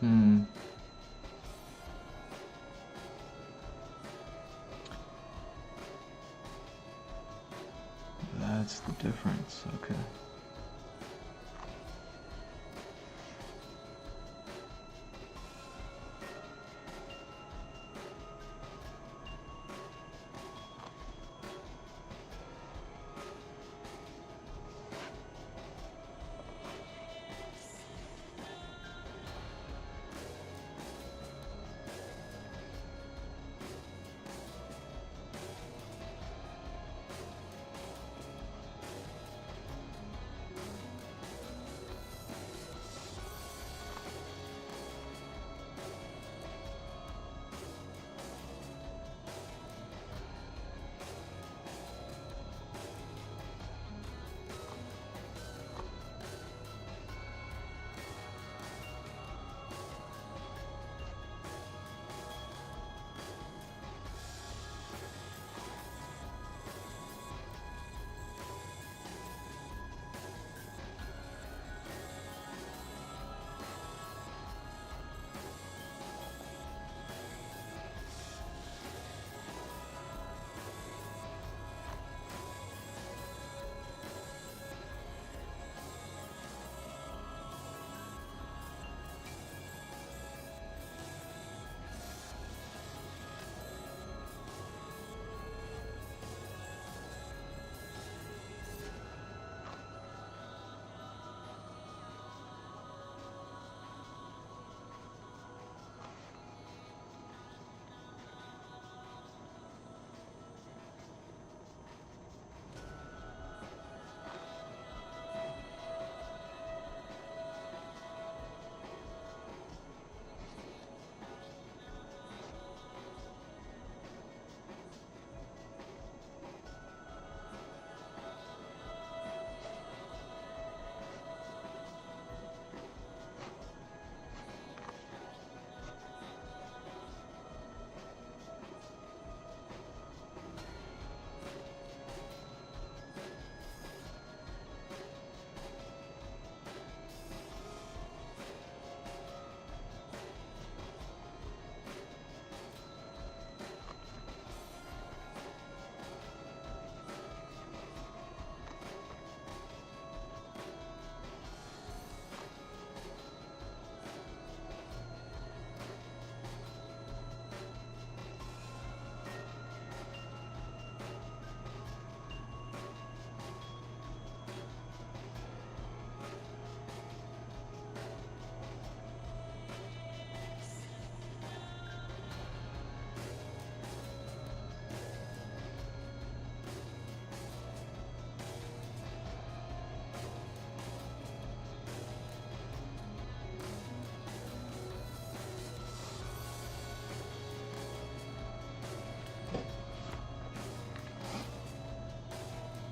Hmm. That's the difference. Okay.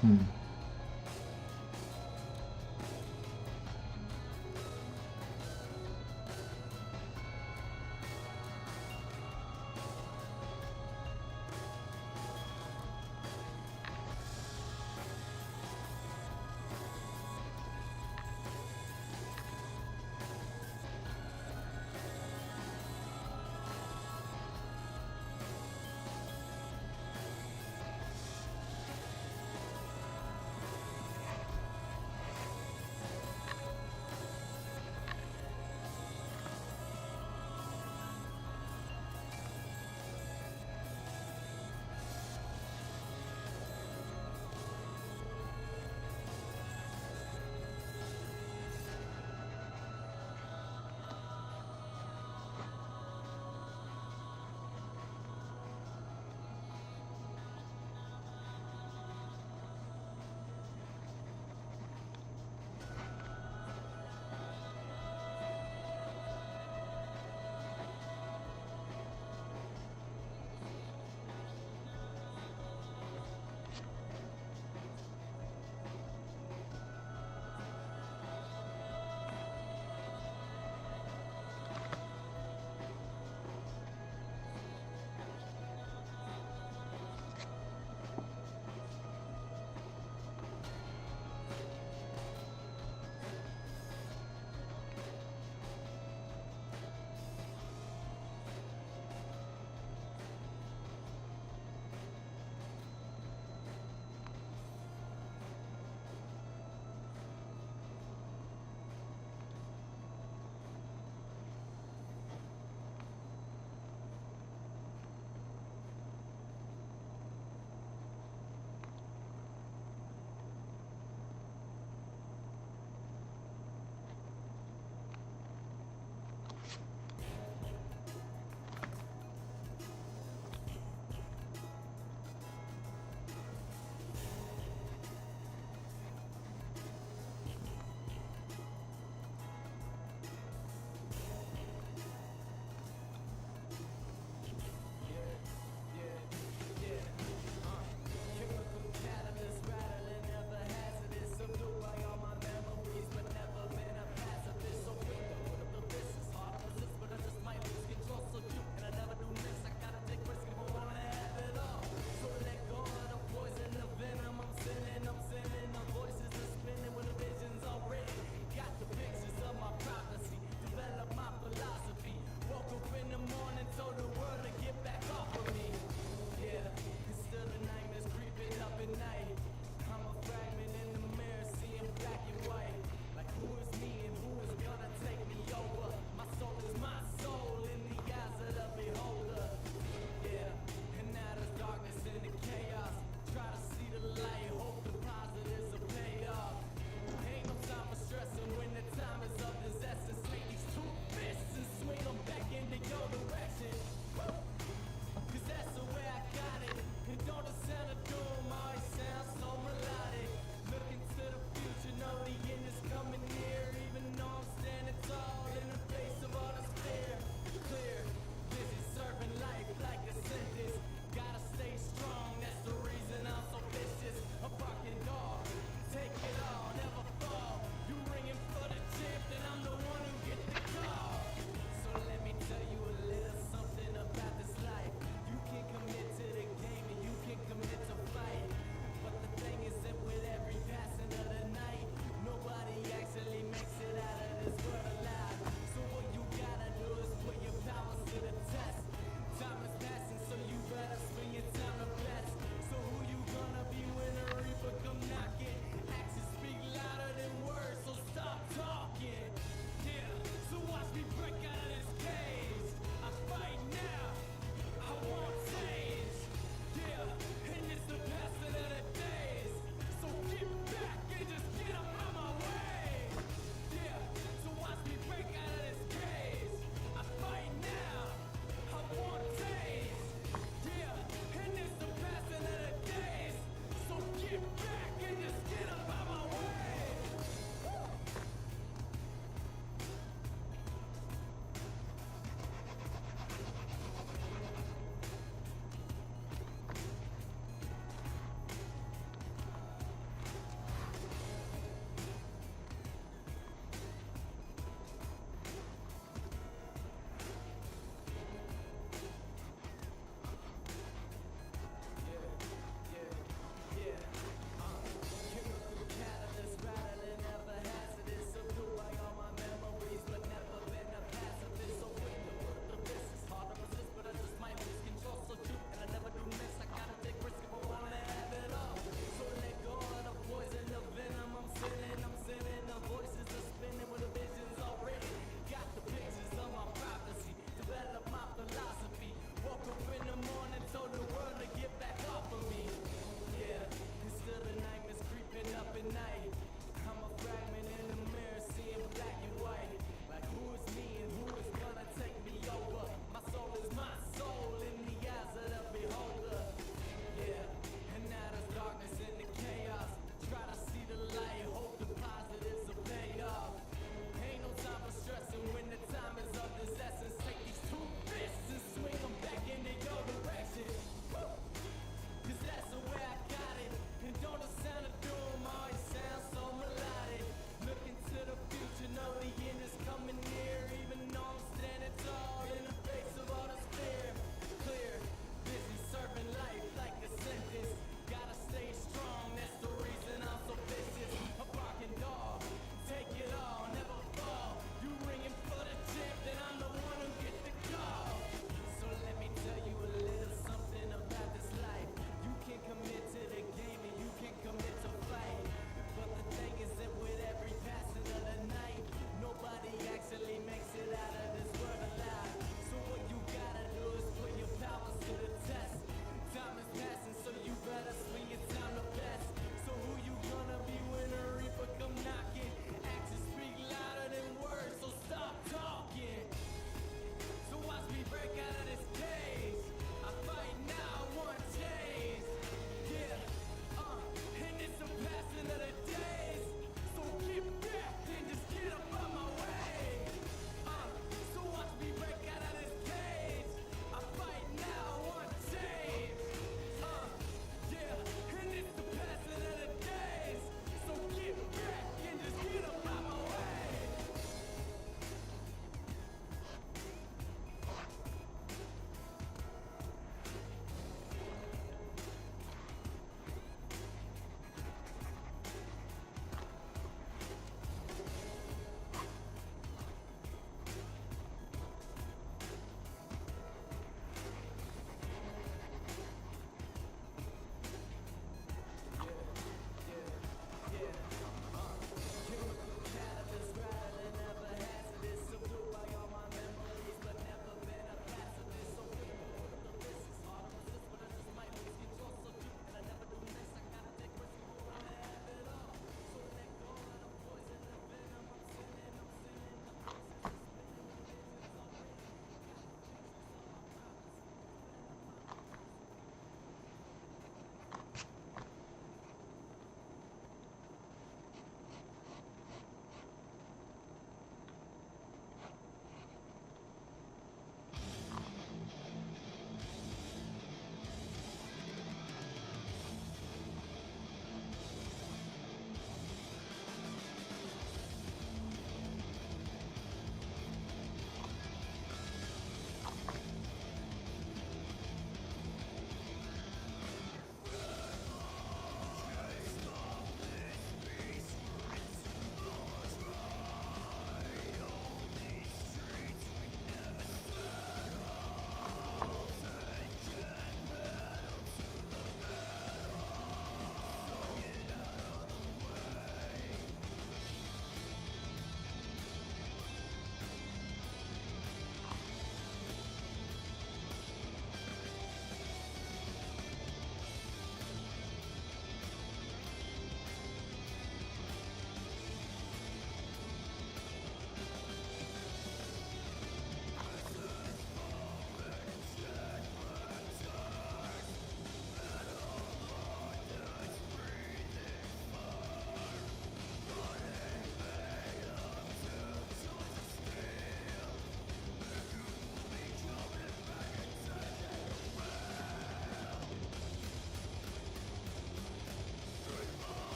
Hmm.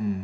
Hmm.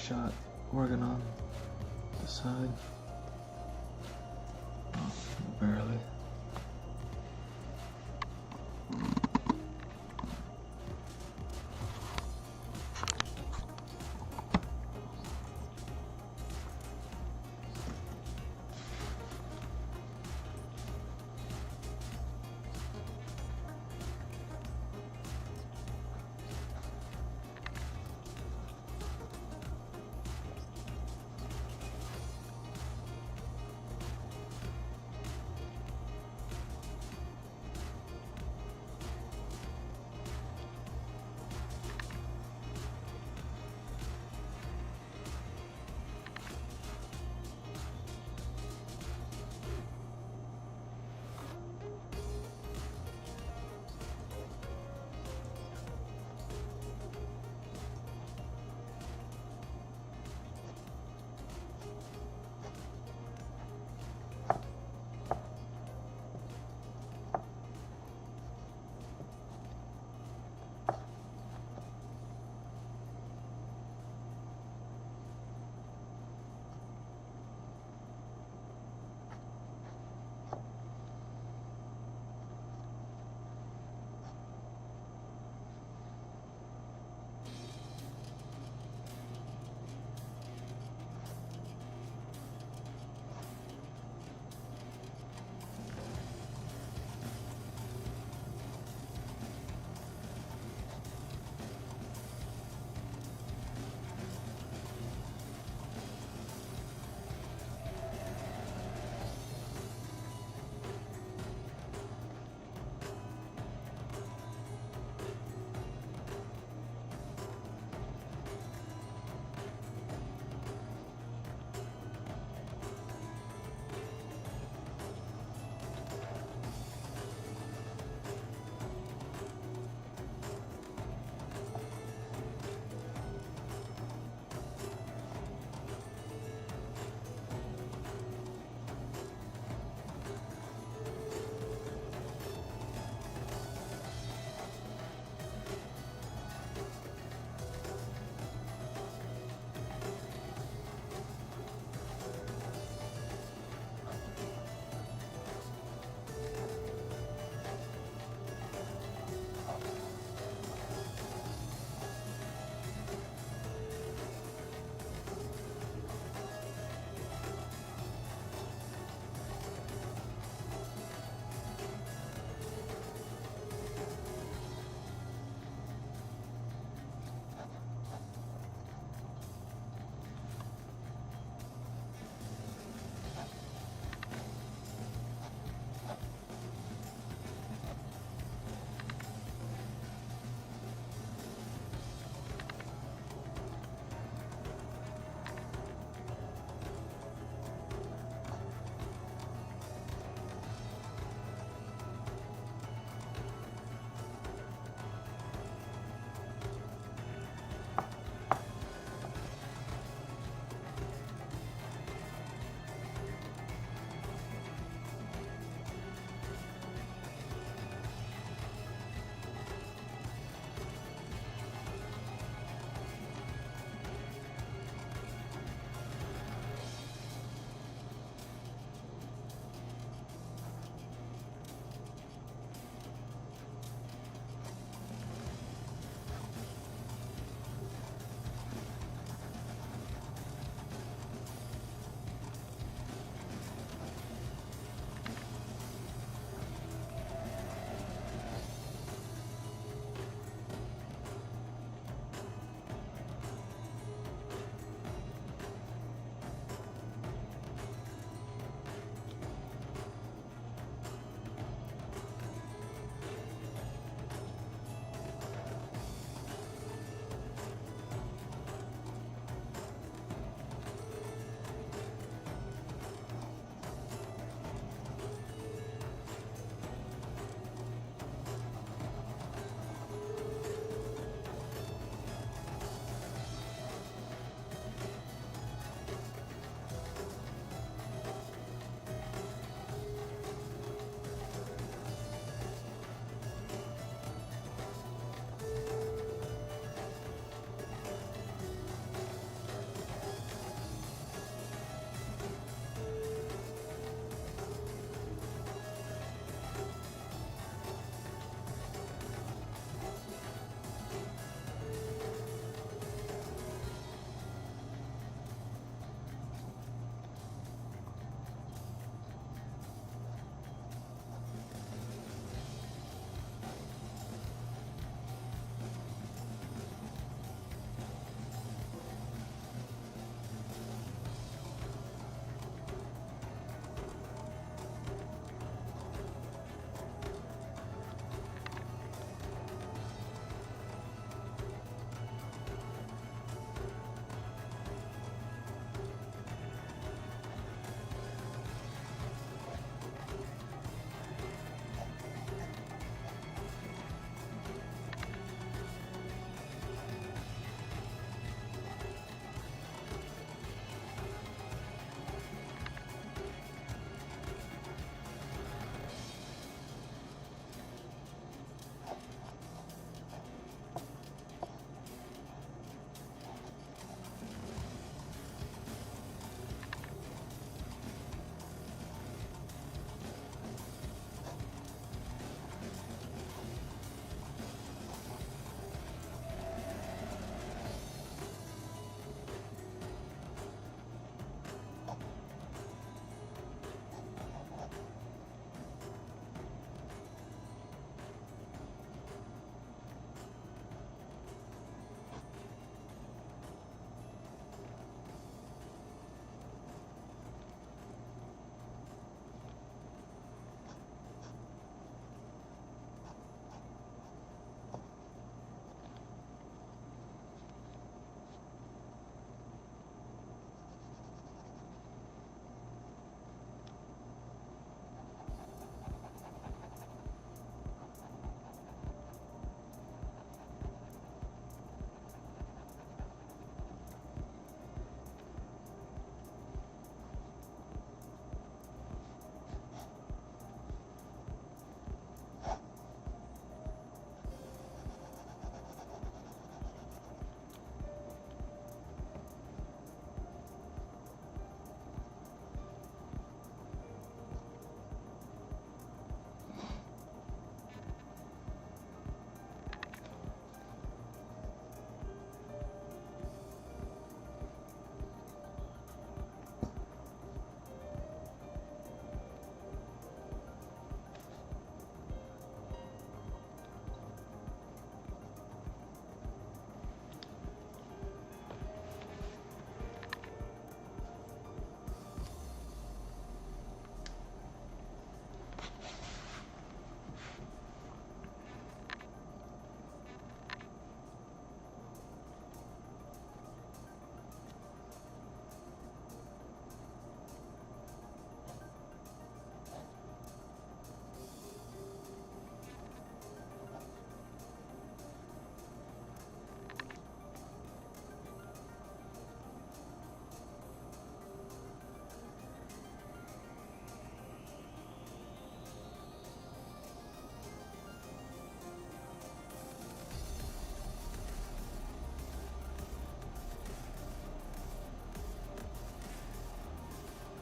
shot working on the side. Oh, barely.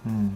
Hmm.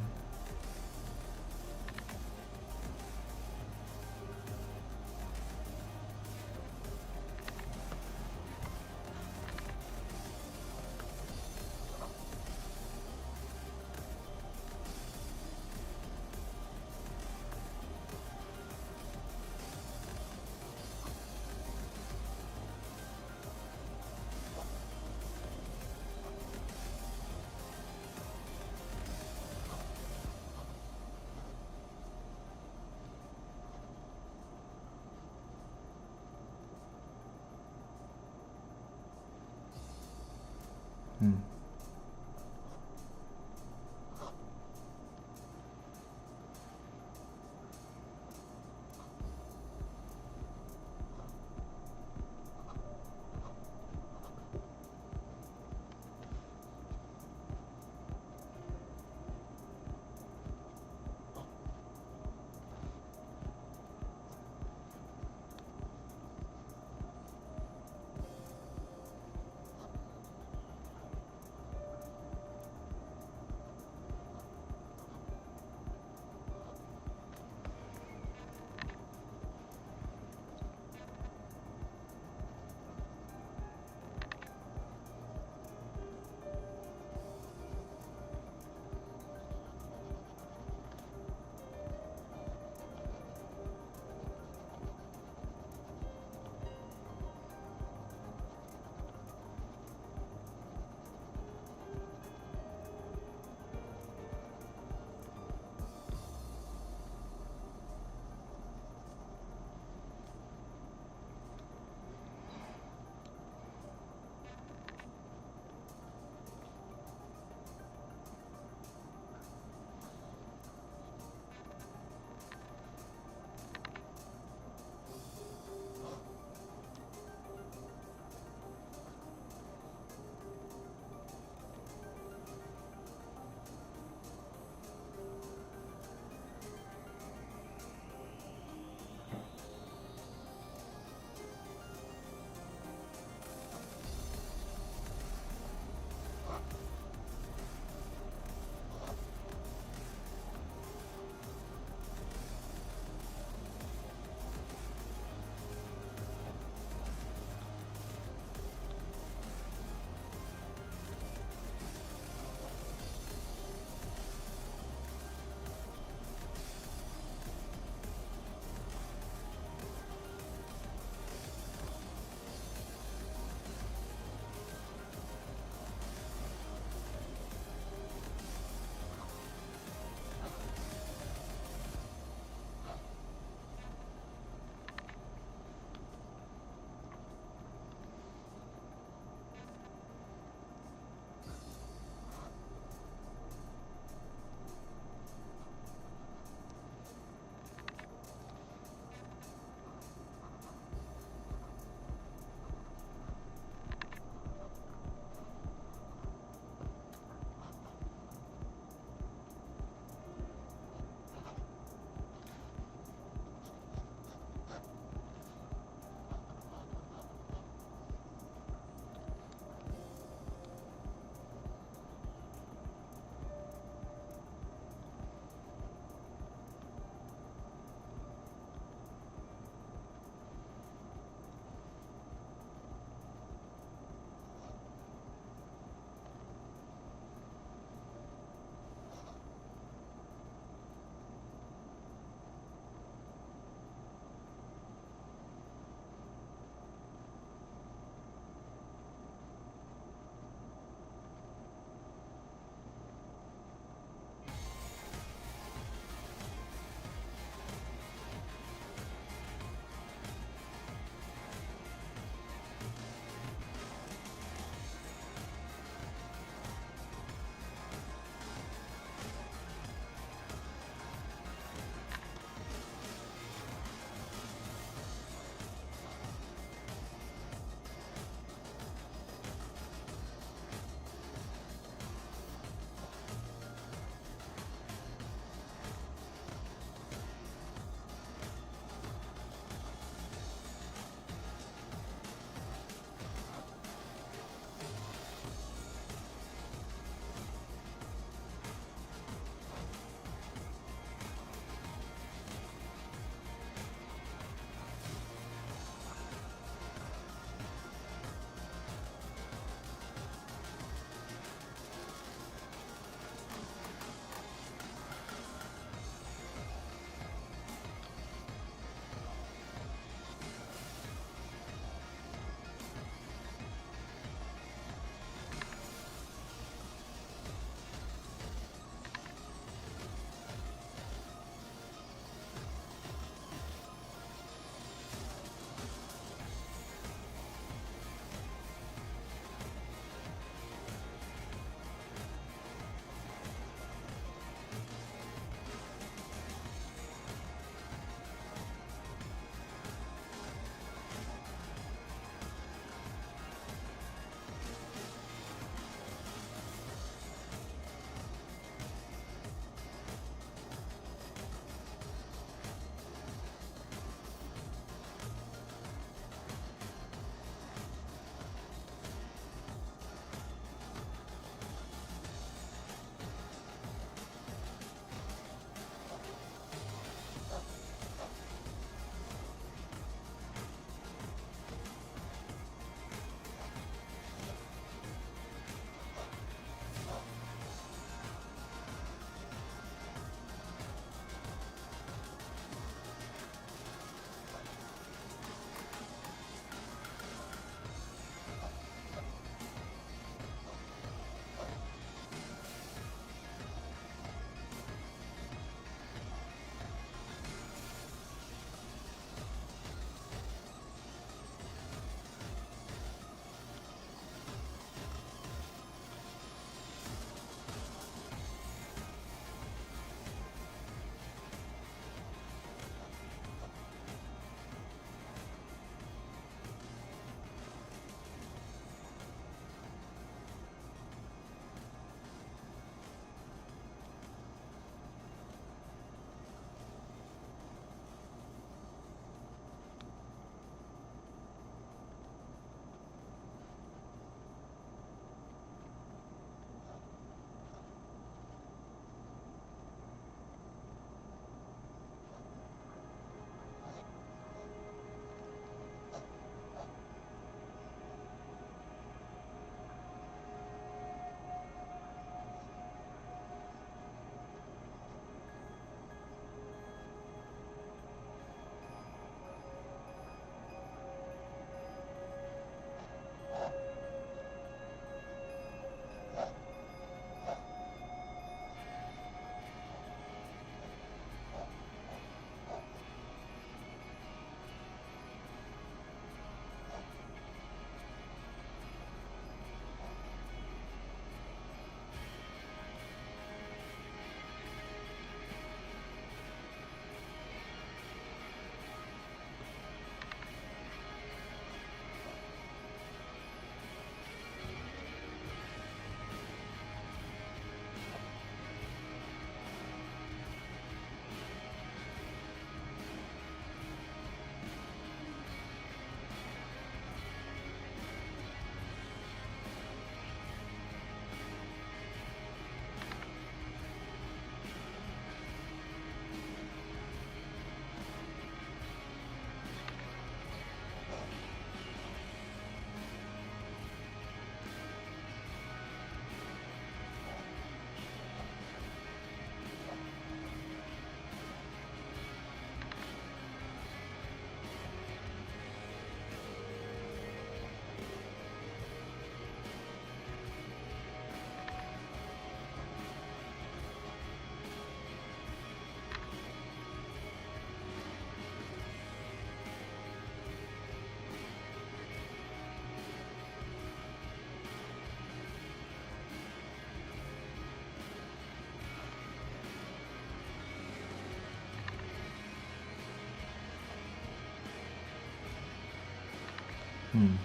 Hmm.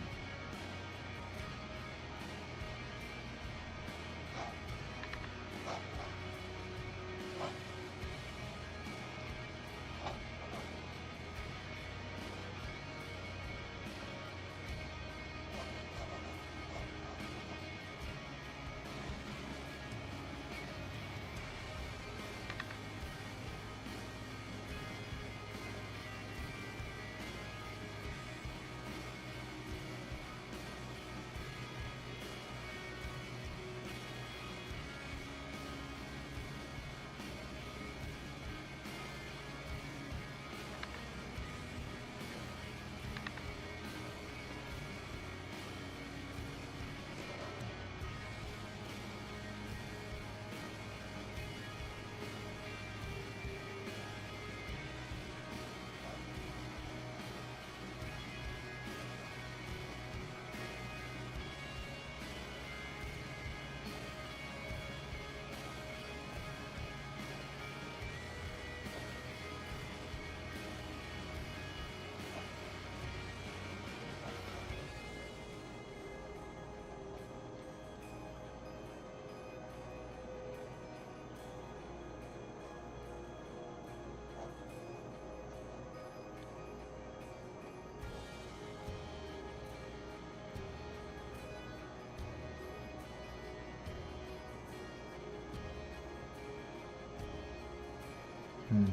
Hmm.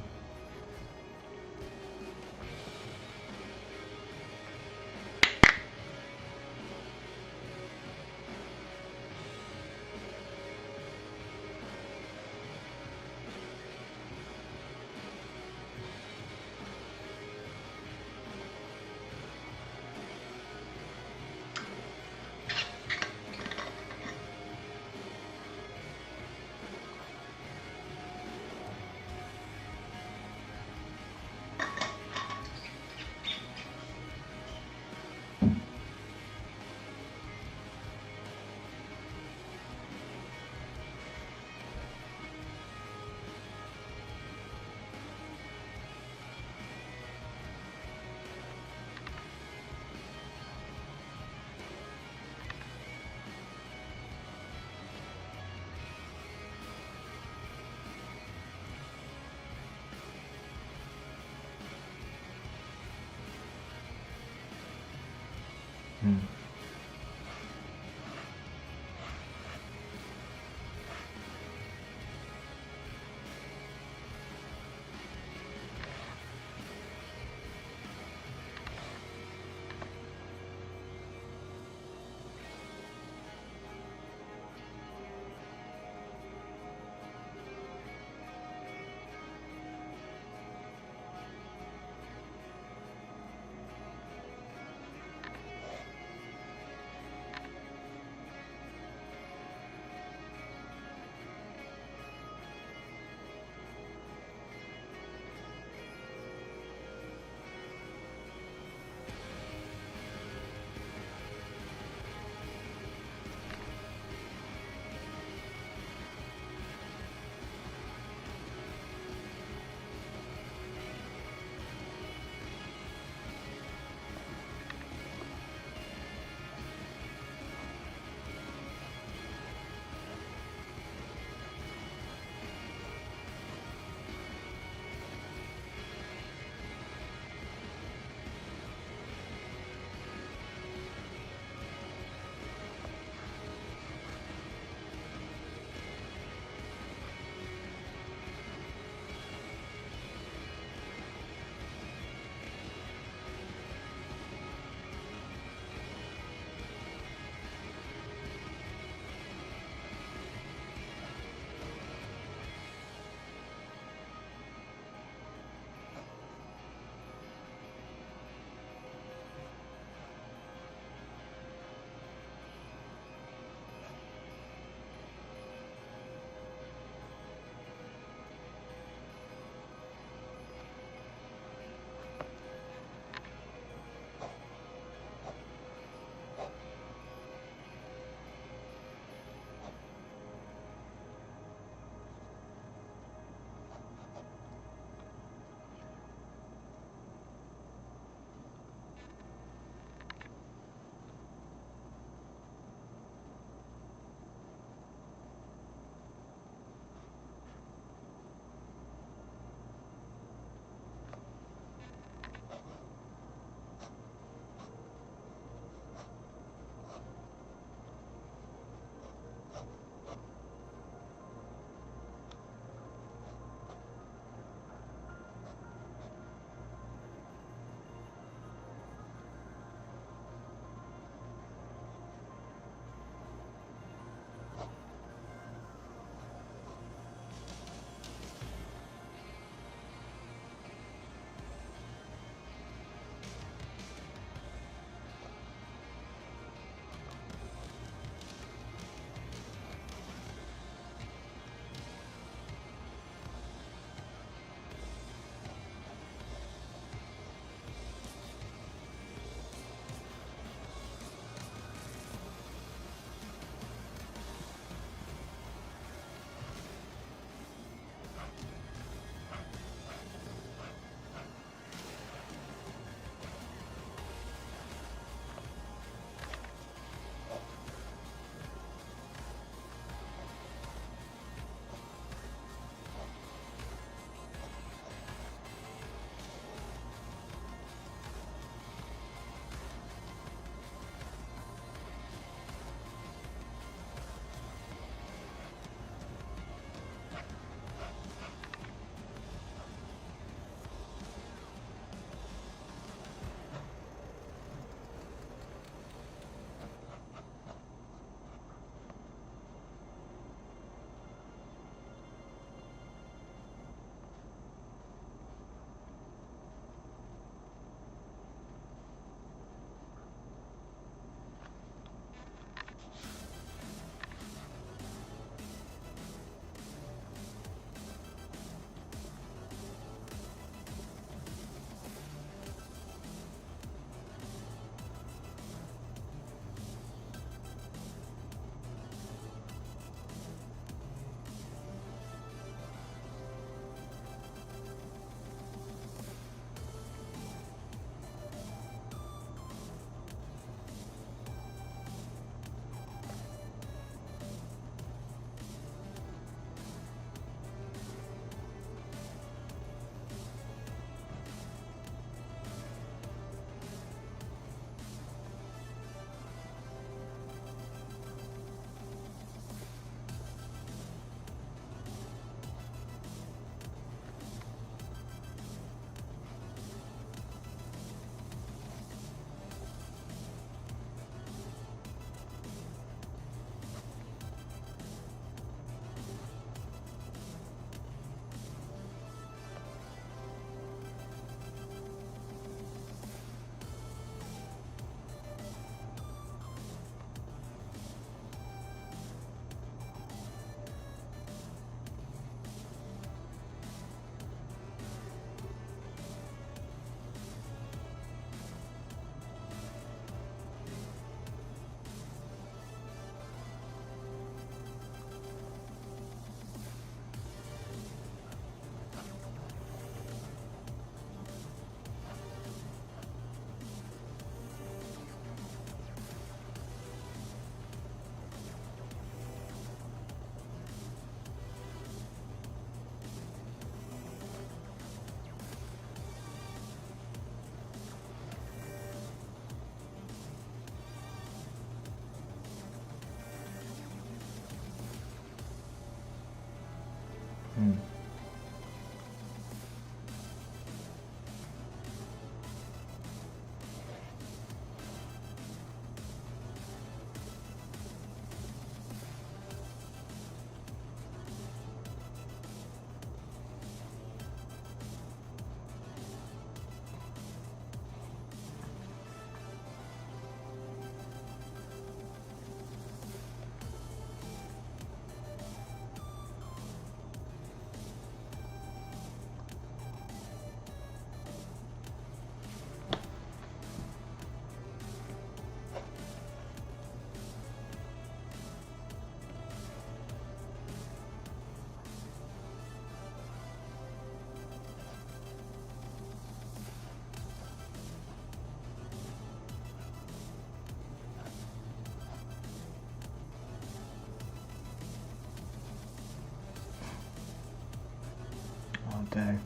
dang.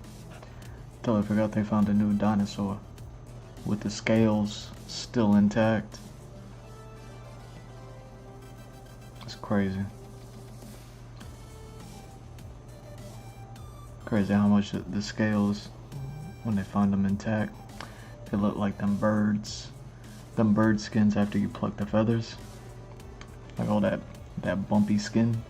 Totally forgot they found a new dinosaur with the scales still intact. It's crazy. Crazy how much the scales, when they find them intact, they look like them birds. Them bird skins after you pluck the feathers. Like all that bumpy skin.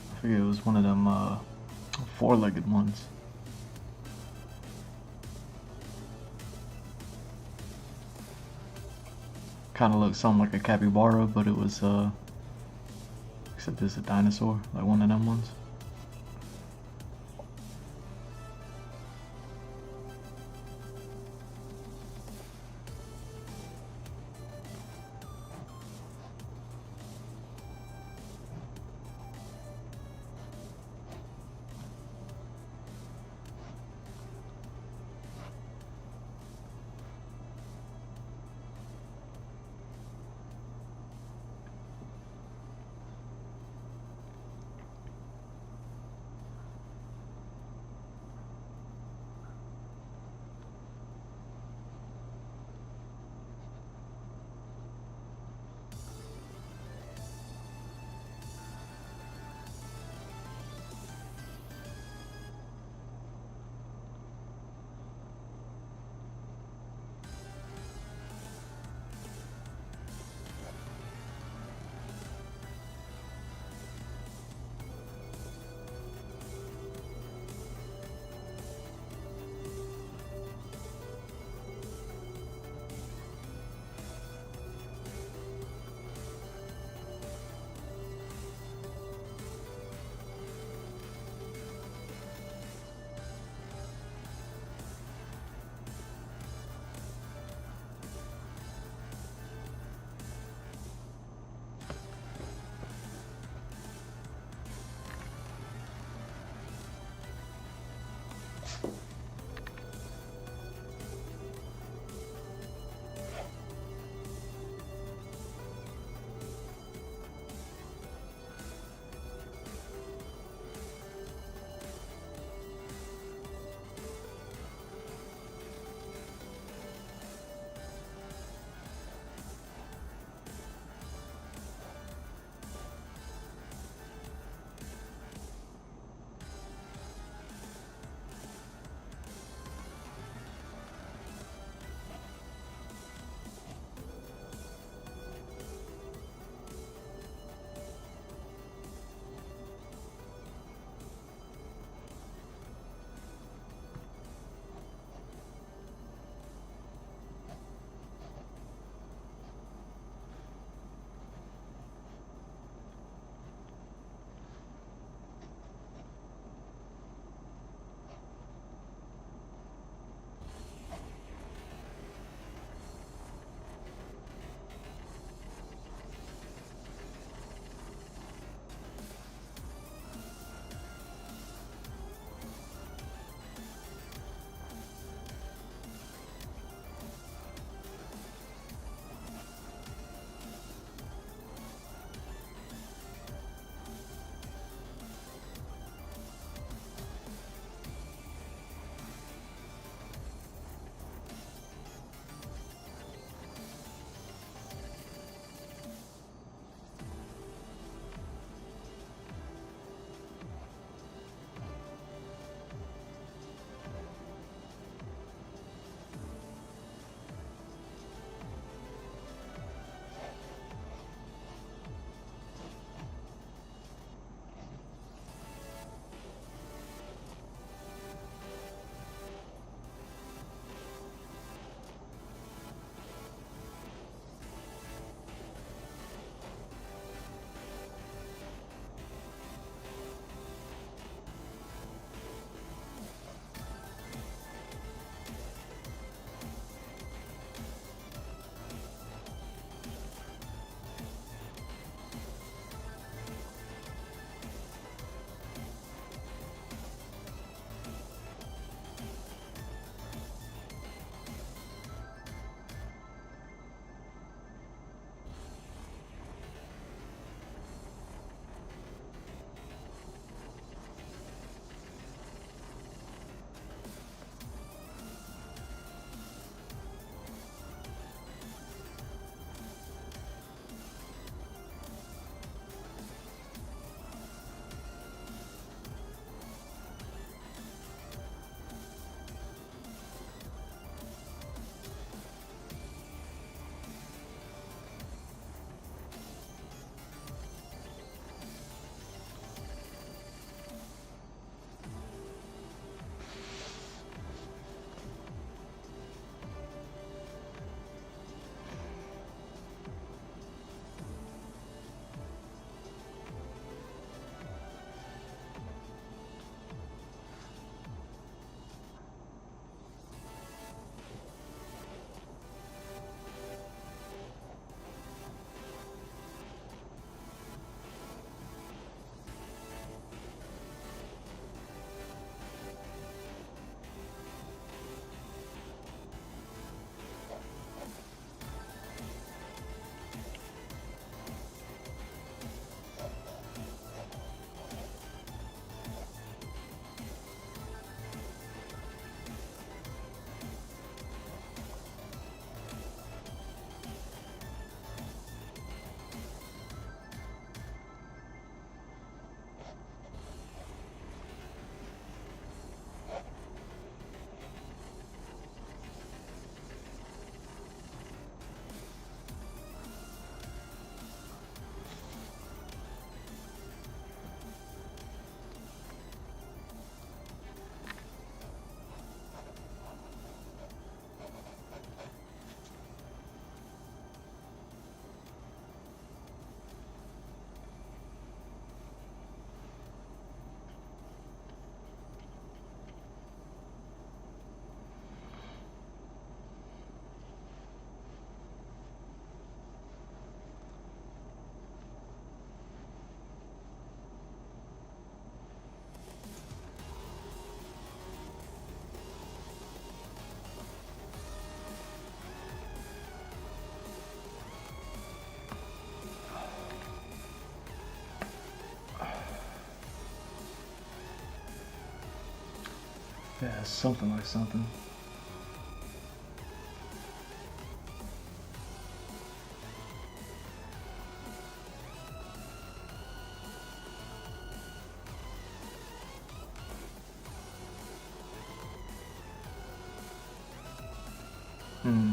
I forget, it was one of them four-legged ones. Kind of looked something like a capybara, but it was except it's a dinosaur, like one of them ones. Yeah, something like something. Hmm.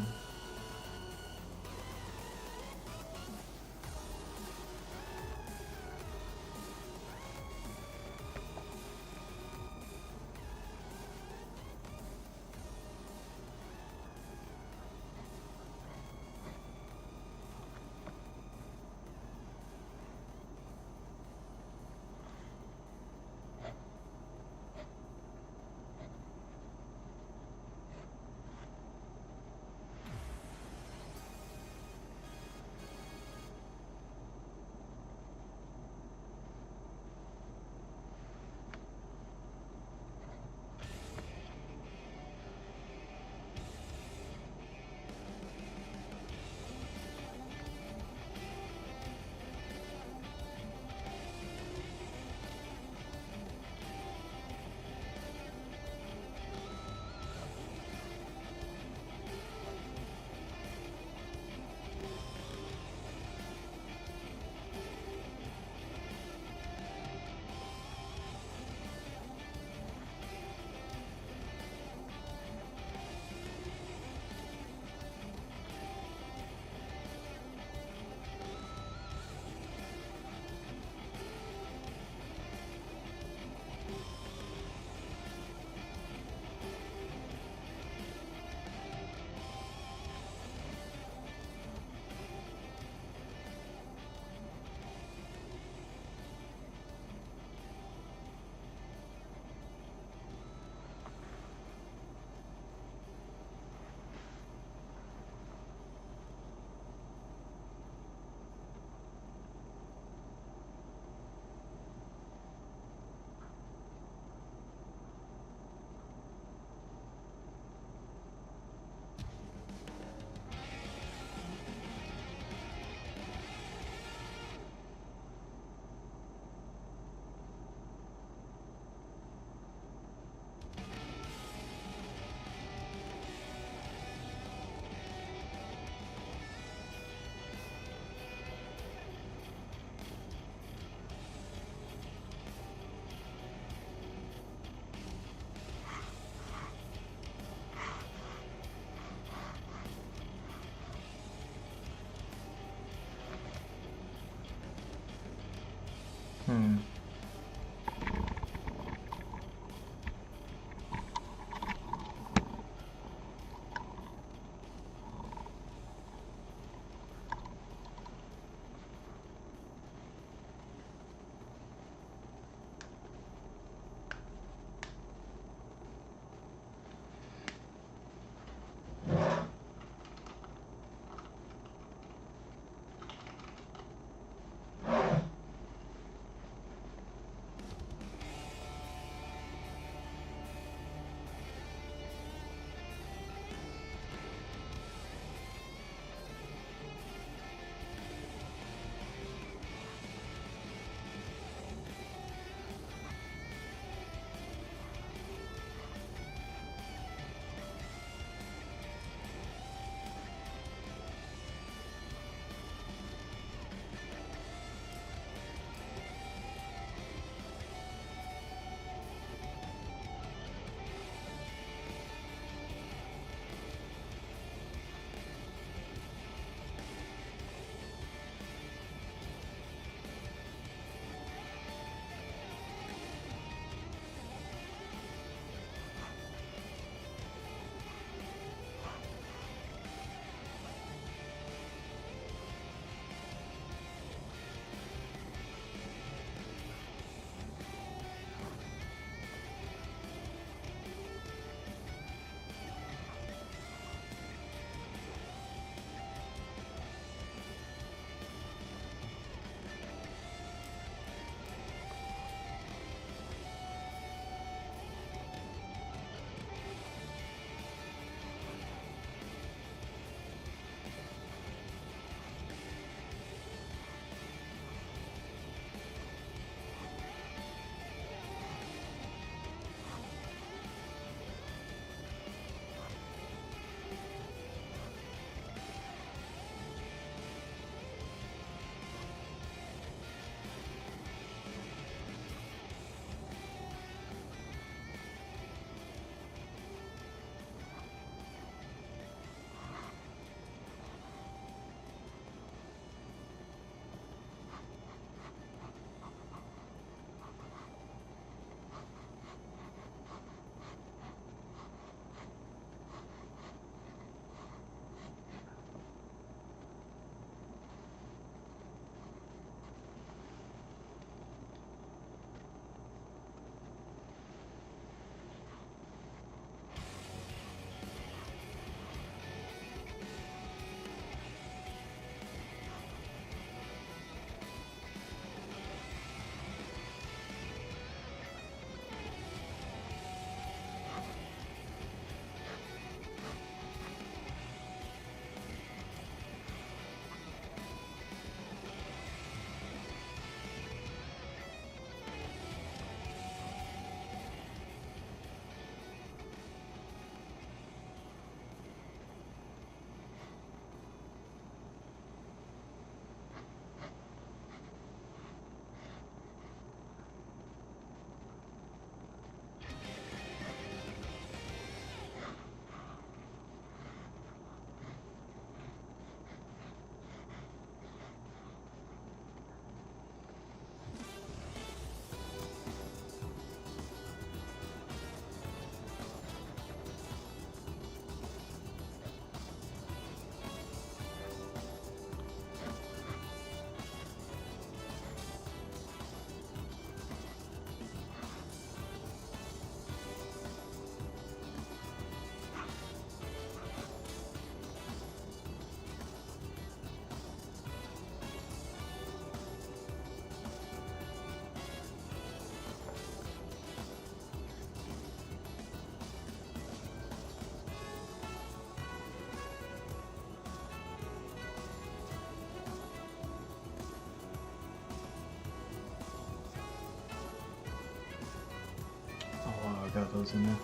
those in there.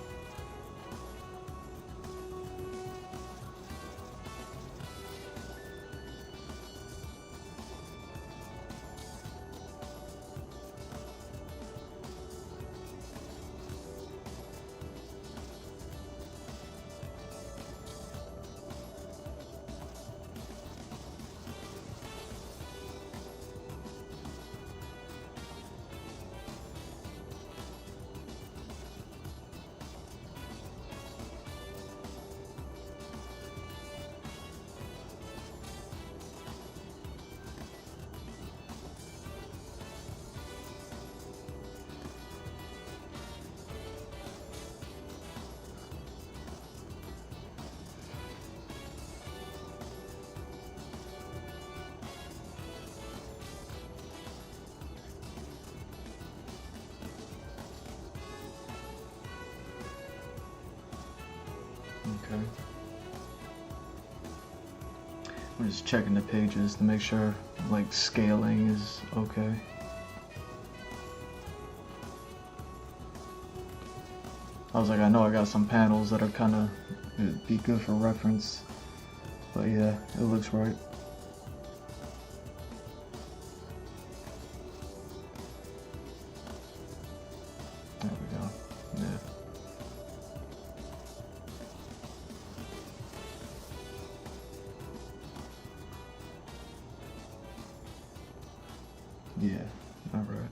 Okay. I'm just checking the pages to make sure like scaling is okay. I was like, I know I got some panels that are kind of, it'd be good for reference, but yeah, it looks right. There we go. Yeah. Yeah, all right.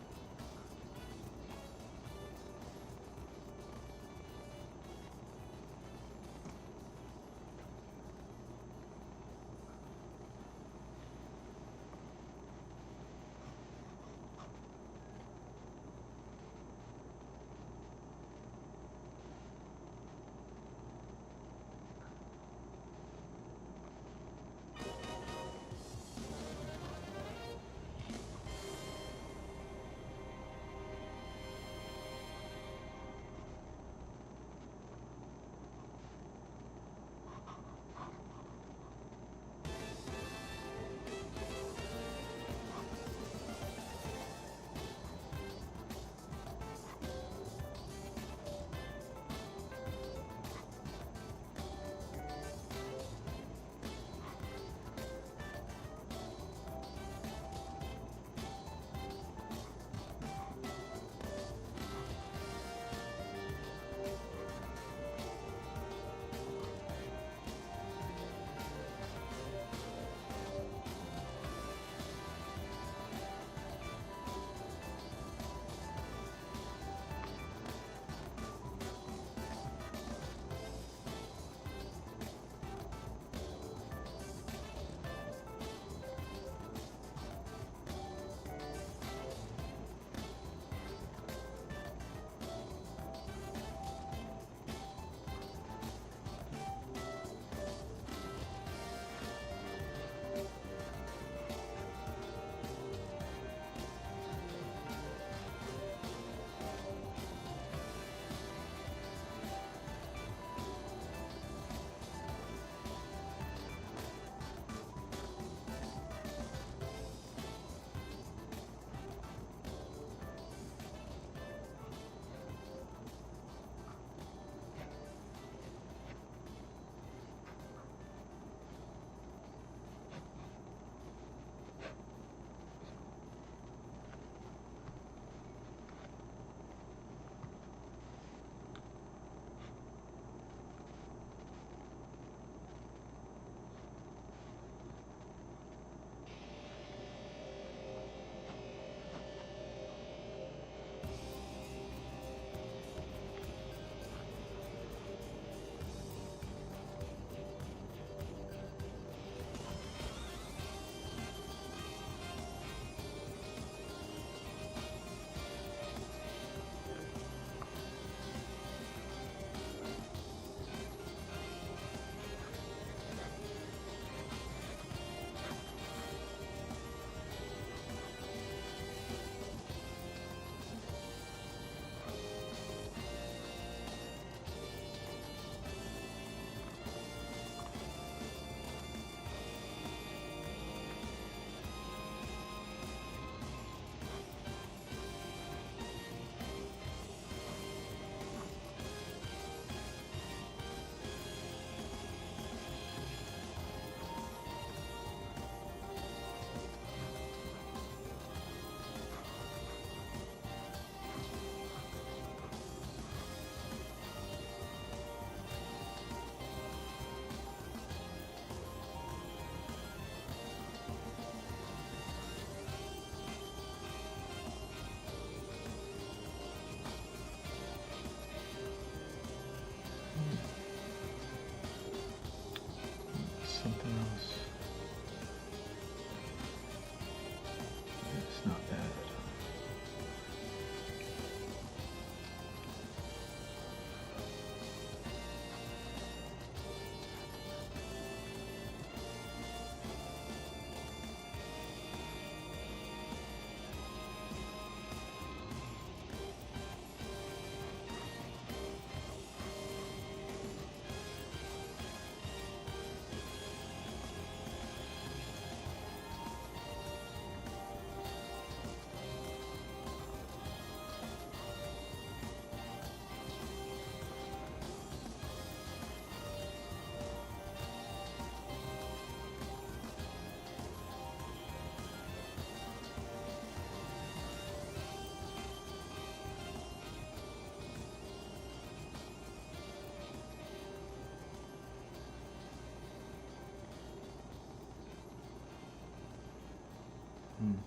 Alright.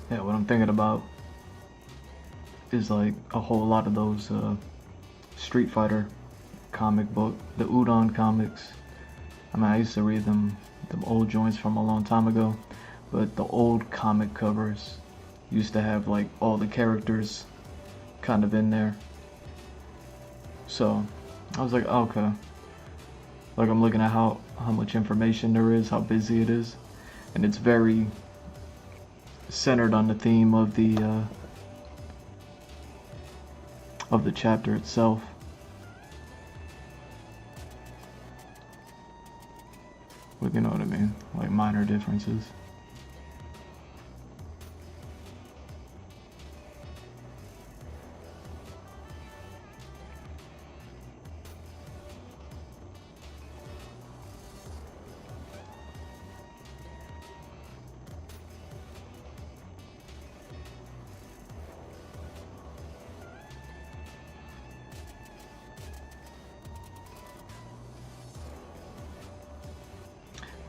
Yeah, what I'm thinking about is like a whole lot of those Street Fighter comic book, the Udon comics. I mean, I used to read them old joints from a long time ago, but the old comic covers used to have like all the characters kind of in there. So I was like, okay. Like I'm looking at how much information there is, how busy it is, and it's very centered on the theme of the chapter itself. But you know what I mean? Like minor differences.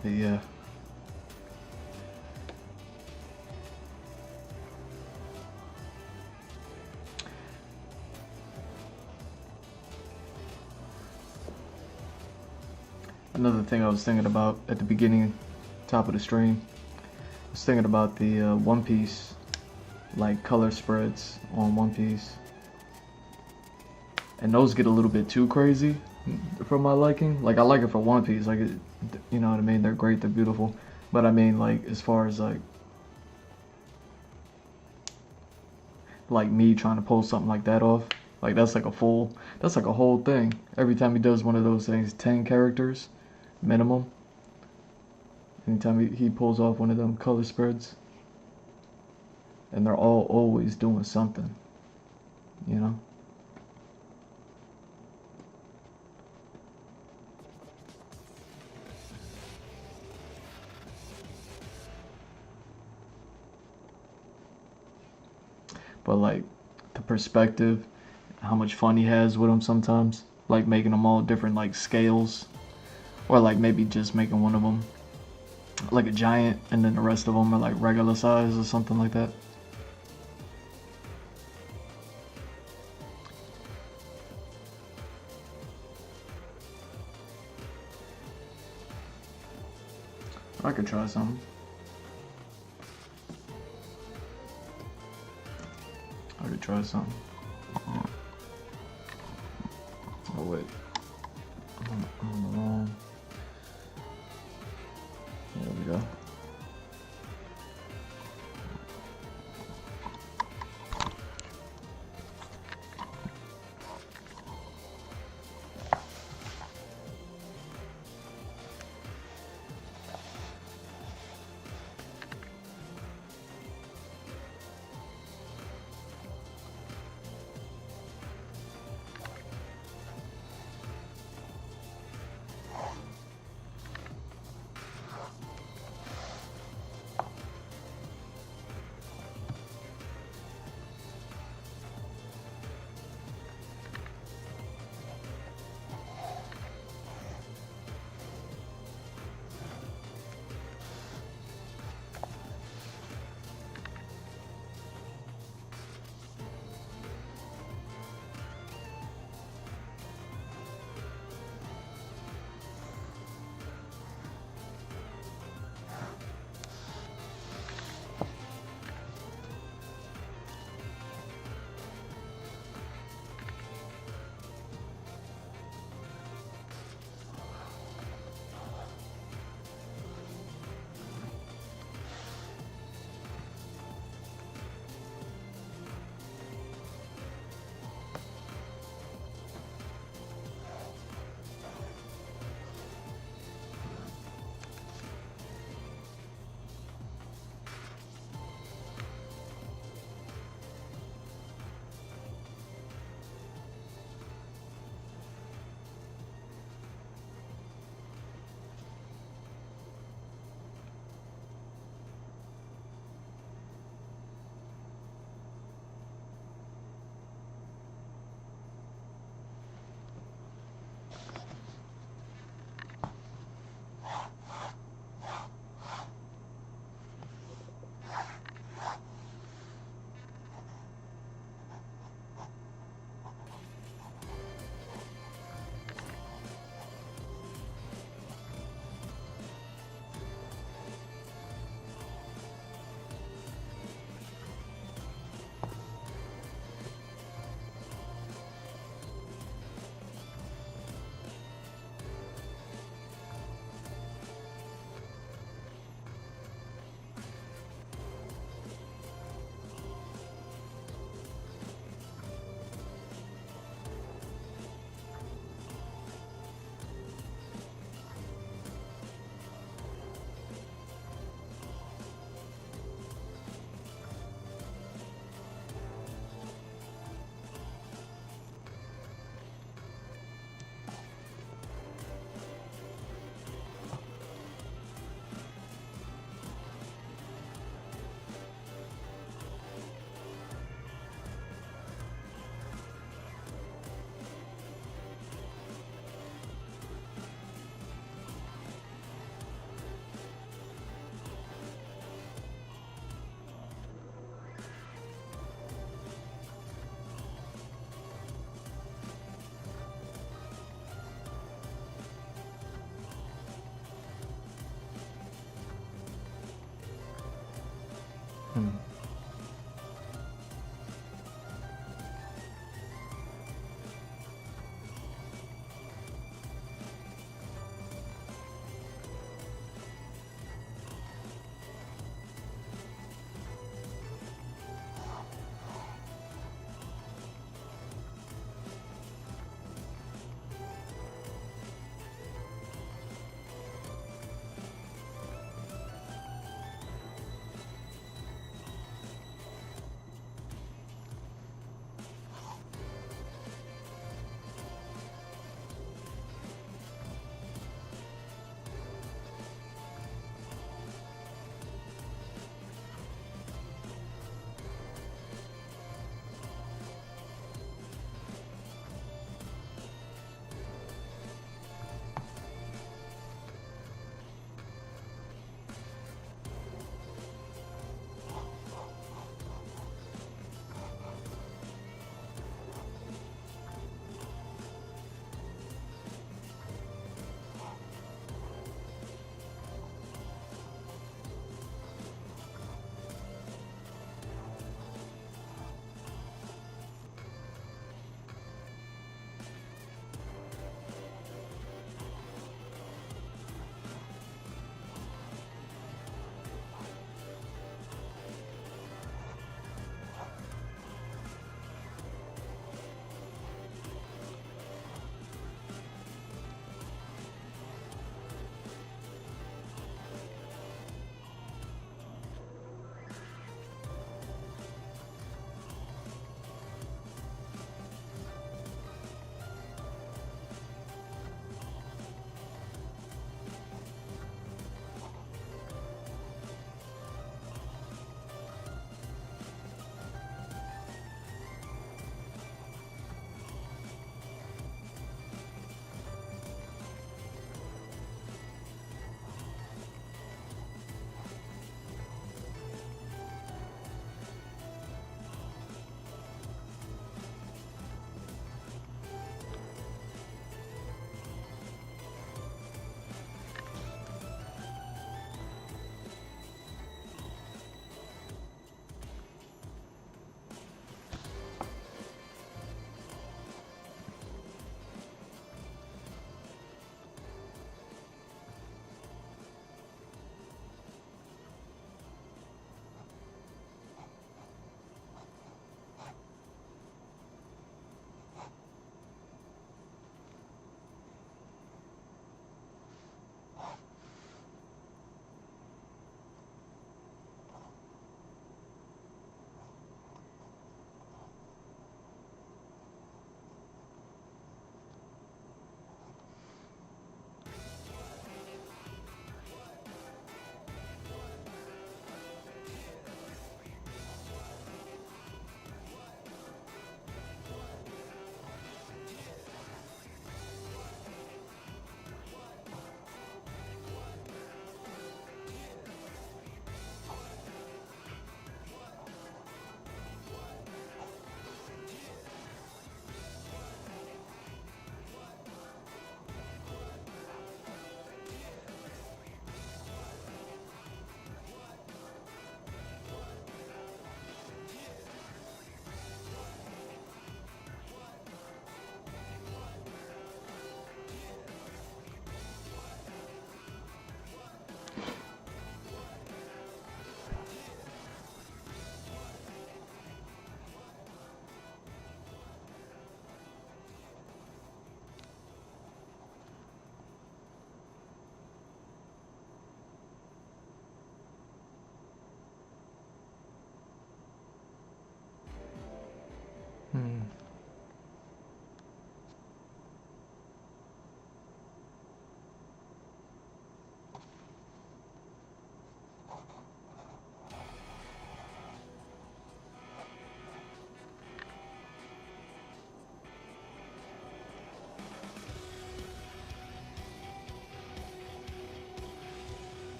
But yeah. Another thing I was thinking about at the beginning, top of the stream, I was thinking about the One Piece, like color spreads on One Piece. And those get a little bit too crazy for my liking. Like I like it for One Piece, like it, you know what I mean? They're great, they're beautiful. But I mean, like as far as like me trying to pull something like that off, like that's like a whole thing. Every time he does one of those things, 10 characters minimum. Anytime he pulls off one of them color spreads, and they're all always doing something, you know. But like the perspective, how much fun he has with them sometimes, like making them all different like scales, or like maybe just making one of them like a giant and then the rest of them are like regular size or something like that. I could try something. I could try something. Oh wait. I'm on the wrong. There we go.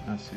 I see.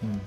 Hmm.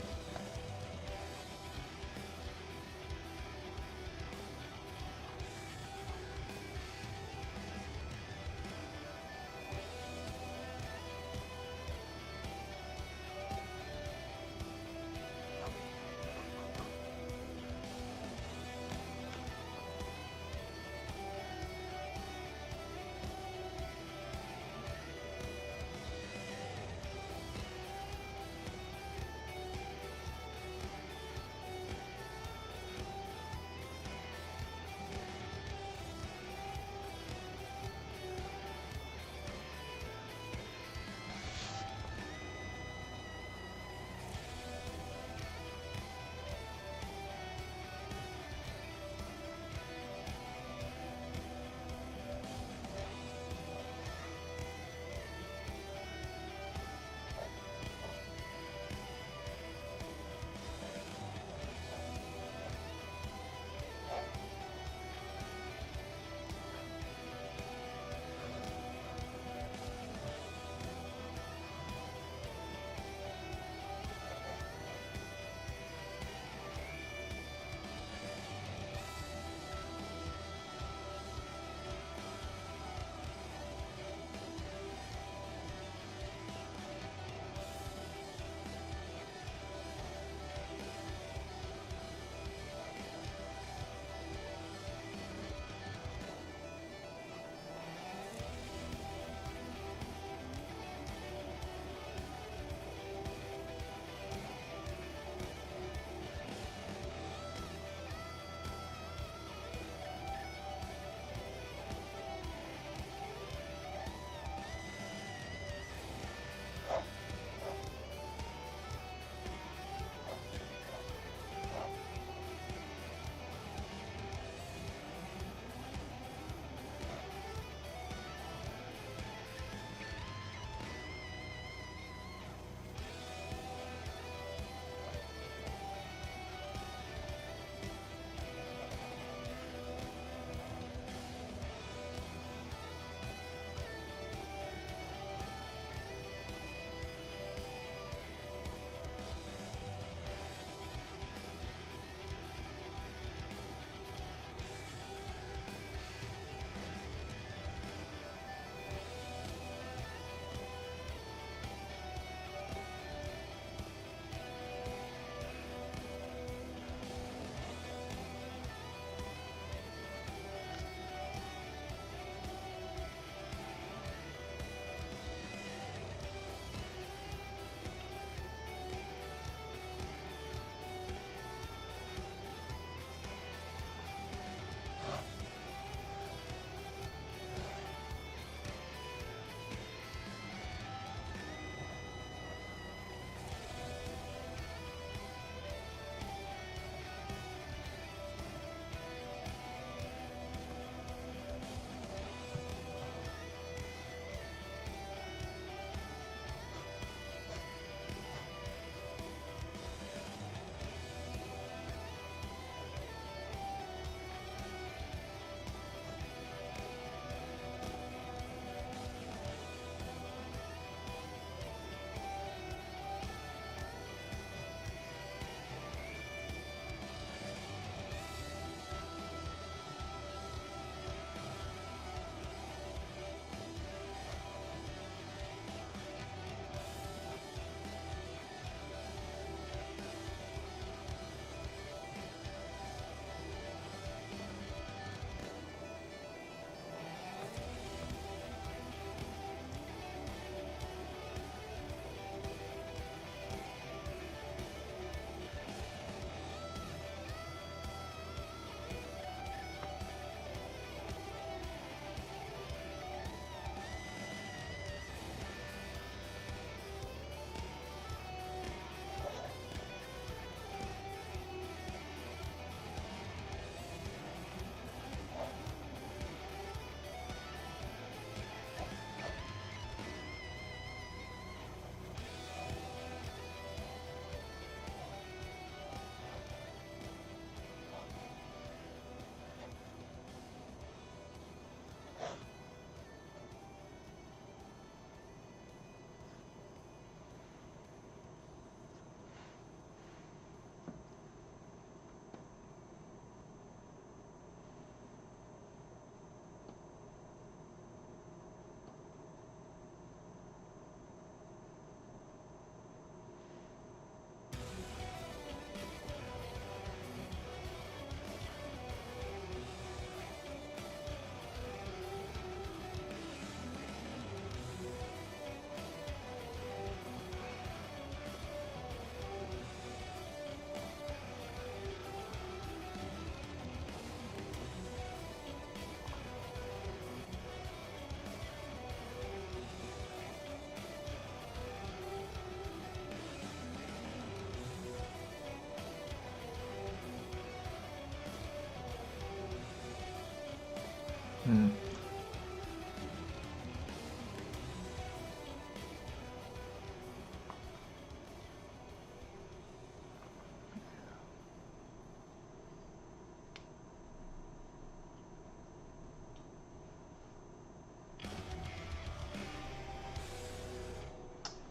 Hmm.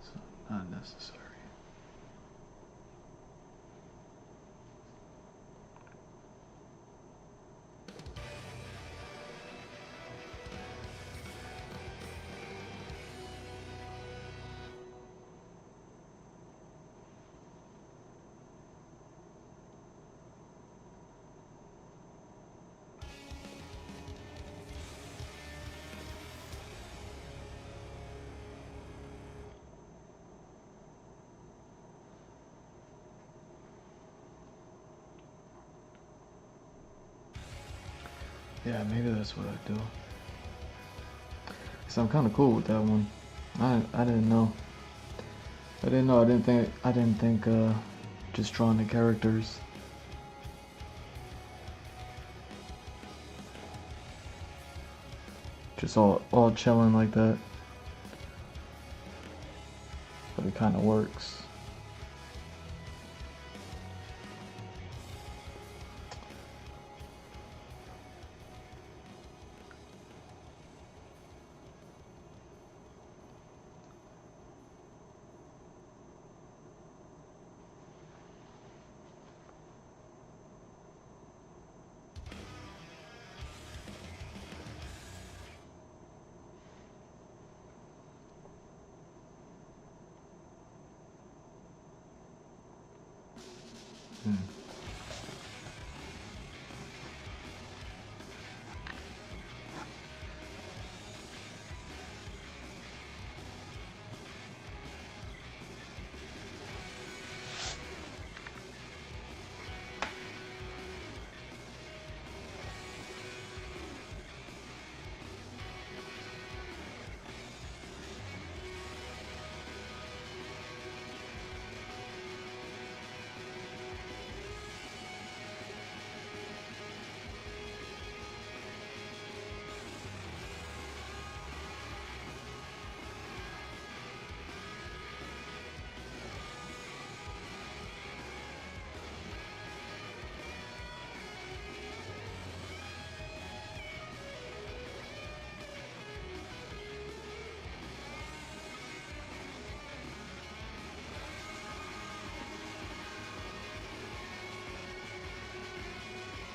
So not necessary. Yeah, maybe that's what I do. Cause I'm kind of cool with that one. I didn't know. I didn't know. I didn't think. Just drawing the characters. Just all chilling like that. But it kind of works. Hmm.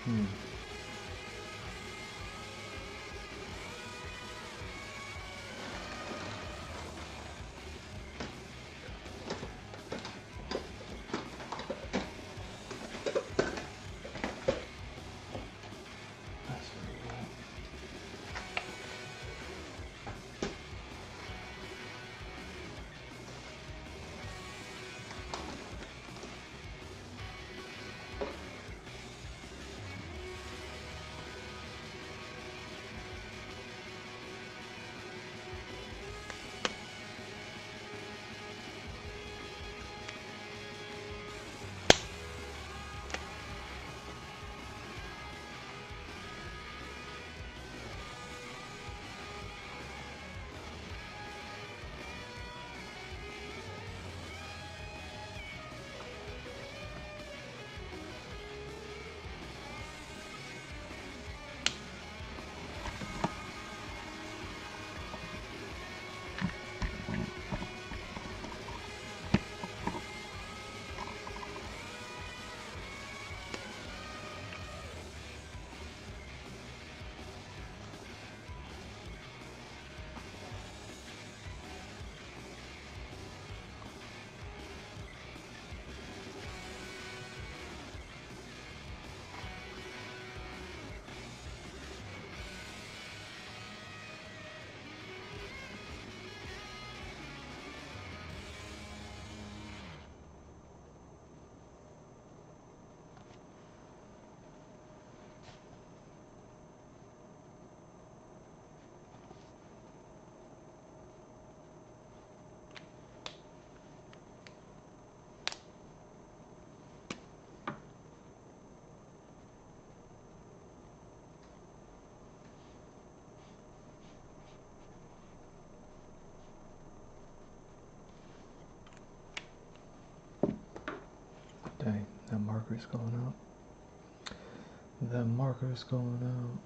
Hmm. marker's going out. That marker's going out.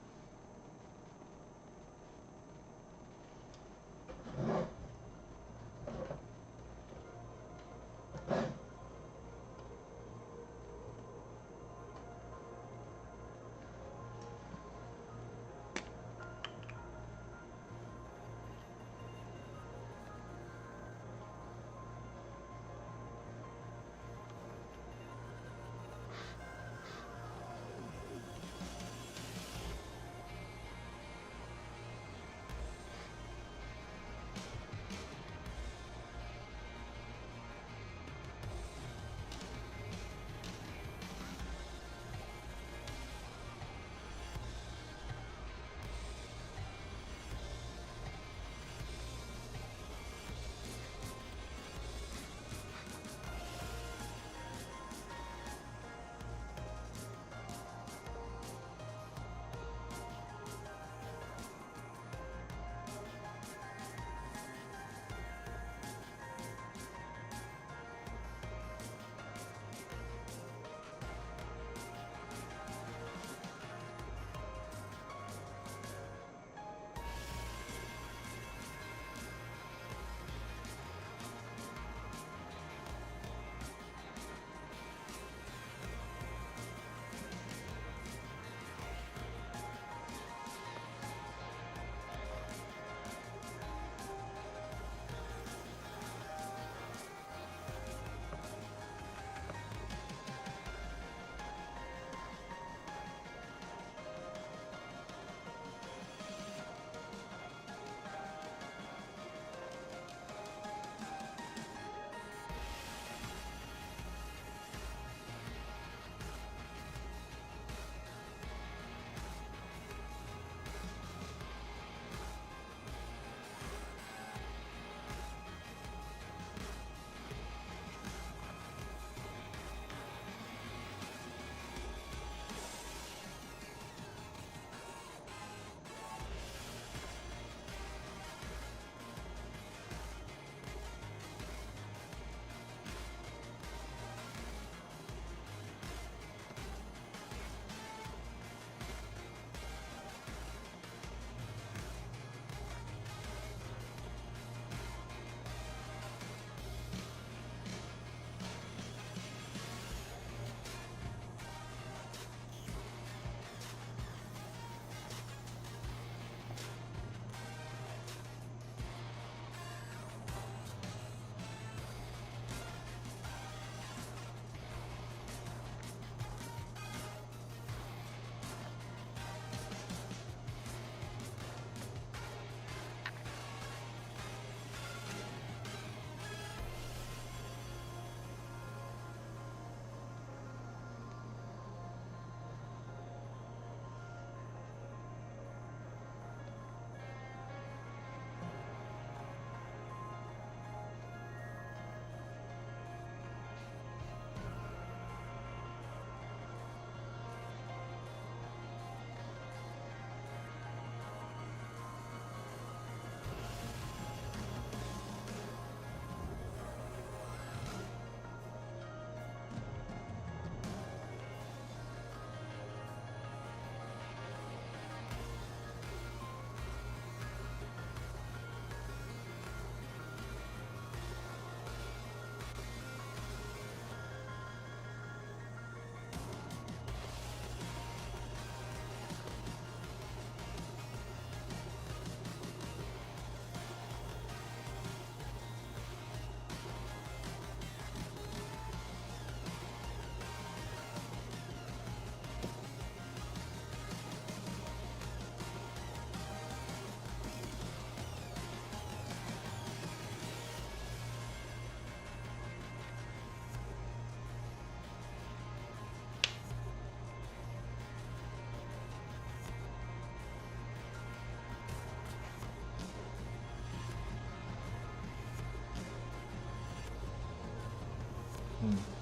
Hmm.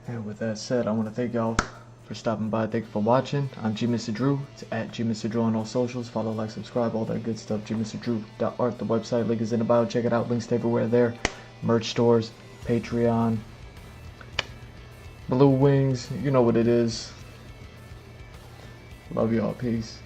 And with that said, I want to thank y'all for stopping by. Thank you for watching. I'm G Mr. Drew. It's at G Mr. Drew on all socials. Follow, like, subscribe, all that good stuff. gmrdrew.art, the website. Link is in the bio. Check it out. Links to everywhere there. Merch stores, Patreon, Blue Wings. You know what it is. Love y'all. Peace.